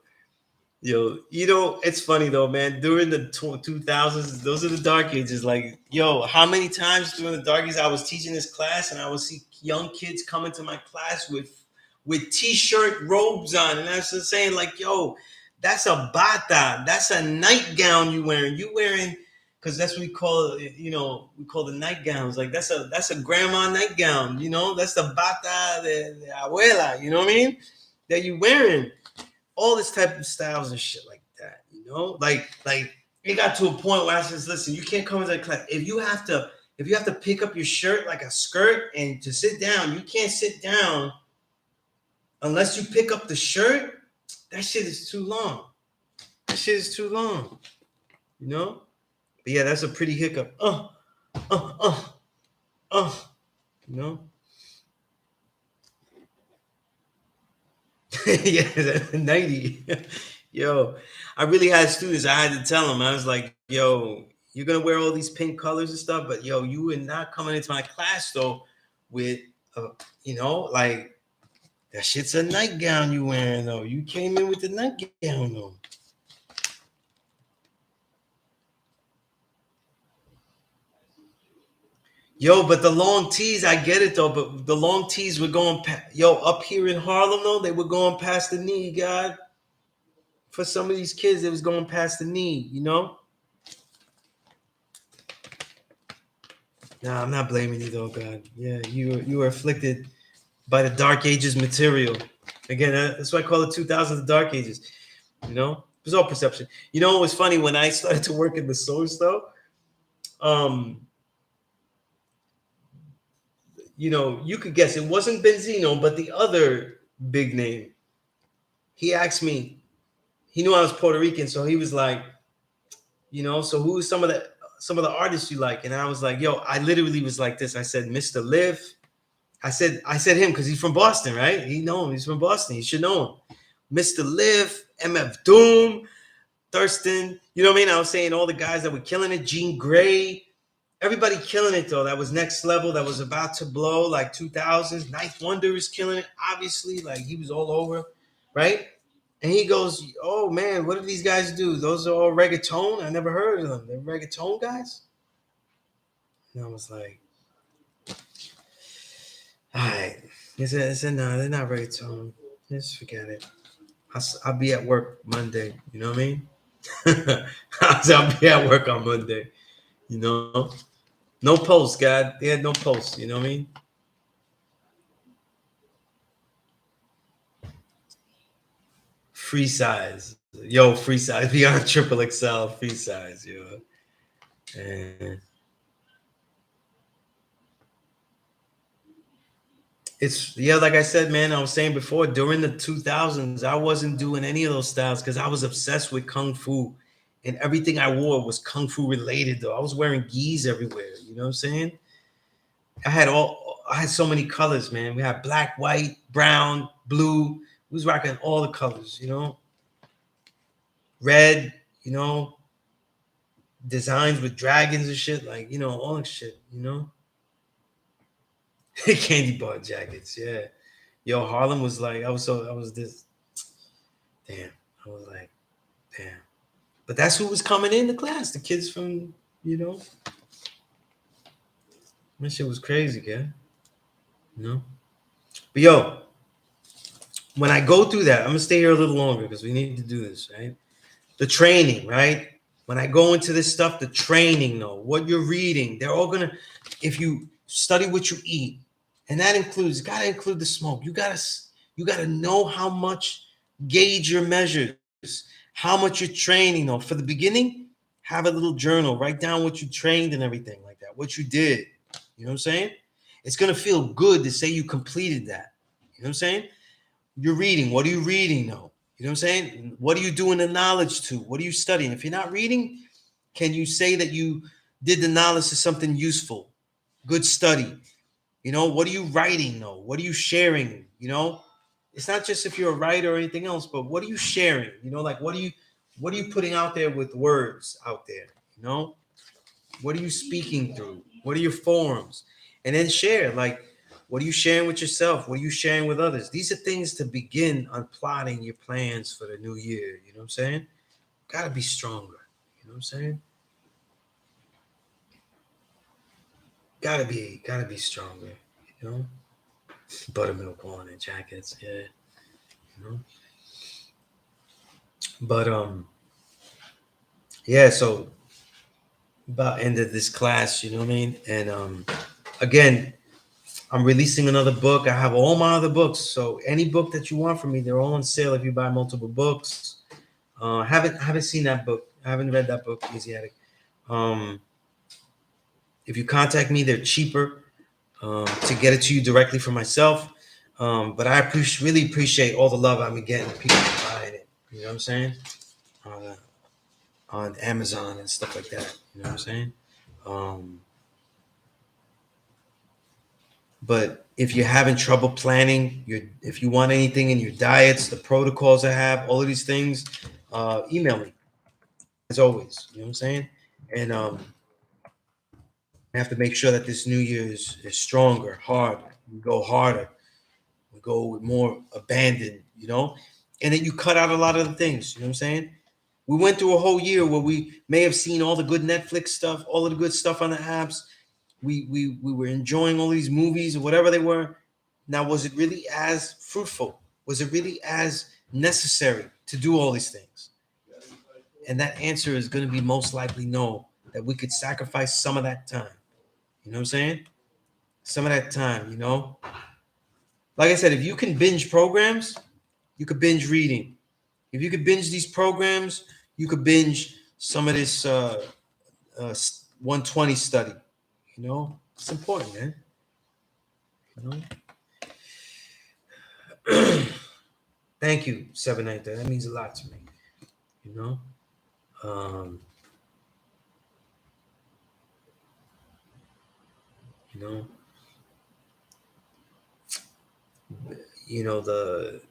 Yo, you know, it's funny though, man. During the 2000s, those are the dark ages. Like, yo, how many times during the dark ages I was teaching this class and I would see young kids come into my class with with t-shirt robes on. And I was just saying, like, yo, that's a bata. That's a nightgown you wearing. You wearing, because that's what we call it, you know, we call the nightgowns. Like that's a grandma nightgown, you know, that's the bata de abuela, you know what I mean? That you wearing. All this type of styles and shit like that, you know? Like it got to a point where I says, listen, you can't come into the class. If you have to pick up your shirt like a skirt and to sit down, you can't sit down unless you pick up the shirt. That shit is too long. That shit is too long. You know? But yeah, that's a pretty hiccup. You know? Yeah, 90. Yo, I really had students. I had to tell them. I was like, yo, you're gonna wear all these pink colors and stuff, but yo, you are not coming into my class though with you know, like that shit's a nightgown you wearing though. You came in with the nightgown though. Yo, but the long tees, I get it though. But the long tees were going up here in Harlem though. They were going past the knee, God. For some of these kids, it was going past the knee, you know. Nah, I'm not blaming you though, God. Yeah, you were afflicted by the Dark Ages material. Again, that's why I call it 2000 the Dark Ages. You know, it was all perception. You know, it was funny when I started to work in the source though. You know, you could guess it wasn't Benzino, but the other big name. He asked me. He knew I was Puerto Rican, so he was like, you know, so who's some of the artists you like? And I was like, yo, I literally was like this. I said, Mr. Liv. I said him because he's from Boston, right? He know him. He's from Boston. He should know him. Mr. Liv, MF Doom, Thurston. You know what I mean? I was saying all the guys that were killing it. Jean Grey. Everybody killing it though. That was next level. That was about to blow like 2000s. Ninth Wonder is killing it. Obviously, like he was all over, right? And he goes, "Oh man, what do these guys do? Those are all reggaeton. I never heard of them. They're reggaeton guys." And I was like, "All right." He said, "No, they're not reggaeton. Just forget it. I'll be at work Monday. You know what I mean? I'll be at work on Monday. You know, no post, God. They had no post. You know what I mean?" Free size, yo, free size beyond triple XL, free size, yo. And it's yeah, like I said, man. I was saying before, during the 2000s, I wasn't doing any of those styles because I was obsessed with kung fu, and everything I wore was kung fu related. Though I was wearing gis everywhere. You know what I'm saying? I had so many colors, man. We had black, white, brown, blue. We was rocking all the colors. You know, red. You know, designs with dragons and shit, like you know, all that shit, you know. Candy bar jackets, yeah. Yo, Harlem was like, I was this, damn. I was like, damn. But that's who was coming in the class, the kids from, you know. That shit was crazy, yeah. You know. But yo, when I go through that, I'm gonna stay here a little longer because we need to do this, right? The training, right? When I go into this stuff, the training, though, what you're reading, they're all gonna, if you study what you eat, and that includes, gotta include the smoke. You gotta know how much, gauge your measures, how much you're training, though. For the beginning, have a little journal, write down what you trained and everything like that, what you did. You know what I'm saying? It's gonna feel good to say you completed that. You know what I'm saying? You're reading. What are you reading though? You know what I'm saying? What are you doing the knowledge to? What are you studying? If you're not reading, can you say that you did the knowledge to something useful? Good study. You know, what are you writing though? What are you sharing? You know, it's not just if you're a writer or anything else, but what are you sharing? You know, like what are you putting out there with words out there? You know, what are you speaking through? What are your forums? And then share, like, what are you sharing with yourself? What are you sharing with others? These are things to begin on plotting your plans for the new year. You know what I'm saying? Gotta be stronger. You know what I'm saying? Gotta be stronger. You know? Buttermilk walnut jackets, yeah. You know? But yeah, so about ended this class, you know what I mean? And again, I'm releasing another book. I have all my other books. So any book that you want from me, they're all on sale if you buy multiple books. Haven't seen that book. I haven't read that book, Asiatic. If you contact me, they're cheaper to get it to you directly from myself. But I really appreciate all the love I've been getting, people buying it. You know what I'm saying? On Amazon and stuff like that. You know what I'm saying? But if you're having trouble planning, if you want anything in your diets, the protocols I have, all of these things, email me as always. You know what I'm saying? And I have to make sure that this new year is stronger, harder. We go harder. We go with more abandon, you know? And then you cut out a lot of the things, you know what I'm saying? We went through a whole year where we may have seen all the good Netflix stuff, all of the good stuff on the apps. We were enjoying all these movies or whatever they were. Now, was it really as fruitful? Was it really as necessary to do all these things? And that answer is going to be most likely no, that we could sacrifice some of that time. You know what I'm saying? Some of that time, you know? Like I said, if you can binge programs, you could binge reading. If you could binge these programs, you could binge some of this 120 study. You know, it's important, man. You know, thank you, 793. That means a lot to me. You know, um, you know, the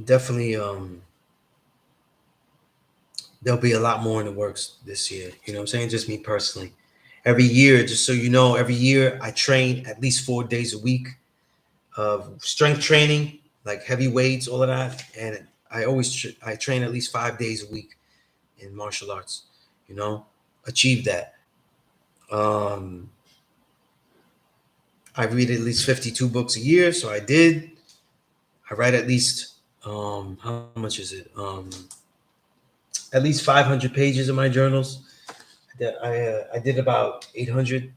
definitely there'll be a lot more in the works this year. You know what I'm saying? Just me personally. Every year, just so you know, every year I train at least 4 days a week of strength training, like heavy weights, all of that. And I train at least 5 days a week in martial arts, you know, achieve that. Um, I read at least 52 books a year. So I did. I write at least, how much is it? At least 500 pages in my journals. I did about 800.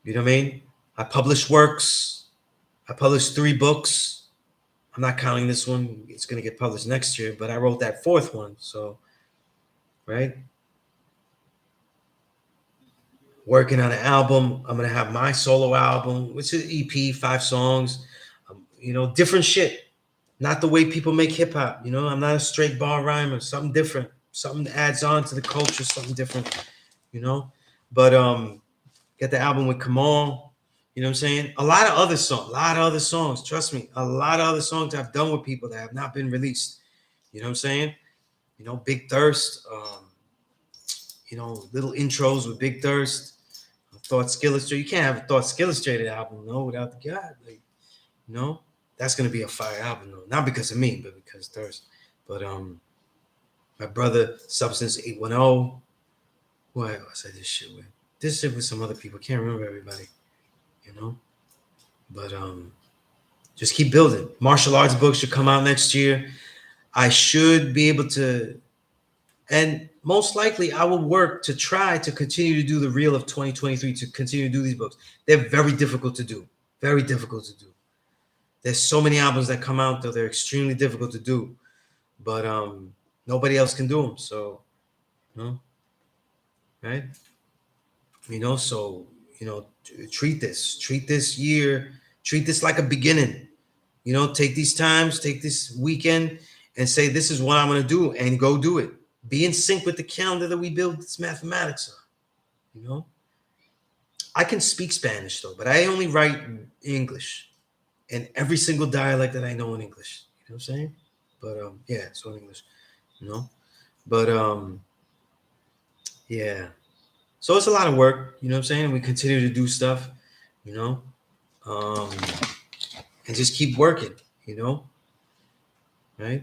You know what I mean? I published works. I published 3 books. I'm not counting this one. It's going to get published next year, but I wrote that 4th one. So, right? Working on an album. I'm going to have my solo album, which is EP, 5 songs. Different shit. Not the way people make hip hop. I'm not a straight bar rhymer. Something different. Something that adds on to the culture. Something different. But get the album with Kamal. You know what I'm saying? A lot of other songs. Trust me, a lot of other songs I've done with people that have not been released. You know what I'm saying? Big Thirst. Little intros with Big Thirst. Thought Skill Illustrated. You can't have a Thought Skill Illustrated album, no, without the God. That's gonna be a fire album, though. Not because of me, but because Thirst. But my brother Substance 810. Who I said this shit with? This shit with some other people. Can't remember everybody. But just keep building. Martial arts books should come out next year. I should be able to, and most likely I will work to try to continue to do the reel of 2023 to continue to do these books. They're very difficult to do. Very difficult to do. There's so many albums that come out, though they're extremely difficult to do. But nobody else can do them. So, right? So, treat this year, treat this like a beginning. Take these times, take this weekend and say, this is what I'm going to do, and go do it. Be in sync with the calendar that we build this mathematics on. I can speak Spanish, though, but I only write English and every single dialect that I know in English. You know what I'm saying? But yeah, it's all English, But yeah. So it's a lot of work, you know what I'm saying? We continue to do stuff, and just keep working, right?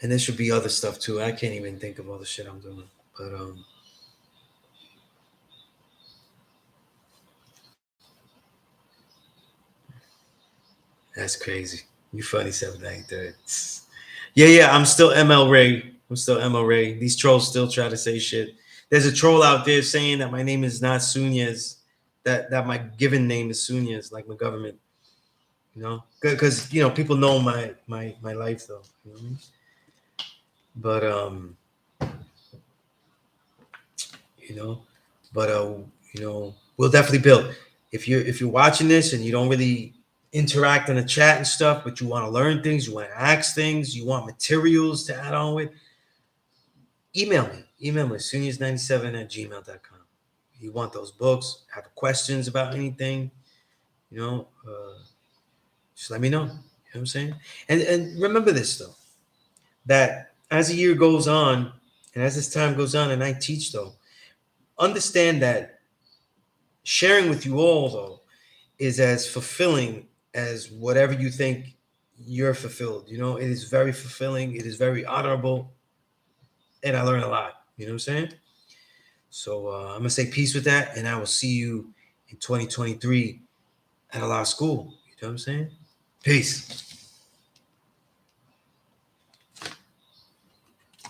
And there should be other stuff too. I can't even think of all the shit I'm doing. But That's crazy. You funny 793. Yeah. I'm still ML Ray. I'm still ML Ray. These trolls still try to say shit. There's a troll out there saying that my name is not Sunez, that my given name is Sunez, like my government. You know, because people know my life though. You know what I mean? But you know, but we'll definitely build. If you're watching this and you don't really interact in the chat and stuff, but you want to learn things, you want to ask things, you want materials to add on with, email me. Email me, sunius97@gmail.com. You want those books, have questions about anything, just let me know. You know what I'm saying? And remember this though, that as the year goes on and as this time goes on and I teach though, understand that sharing with you all though is as fulfilling as whatever you think you're fulfilled. It is very fulfilling. It is very honorable. And I learn a lot. You know what I'm saying? So I'm going to say peace with that. And I will see you in 2023 at Allah School. You know what I'm saying? Peace.